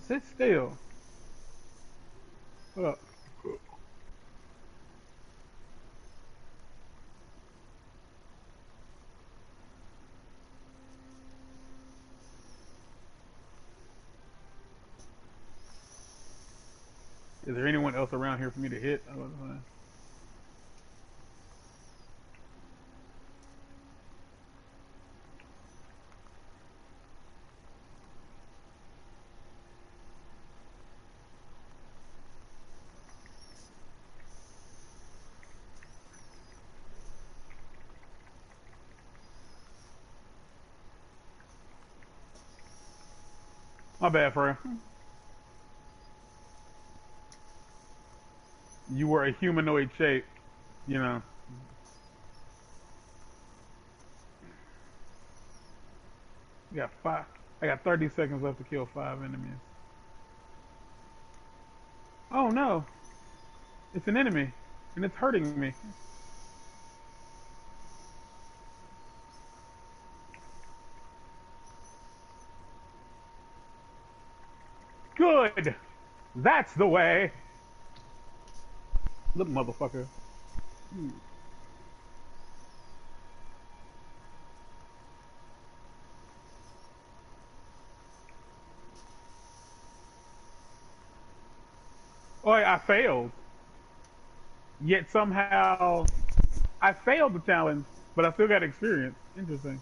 Sit still. Hold up. Is there anyone else around here for me to hit? I wasn't saying. My bad, Freya. You were a humanoid shape, you know. You got 5. I got 30 seconds left to kill 5 enemies. Oh no, it's an enemy, and it's hurting me. Good. That's the way. Little motherfucker. Oh, I failed. Yet somehow I failed the challenge, but I still got experience. Interesting.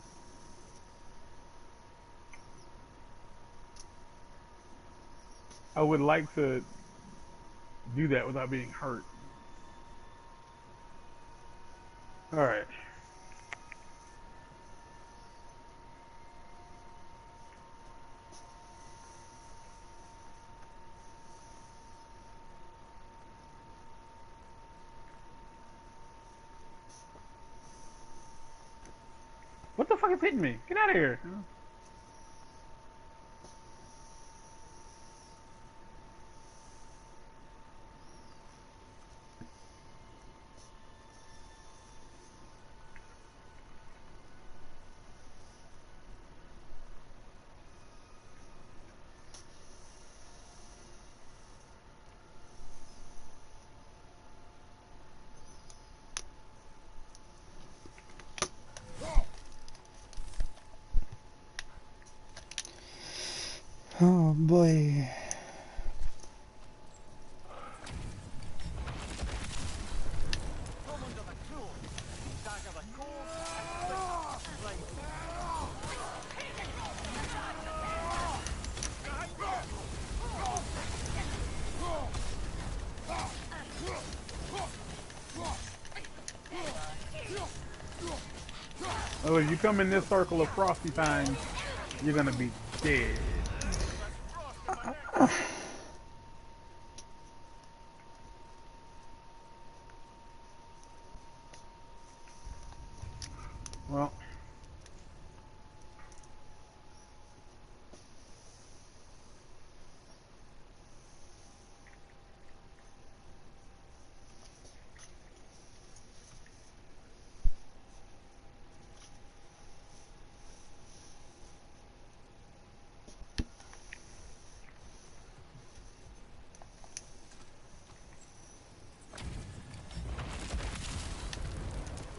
I would like to do that without being hurt. All right. What the fuck is hitting me? Get out of here. Oh boy. Come under the cruel, dagger the cold, and split the Oh, if you come in this circle of frosty times, you're gonna be dead. Well,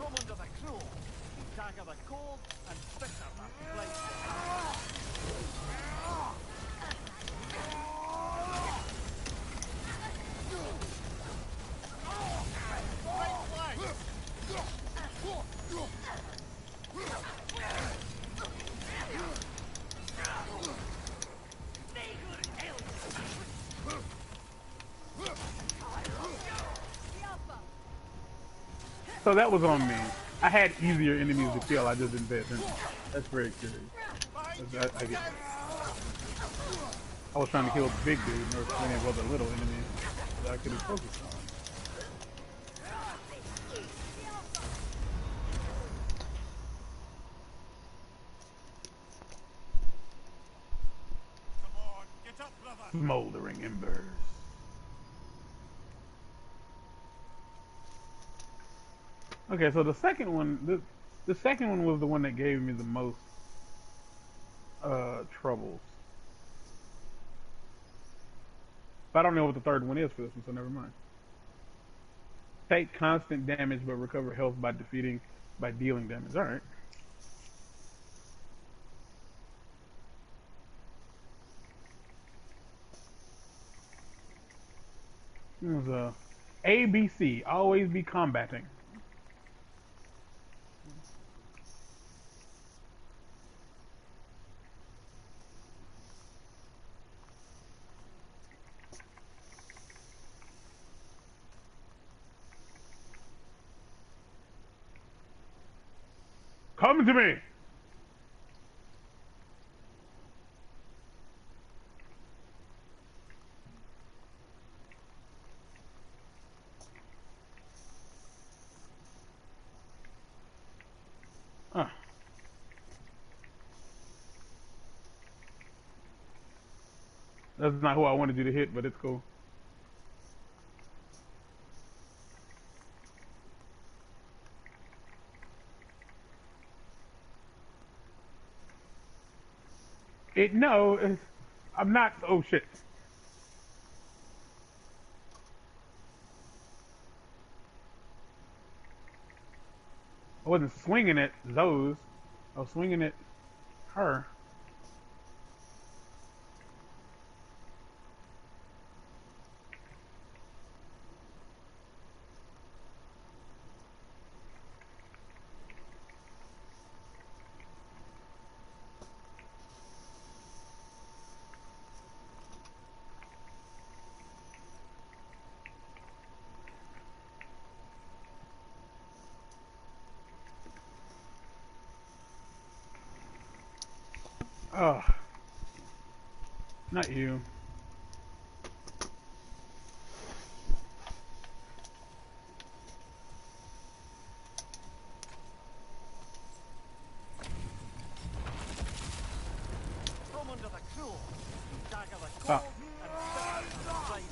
Come under the cruel, dagger the cold, and bitter the blade. so that was on me. I had easier enemies to kill. I just didn't pay attention. That's very curious. I get that. I was trying to kill the big dude, and there was plenty of other little enemies that I could have focused on. Come on, get up, brother. Smoldering embers. Okay, so the second one, the second one was the one that gave me the most troubles. But I don't know what the third one is for this one, so never mind. Take constant damage but recover health by dealing damage. Alright. It was ABC, always be combating. Come to me! Huh. That's not who I wanted you to hit, but it's cool. I'm not. Oh shit. I wasn't swinging at those. I was swinging at her. Oh, not you. From under the cruel, dagger the Ah. cold, and spit the flame.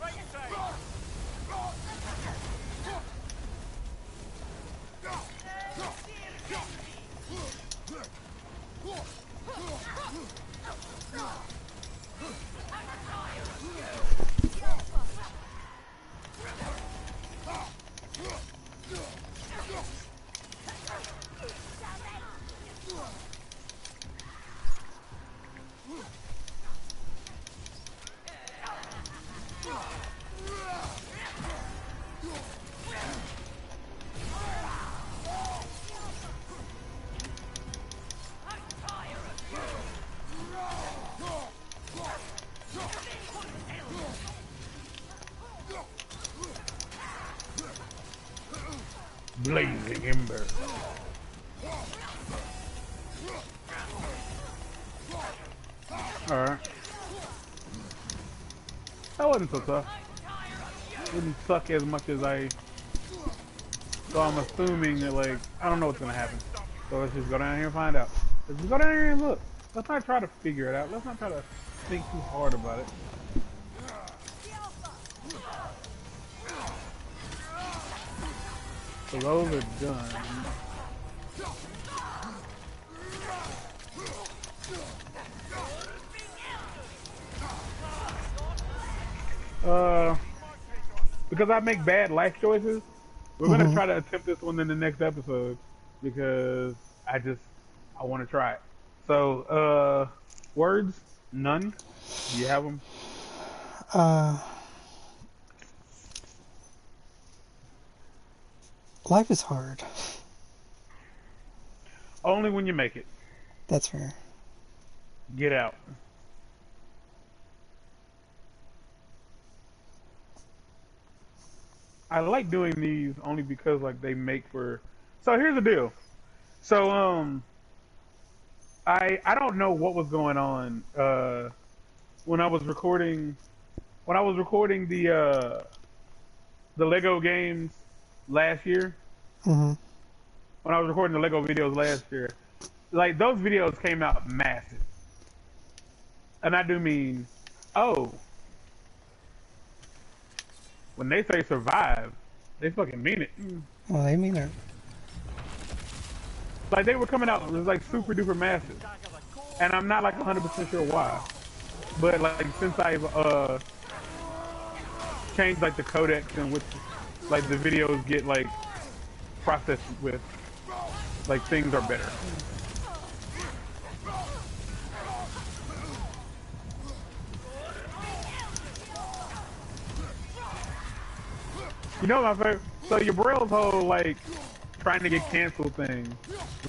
Right side. Blazing Ember. Alright. That wasn't so tough. It didn't suck as much as I... So I'm assuming that, like, I don't know what's gonna happen. So let's just go down here and find out. Let's just go down here and look. Let's not try to figure it out. Let's not try to think too hard about it. So those are done. Because I make bad life choices, we're gonna try to attempt this one in the next episode because I want to try it. So, words, none. Do you have them? Life is hard. Only when you make it. That's fair. Get out. I like doing these only because like they make for. So here's the deal. So I don't know what was going on when I was recording the Lego games last year. Mm-hmm. When I was recording the Lego videos last year, like those videos came out massive, and I do mean, oh, when they say survive, they fucking mean it. Well, they mean it. Like they were coming out, it was like super duper massive. Dagger the and I'm not like 100% sure why. But like since I've changed like the codecs in which like the videos get like processed with, like things are better. You know my favorite. So your Braille's whole like trying to get canceled thing,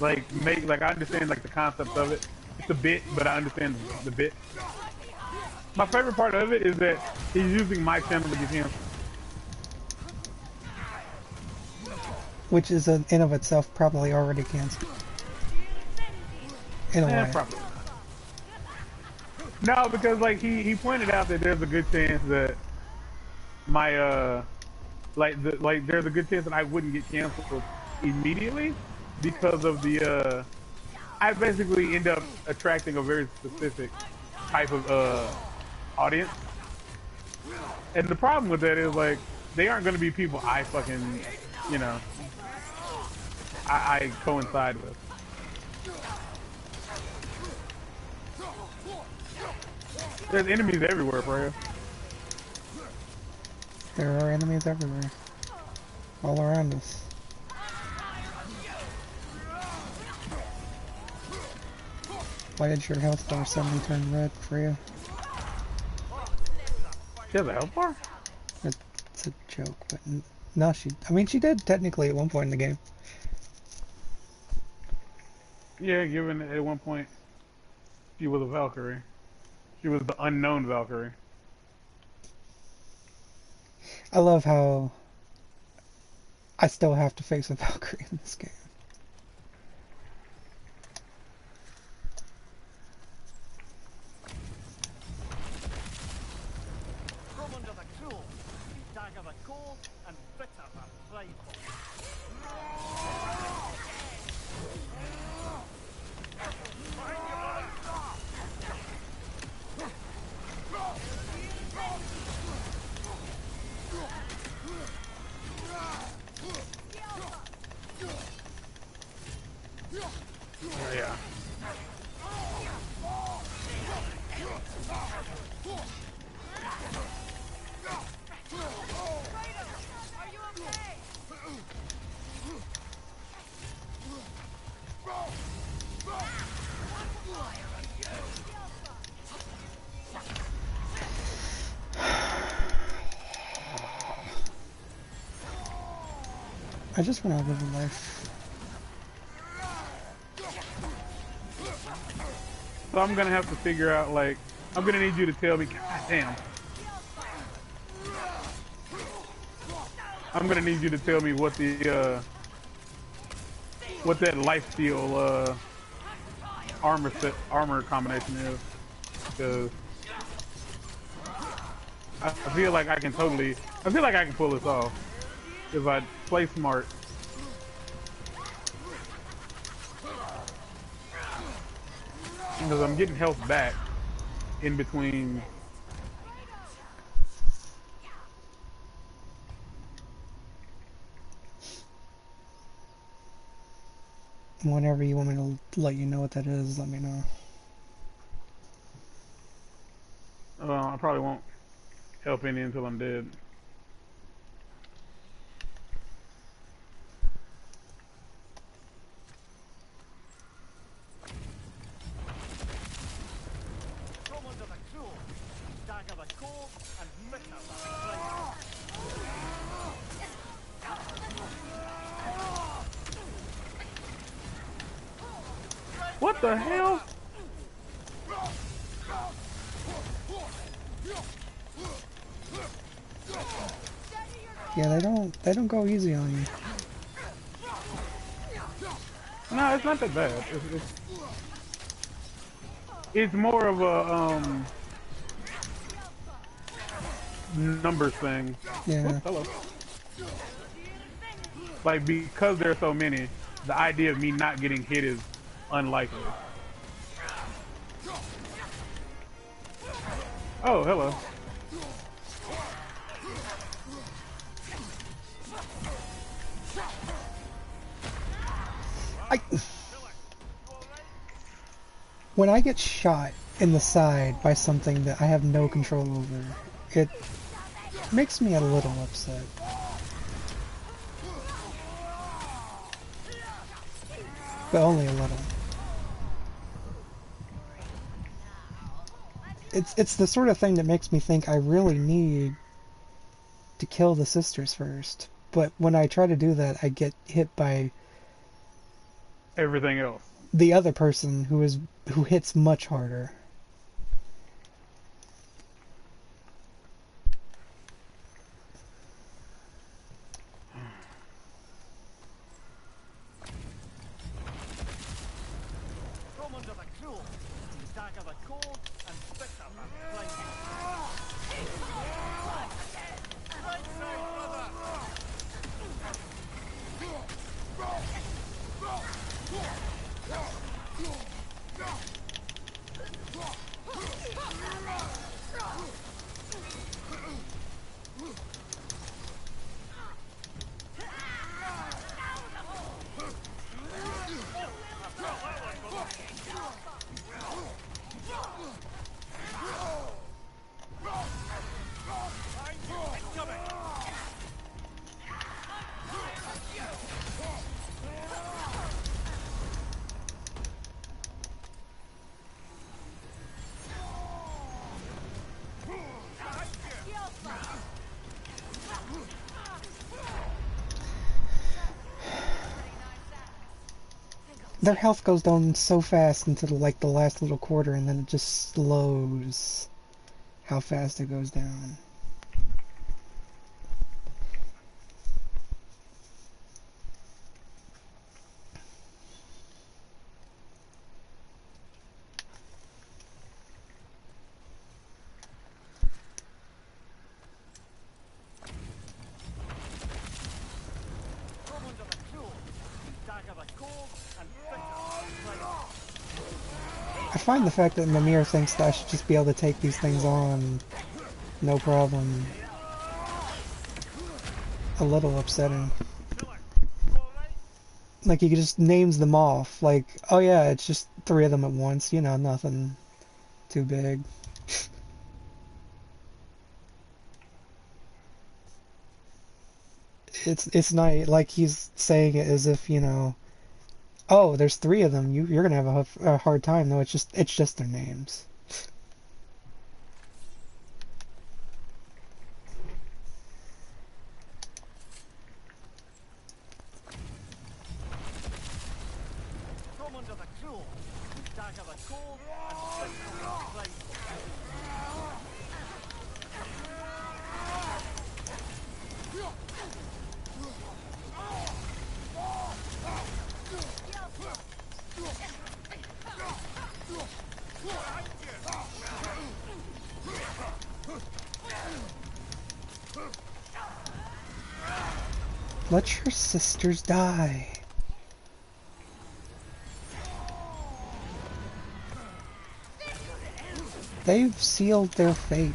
like make like I understand like the concept of it. It's a bit, but I understand the bit. My favorite part of it is that he's using my channel to get canceled. Which is in of itself probably already canceled. In a way. Probably not. No, because like he pointed out that there's a good chance that my like there's a good chance that I wouldn't get canceled immediately because of the I basically end up attracting a very specific type of audience. And the problem with that is like they aren't going to be people I fucking, you know, I coincide with. There's enemies everywhere, Freya. There are enemies everywhere. All around us. Why did your health bar suddenly turn red, Freya? She has a health bar? It's a joke, but no, I mean, she did technically at one point in the game. Yeah, given at one point she was a Valkyrie. She was the unknown Valkyrie. I love how I still have to face a Valkyrie in this game. From under the cruel, dagger the cold and bitter the prideful. Oh, yeah. I just want to live a life. So I'm gonna have to figure out like I'm gonna need you to tell me. God damn. I'm gonna need you to tell me what the what that lifesteal armor combination is, because I feel like I can pull this off if I play smart. Because I'm getting health back in between. Whenever you want me to let you know what that is, let me know. I probably won't help any until I'm dead. From under the cruel, dagger the cold and bitter the prideful. What the hell? Yeah, they don't go easy on you. No, it's not that bad. It's more of a numbers thing. Yeah. Oops, hello. Like because there are so many, the idea of me not getting hit is unlikely. Oh, hello. When I get shot in the side by something that I have no control over, it makes me a little upset. But only a little. It's the sort of thing that makes me think I really need to kill the sisters first. But when I try to do that, I get hit by Everything else. the other person who hits much harder. From under the cruel, dagger the cold, and pick up the flame. Right side, brother! Their health goes down so fast into like the last little quarter, and then it just slows how fast it goes down. From under the cruel, dagger the cold, and pick up the flame. I find the fact that Mimir thinks that I should just be able to take these things on no problem a little upsetting. Killer, you alright? Like, he just names them off. Like, oh yeah, it's just 3 of them at once. You know, nothing too big. It's not like he's saying it as if, you know, oh, there's 3 of them. You're gonna have a hard time. No, it's just their names. From under the cruel, dagger the cold, and pick up the flame. Let your sisters die. They've sealed their fate.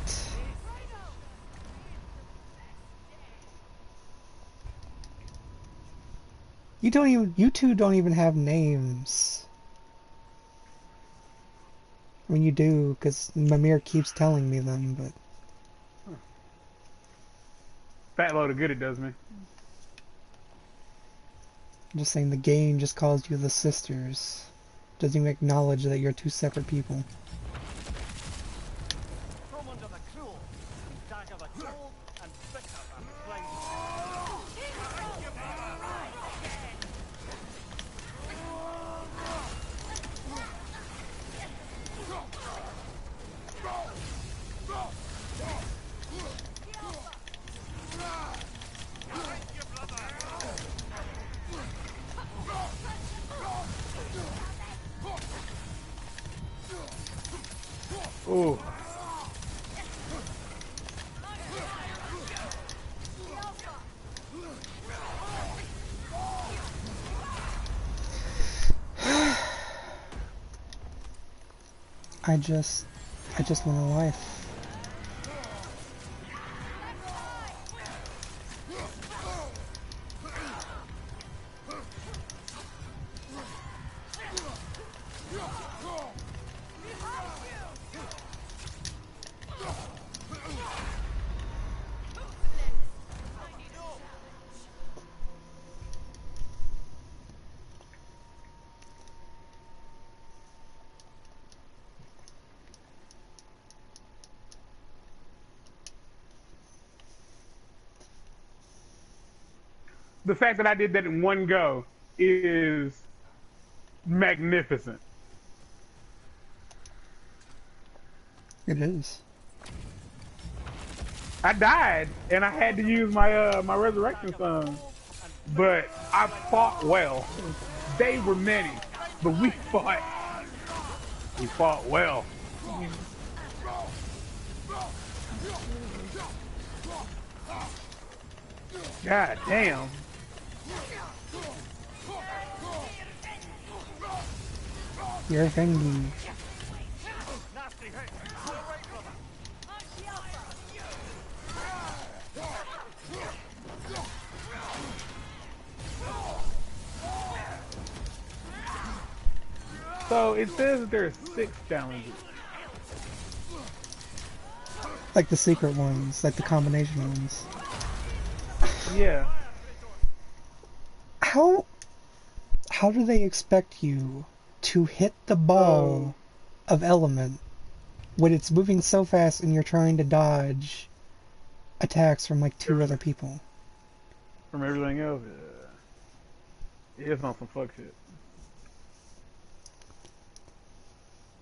You two don't even have names. I mean, you do, because Mimir keeps telling me them, but Fat load of good it does me. I'm just saying the game just calls you the sisters. Doesn't even acknowledge that you're 2 separate people. From under the cruel, dagger the cold, and pick up the flame. Ooh. I just want a life. the fact that I did that in one go is magnificent. It is. I died, and I had to use my my resurrection song, but I fought well. They were many, but we fought. We fought well. God damn. You're thingy. Nasty hit. All right, brother. So it says that there's 6 challenges. Like the secret ones, like the combination ones. Yeah. How do they expect you to hit the ball of element when it's moving so fast and you're trying to dodge attacks from like 2 other people? From everything else, yeah. It's on some fuck shit.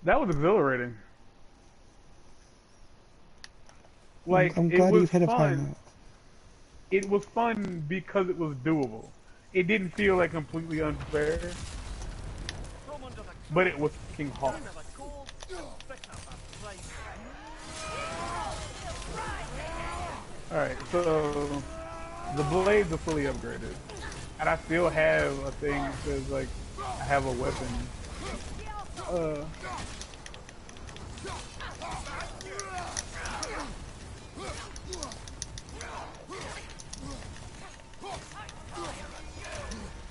That was exhilarating. Like, I'm it glad was you've hit a high fun. note. It was fun because it was doable. It didn't feel like completely unfair, From under the but it was fucking hard. under the cold and pick up a flame. Alright, so the blades are fully upgraded. And I still have a thing that says, like, I have a weapon.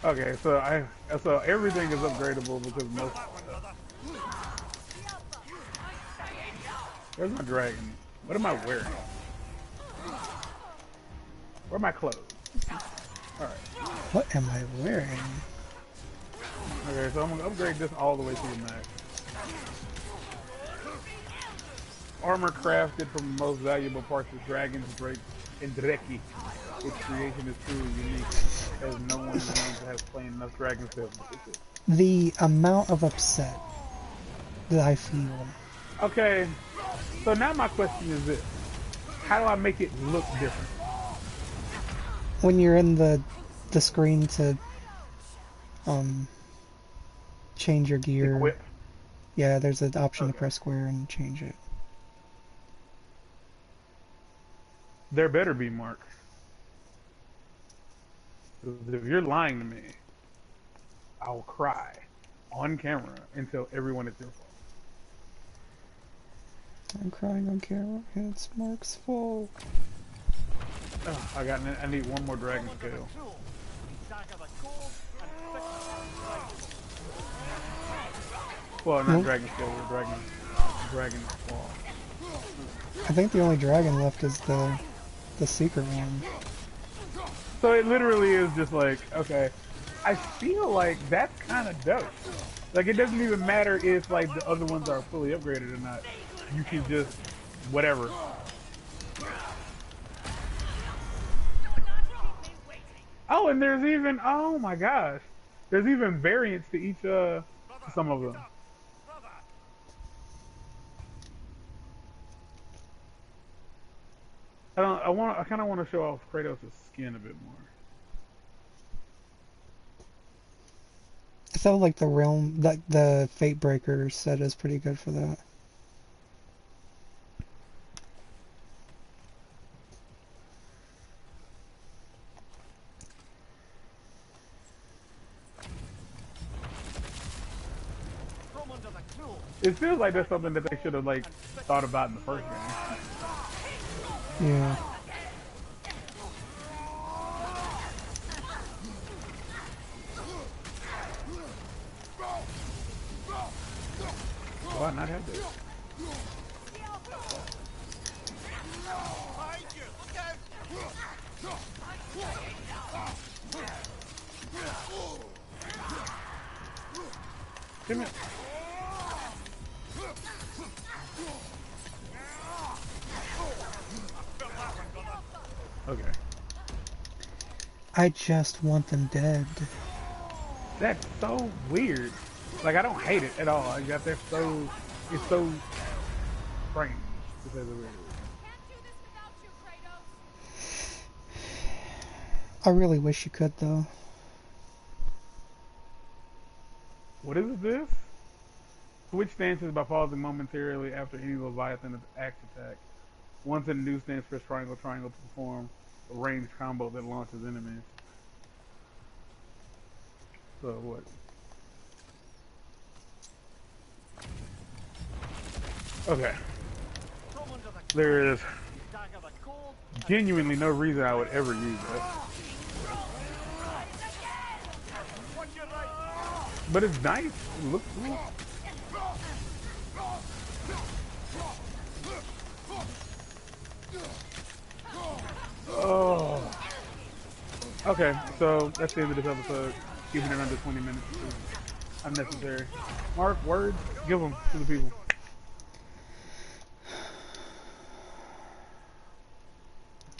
Okay, so everything is upgradable because most. Where's my dragon? What am I wearing? Where are my clothes? Alright. What am I wearing? Okay, so I'm gonna upgrade this all the way to the max. Armor crafted from the most valuable parts of dragons, drake, and dreki. Its creation is truly unique, as no one known to have slain enough dragons to have it. The amount of upset that I feel. Okay, so now my question is this. How do I make it look different? When you're in the screen to change your gear. Equip? Yeah, there's an option to Okay. press square and change it. There better be, Mark. 'Cause if you're lying to me, I will cry on camera and tell everyone it's your fault. I'm crying on camera. It's Mark's fault. Ugh, I need one more dragon scale. Cruel. Dagger the cold and pick up a flame. Well, not Nope. dragon scale, but dragon claw. I think the only dragon left is the secret one. So it literally is just like, okay, I feel like that's kind of dope. Like, it doesn't even matter if, like, the other ones are fully upgraded or not. You can just, whatever. Oh, and there's even, oh my gosh. There's even variants to each, some of them. I kind of want to show off Kratos' skin a bit more. I felt like the realm, like the Fate Breaker set is pretty good for that. From under the cruel. It feels like that's something that they should have, like, thought about in the first game. Yeah. Why not have this? Behind you. Look out. Come here. Okay. I just want them dead. That's so weird. Like, I don't hate it at all. I got that so, it's so strange, to say the least. I really wish you could, though. What is this? Switch stances by pausing momentarily after any Leviathan axe attack. Once in a new stance, press triangle, triangle to perform a ranged combo that launches enemies. So what? Okay. There is genuinely no reason I would ever use that. But it's nice. It looks cool. Oh. Okay, so that's the end of this episode. Keeping it under 20 minutes is unnecessary. Mark, words, give them to the people.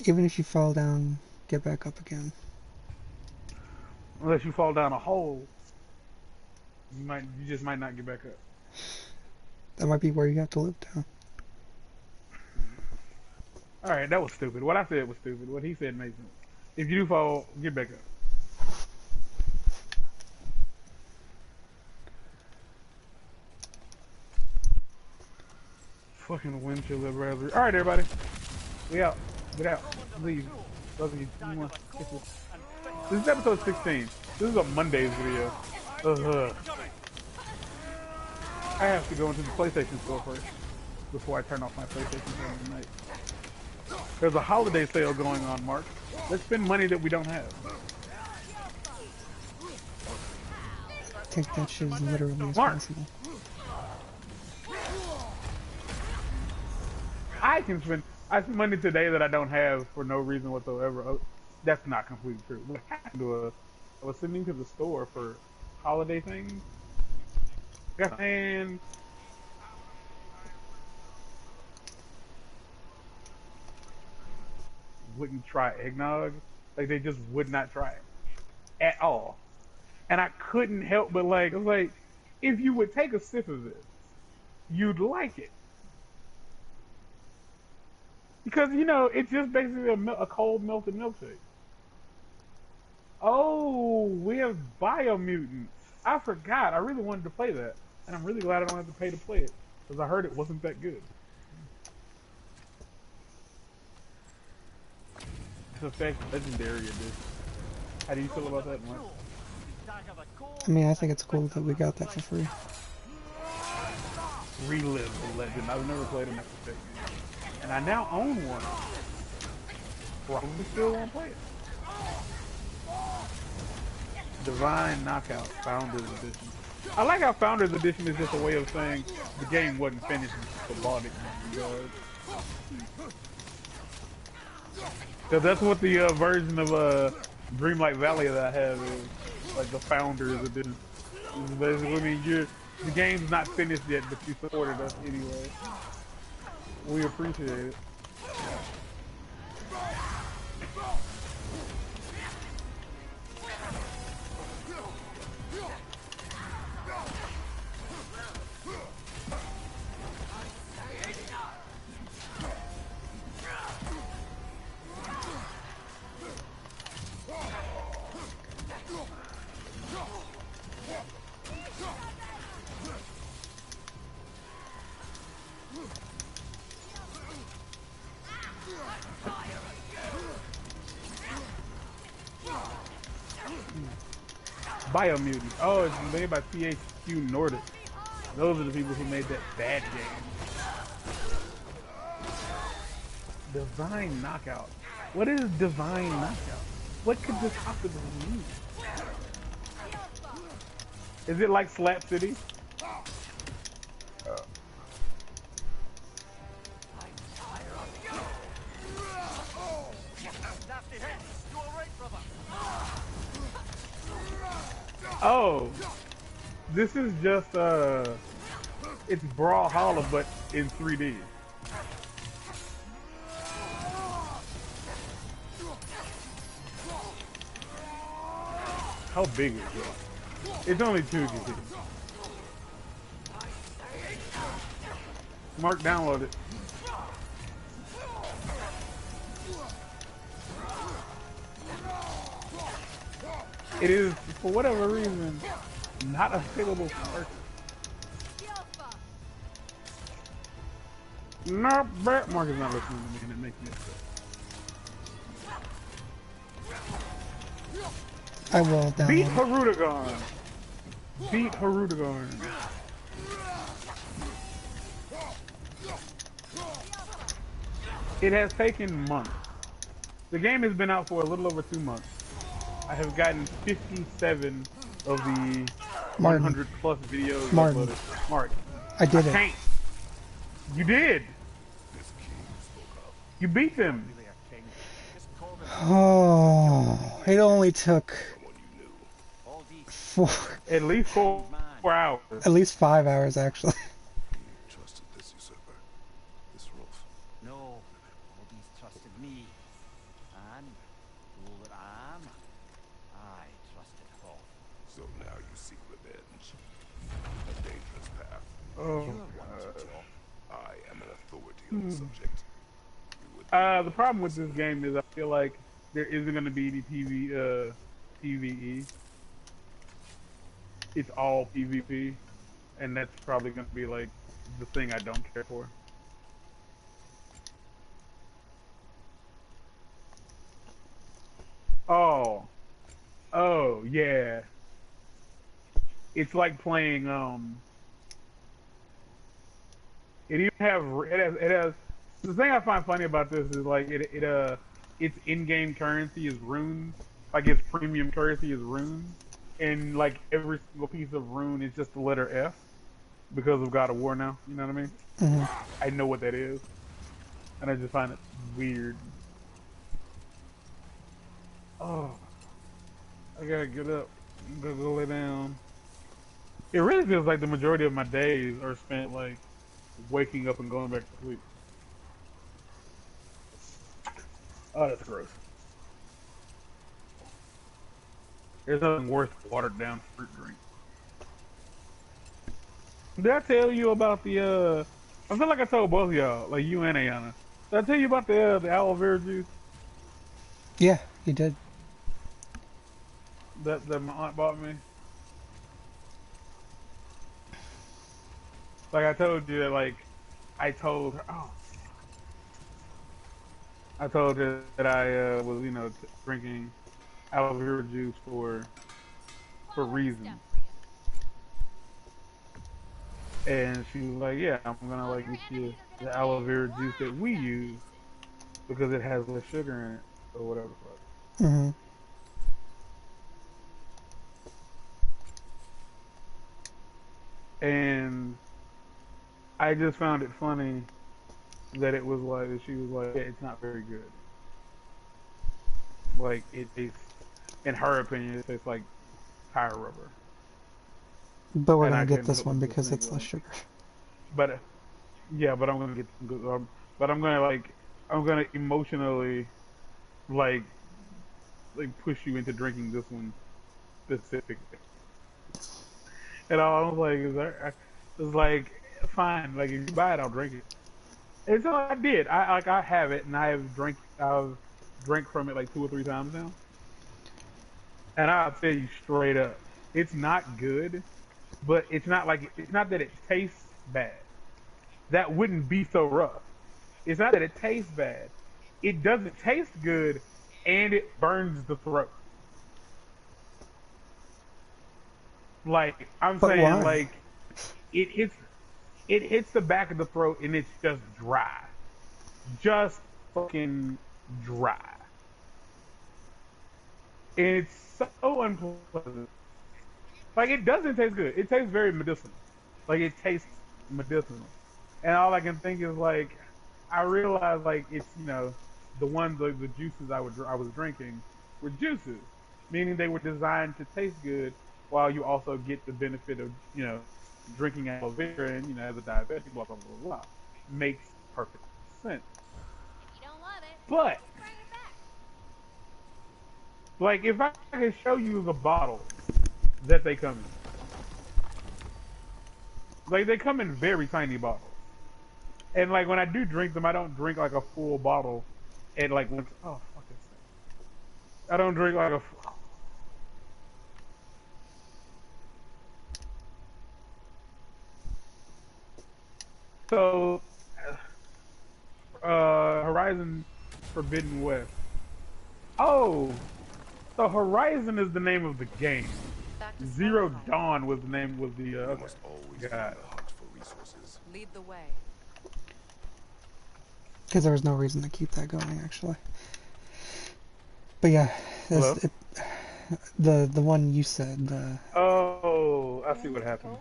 Even if you fall down, get back up again. Unless you fall down a hole, you just might not get back up. That might be where you have to live down. Alright, that was stupid. What I said was stupid. What he said makes sense. If you do fall, get back up. Fucking wind chill browser. Alright, everybody. We out. Get out. Leave. Those of you. This is episode 16. This is a Monday's video. I have to go into the PlayStation store first before I turn off my PlayStation for tonight. There's a holiday sale going on, Mark. Let's spend money that we don't have. Take that shit as literally as Mark. possible. I spend money today that I don't have for no reason whatsoever. Oh, that's not completely true. What happened to I was sitting to the store for holiday things. And wouldn't try eggnog. Like, they just would not try it at all. And I couldn't help but I was like, if you would take a sip of this, you'd like it. Because, you know, it's just basically a cold melted milkshake. Oh, we have Biomutant. I forgot. I really wanted to play that. And I'm really glad I don't have to pay to play it. Because I heard it wasn't that good. It's Effect Legendary Edition. How do you feel about that, Mark? I mean, I think it's cool that we got that for free. Relive the legend. I've never played an Effect game. And I now own one. Probably still won't play it. Divine Knockout Founders Edition. I like how Founders Edition is just a way of saying the game wasn't finished and bought it. Because that's what the version of Dreamlight Valley that I have is. Like the Founders Edition. It's basically, I mean, the game's not finished yet, but you supported us anyway. We appreciate it. Biomutant. Oh, it's made by THQ Nordic. Those are the people who made that bad game. Divine Knockout. What is Divine Knockout? What could this possibly mean? Is it like Slap City? Oh, this is just it's Brawlhalla but in 3D. How big is it? It's only 2 GB. Mark downloaded. It is, for whatever reason, not available for purchase. No, but Mark is not listening to me, and it makes me upset. I will Beat download it. Harudagon. Beat Harudagon. It has taken months. The game has been out for a little over 2 months. I have gotten 57 of the Martin. 100 plus videos Martin. uploaded. Mark, I did it. can't. You did. You beat them. Oh, it only took four, At least 4 hours. at least 5 hours actually. Trusted this usurper, this wolf. No, all these trusted me. And all that I am, I trusted Thoth. So now you seek revenge. A dangerous path. Oh, You are one to talk. I am an authority on the subject. You would the problem with this game is I feel like there isn't going to be any PvE. It's all PvP, and that's probably going to be like the thing I don't care for. Oh, yeah. It's like playing. It even has. The thing I find funny about this is like its in-game currency is runes. Like its premium currency is runes, and like every single piece of rune is just the letter F because of God of War now. You know what I mean? I know what that is, and I just find it weird. Oh, I gotta get up. I'm gonna go lay down. It really feels like the majority of my days are spent like waking up and going back to sleep. Oh, that's gross. There's nothing worse than watered down fruit drink. Did I tell you about the I feel like I told both of y'all, like you and Ayana. Did I tell you about the aloe vera juice Yeah, you did. that my aunt bought me? Like I told you that like I told her I told her that I was, you know, drinking aloe vera juice for reasons. And she was like, yeah, I'm gonna like get you the aloe vera juice that we use because it has less sugar in it or whatever. Mm-hmm. And I just found it funny that it was like, she was like, yeah, it's not very good. Like it tastes, in her opinion, it tastes like tire rubber. But we're And I gonna get couldn't this put one the because thing it's on. less sugar. But yeah, but I'm gonna get some good. But I'm gonna like, I'm gonna emotionally like push you into drinking this one specifically. And I was like, it's like fine, like if you buy it, I'll drink it. And so I did. I have it, and I've drank from it like 2 or 3 times now. And I'll tell you straight up, it's not good, but it's not that it tastes bad. That wouldn't be so rough. It's not that it tastes bad. It doesn't taste good, and it burns the throat. Like I'm But saying, why? like it hits the back of the throat, and it's just dry, just fucking dry. And it's so unpleasant. Like it doesn't taste good. It tastes very medicinal. Like it tastes medicinal. And all I can think is like, I realize like it's, you know, the juices I was drinking were juices, meaning they were designed to taste good while you also get the benefit of, you know, drinking aloe vera and, you know, as a diabetic, blah blah blah blah. Makes perfect sense. If you don't love it, But bring it back. Like, if I could show you the bottle that they come in. Like, they come in very tiny bottles. And, like, when I do drink them, I don't drink, like, a full bottle. And, like, once, oh, fuck this thing. I don't drink, like, so, Horizon Forbidden West. Oh! So Horizon is the name of the game. Back to Zero Sparta. Dawn was the name, was the, We okay. must always be Got on it. the hunt for resources. Lead the way. Because there was no reason to keep that going, actually. But yeah, Hello? the one you said, Oh, I see what happened.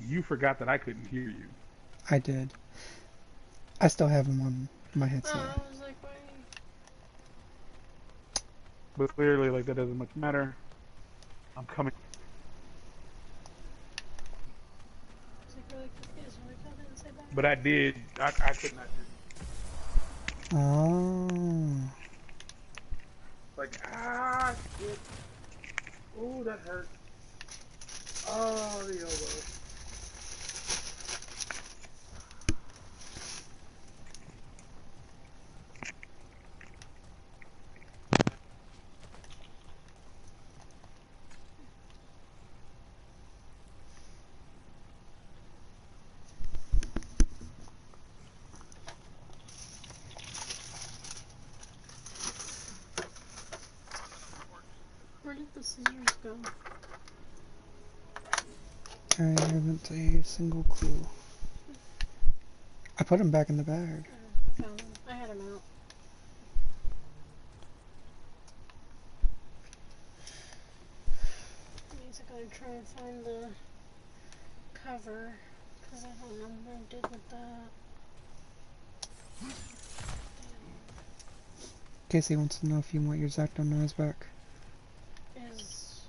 You forgot that I couldn't hear you. I did. I still have them on my headset. I was like, why? But clearly, like, that doesn't much matter. I'm coming. I was like really confused when I didn't say that. But I did. I could not hear you. Oh. Like, shit. Ooh, that hurt. Oh, the elbow. Where did the scissors go? I haven't a single clue. I put them back in the bag. I found them. I had them out. Basically, I'm trying to find the cover because I don't know what I did with that. Casey wants to know if you want your Zacto knives back. Is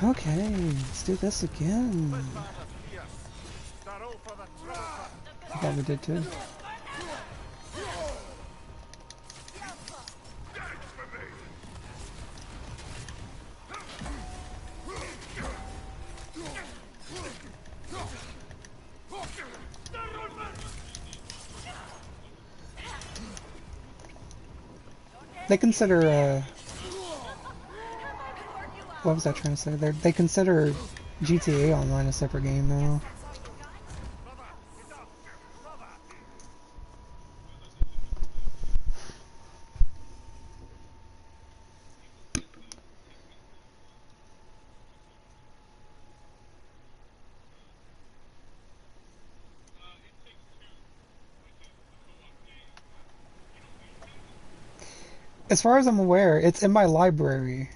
Okay, let's do this again. I thought we did too. They consider, what was I trying to say? They consider GTA Online a separate game now. As far as I'm aware, it's in my library.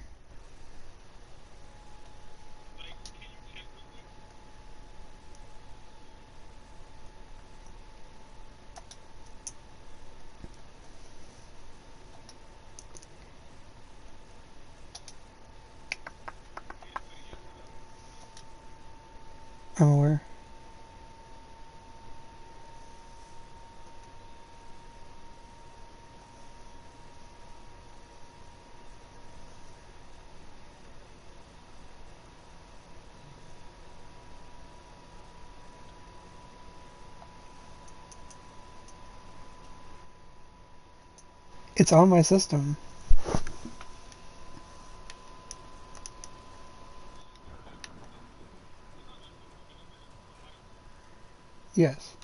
I'm aware. It's on my system. Yes.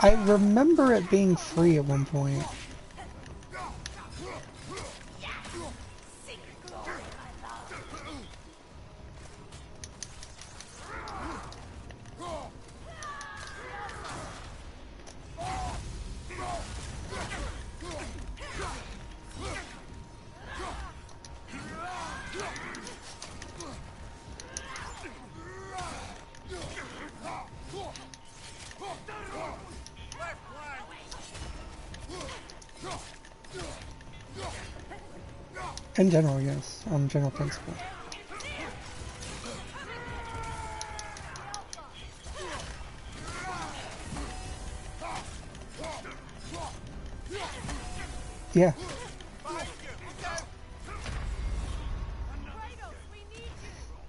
I remember it being free at one point. In general, yes, on general principle. Yeah.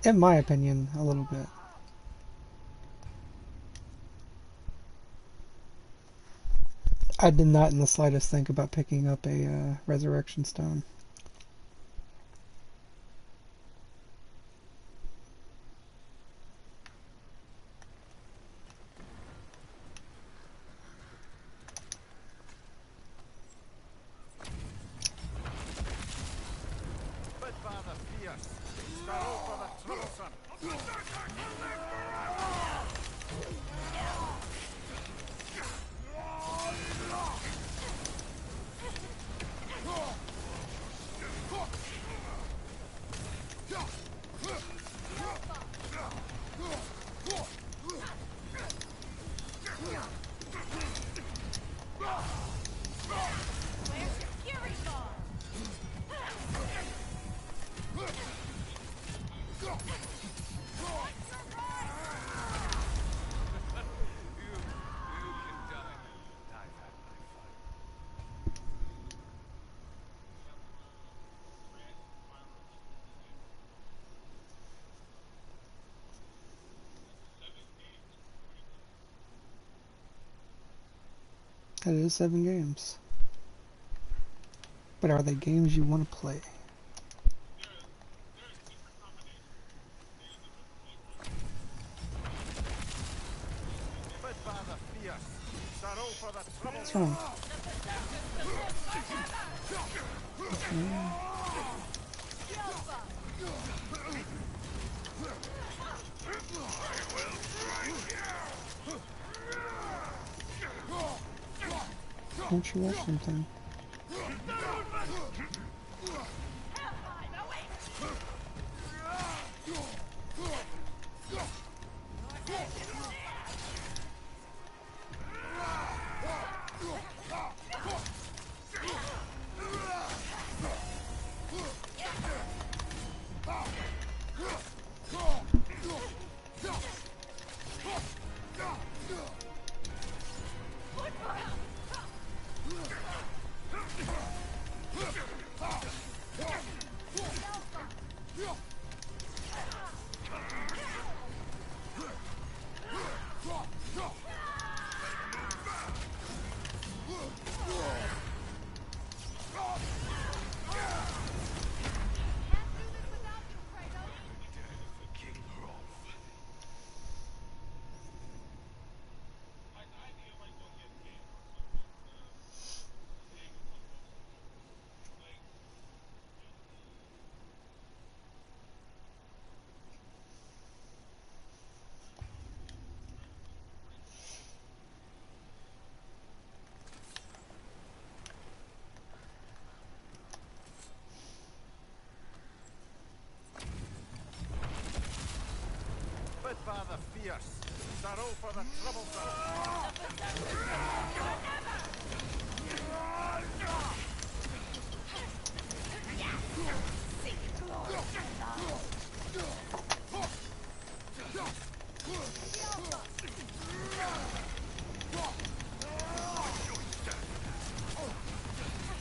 In my opinion, a little bit. I did not in the slightest think about picking up a resurrection stone. That is 7 games. But are they games you want to play? What's wrong? Don't you want something?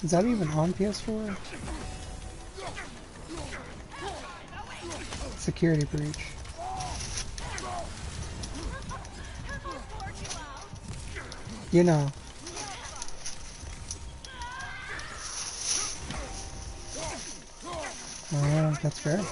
Is that even on PS4? Security breach. You know. Oh, that's fair.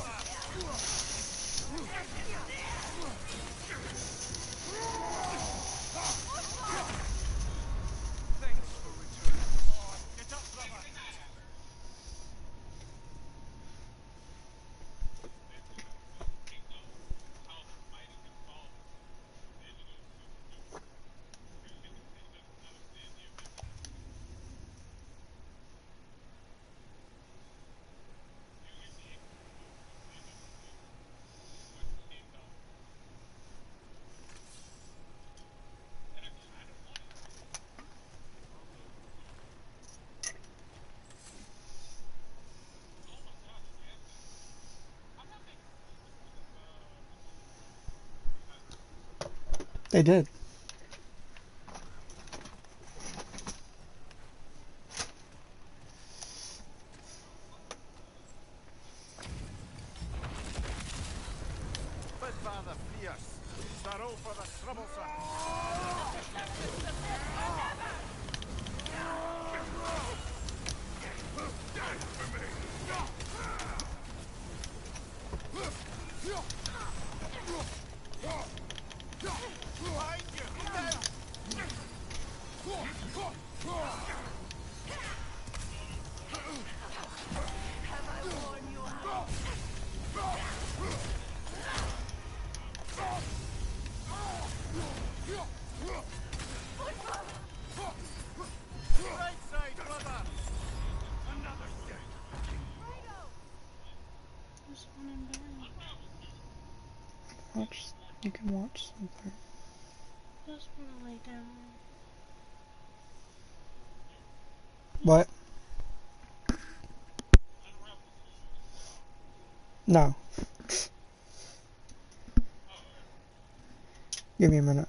They did. Bid father fierce. Sorrow for the troublesome. Behind you! Now! Right side, brother! Another dead. There's one in there. Watch. You can watch something. Just wanna lay down. What? No. Give me a minute.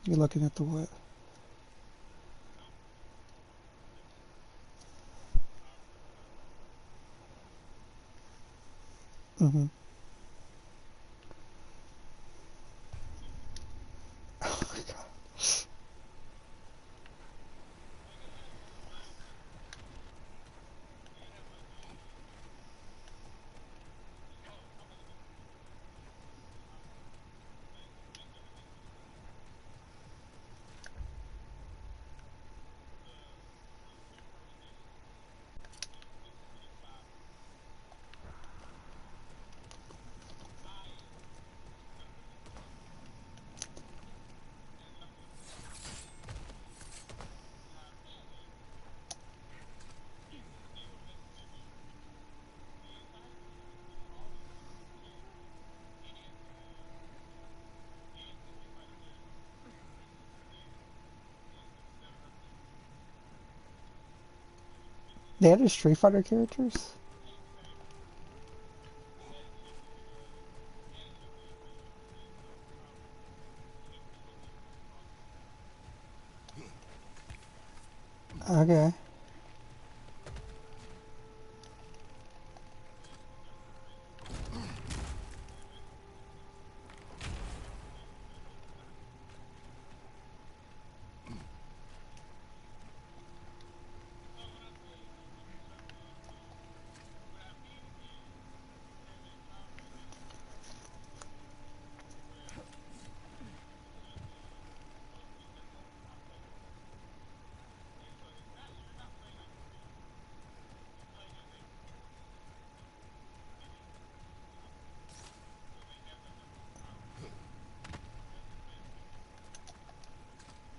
You're looking at the what? Mm-hmm. Oh my god. They added Street Fighter characters? Okay.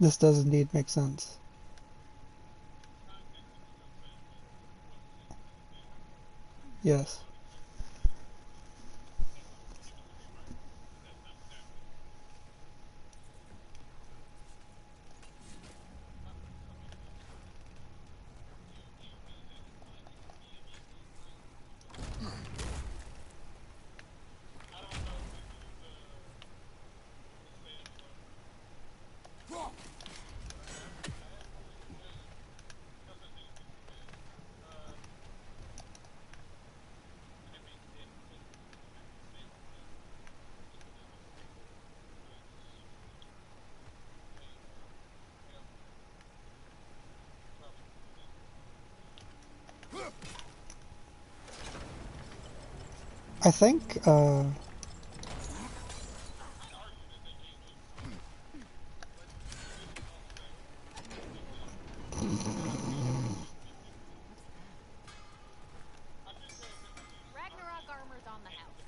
This does indeed make sense. Yes. I think, Ragnarok armor's on the house.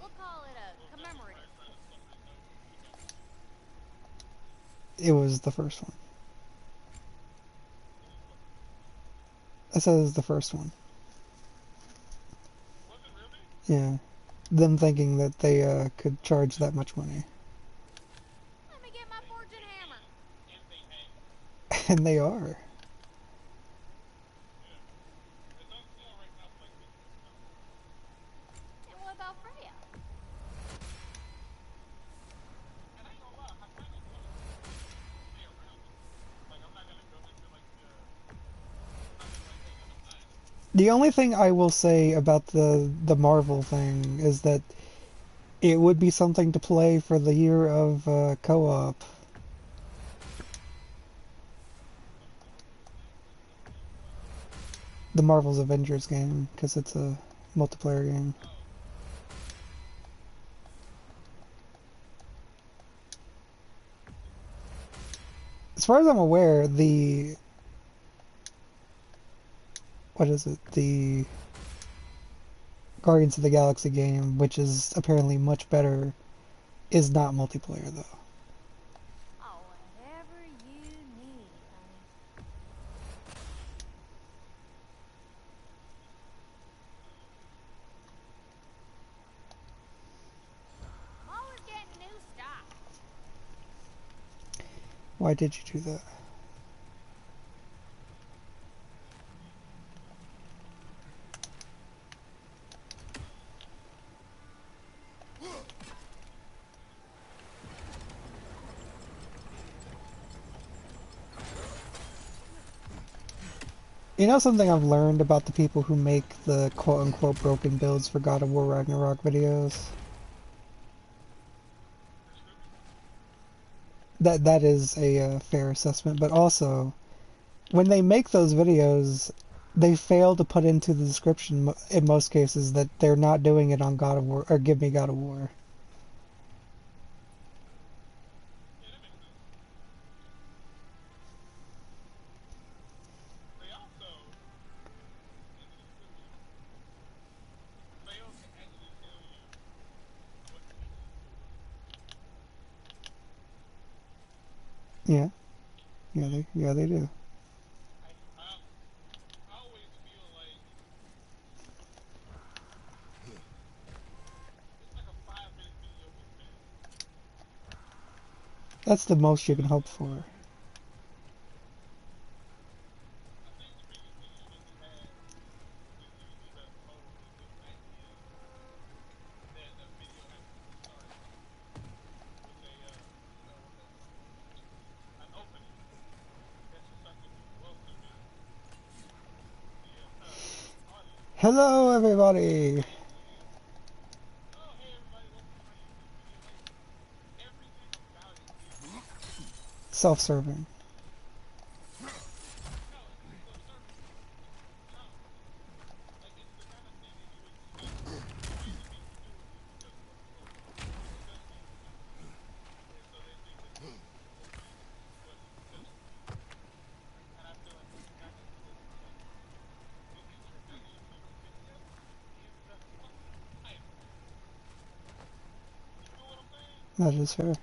We'll call it a commemorative piece. it was the first one. I said it was the first one. Yeah. Them thinking that they could charge that much money. Let me get my fortune hammer. And they are. And what about Freya? The only thing I will say about the Marvel thing is that it would be something to play for the year of co-op. The Marvel's Avengers game, because it's a multiplayer game. As far as I'm aware, the... What is it? The Guardians of the Galaxy game, which is apparently much better, is not multiplayer, though. Oh, whatever you need, honey. I'm always getting new stock. Why did you do that? You know something I've learned about the people who make the quote-unquote broken builds for God of War Ragnarok videos? That is a fair assessment, but also, when they make those videos, they fail to put into the description, in most cases, that they're not doing it on God of War, or Give Me God of War. Yeah, yeah, they do. That's the most you can hope for. Hello, everybody! Self-serving. That is fair.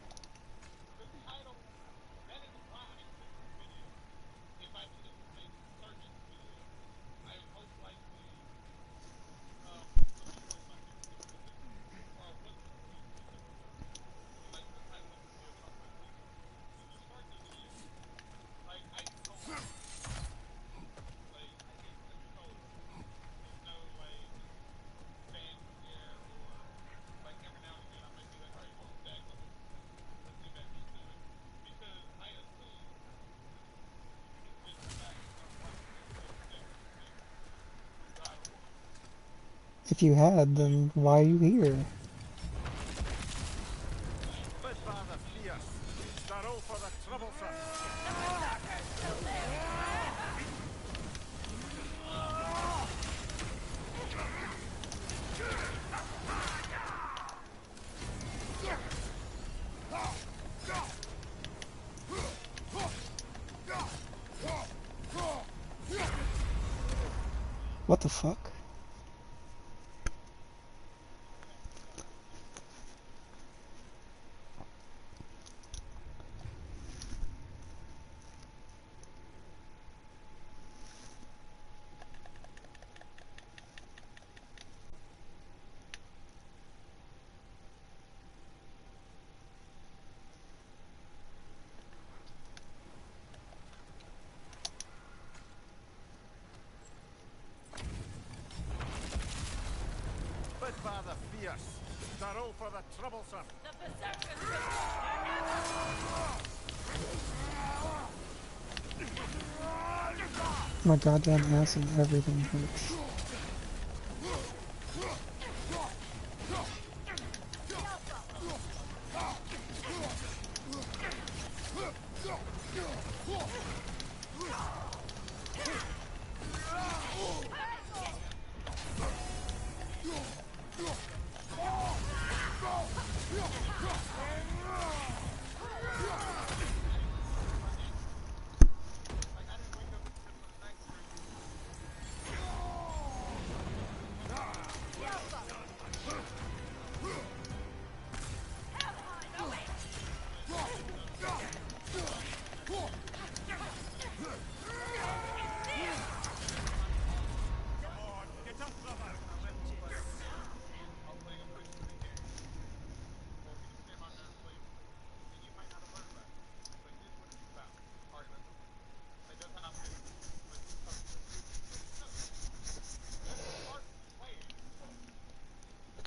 If you had, then why are you here? But by the fierce, sorrow for the troublesome. What the fuck? But by the fierce, sorrow for the troublesome. My goddamn ass and everything hurts.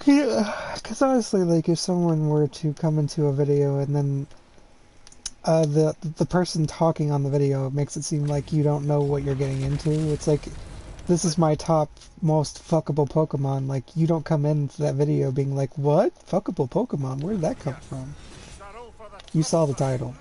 Yeah, because honestly, like, if someone were to come into a video and then The person talking on the video makes it seem like you don't know what you're getting into. It's like, this is my top most fuckable Pokemon. Like, you don't come into that video being like, what? Fuckable Pokemon? Where did that come from? You saw the title.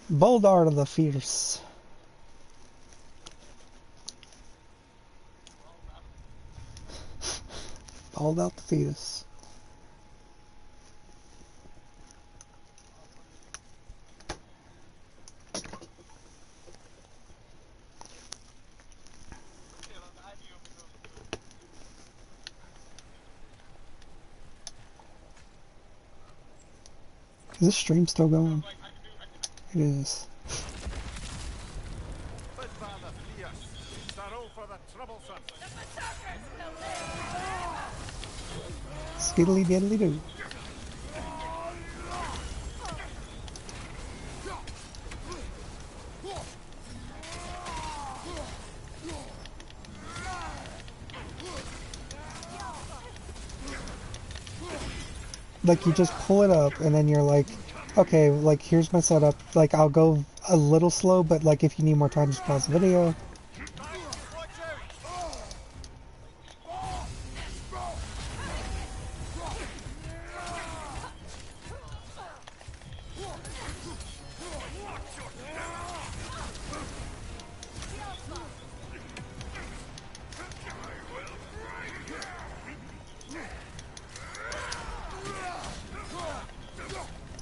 Boldart of the Fierce. Bald out the fetus. Is this stream still going? It is. Skiddly diddly doo. Like, you just pull it up and then you're like, okay, like, here's my setup. Like, I'll go a little slow, but like, if you need more time, just pause the video.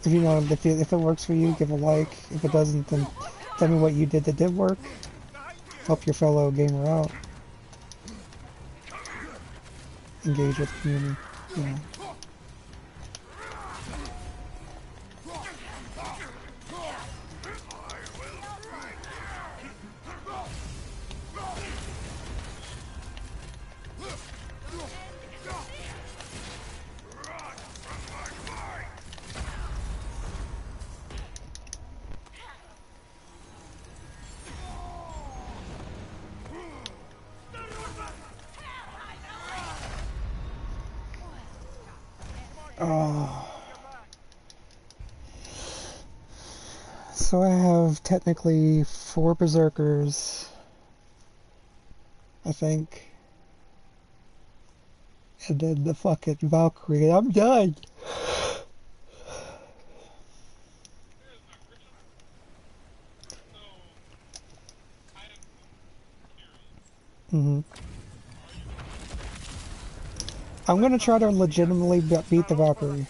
If you know, if it works for you, give a like. If it doesn't, then tell me what you did that did work. Help your fellow gamer out. Engage with the community, you know. So I have technically 4 Berserkers, I think, and then the fucking Valkyrie, and I'm done! I'm gonna try to legitimately beat the Valkyrie.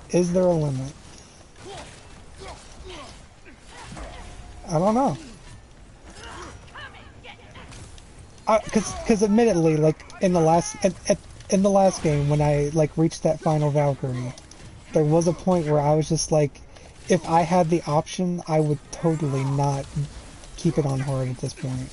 Is there a limit? I don't know. Because admittedly, like in the last in the last game when I like reached that final Valkyrie, there was a point where I was just like, if I had the option, I would totally not keep it on hard at this point.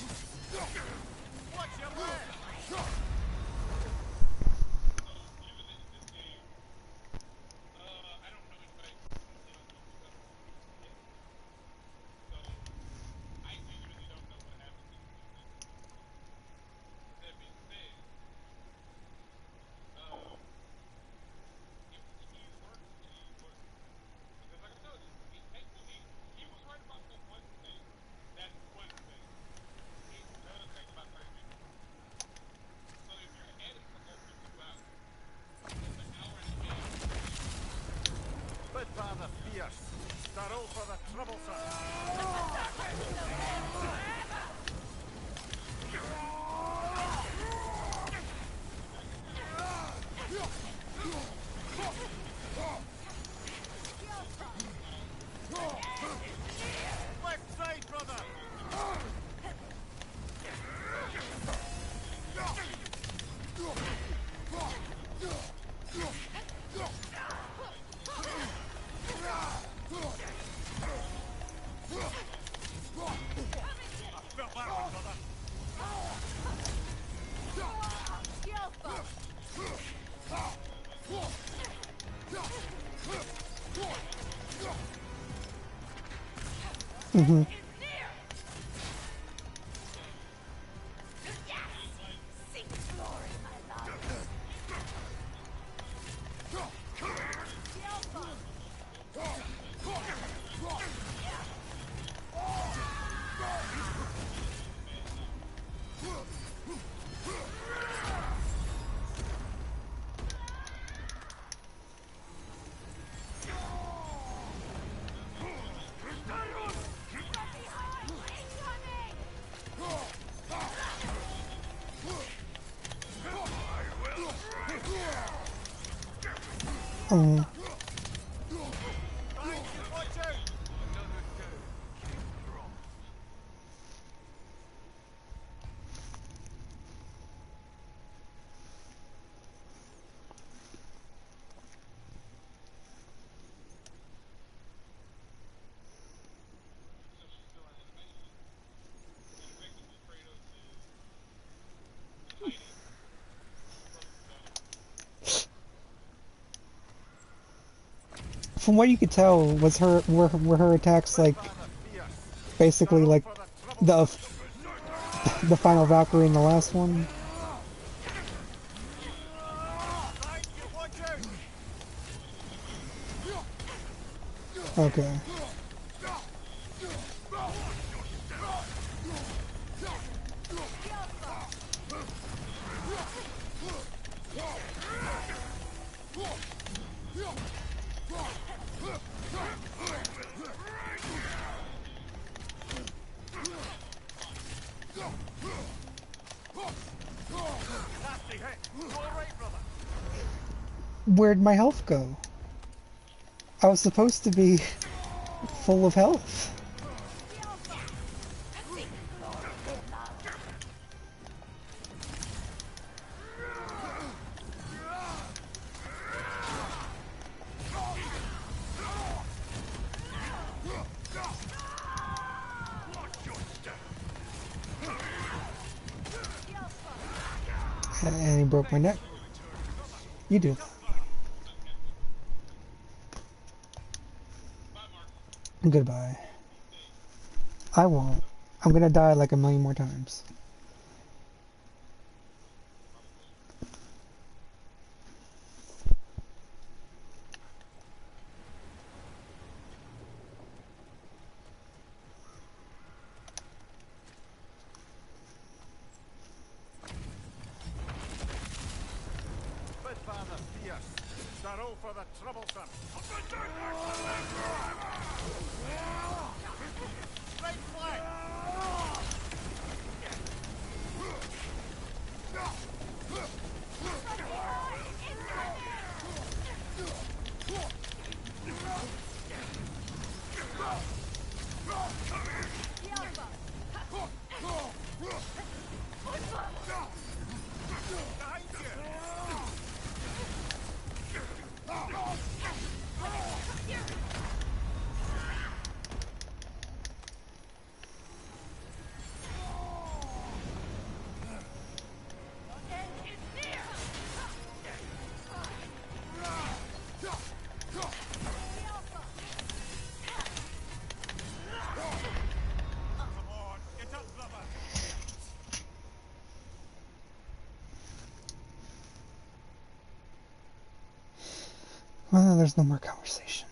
Mm-hmm. Um, from what you could tell, was were her attacks like basically like the the final Valkyrie in the last one? Okay. Where'd my health go? I was supposed to be full of health. And he broke my neck. You do. Goodbye. I won't. I'm gonna die like a million more times. For the troublesome. Right flank. Well, there's no more conversation.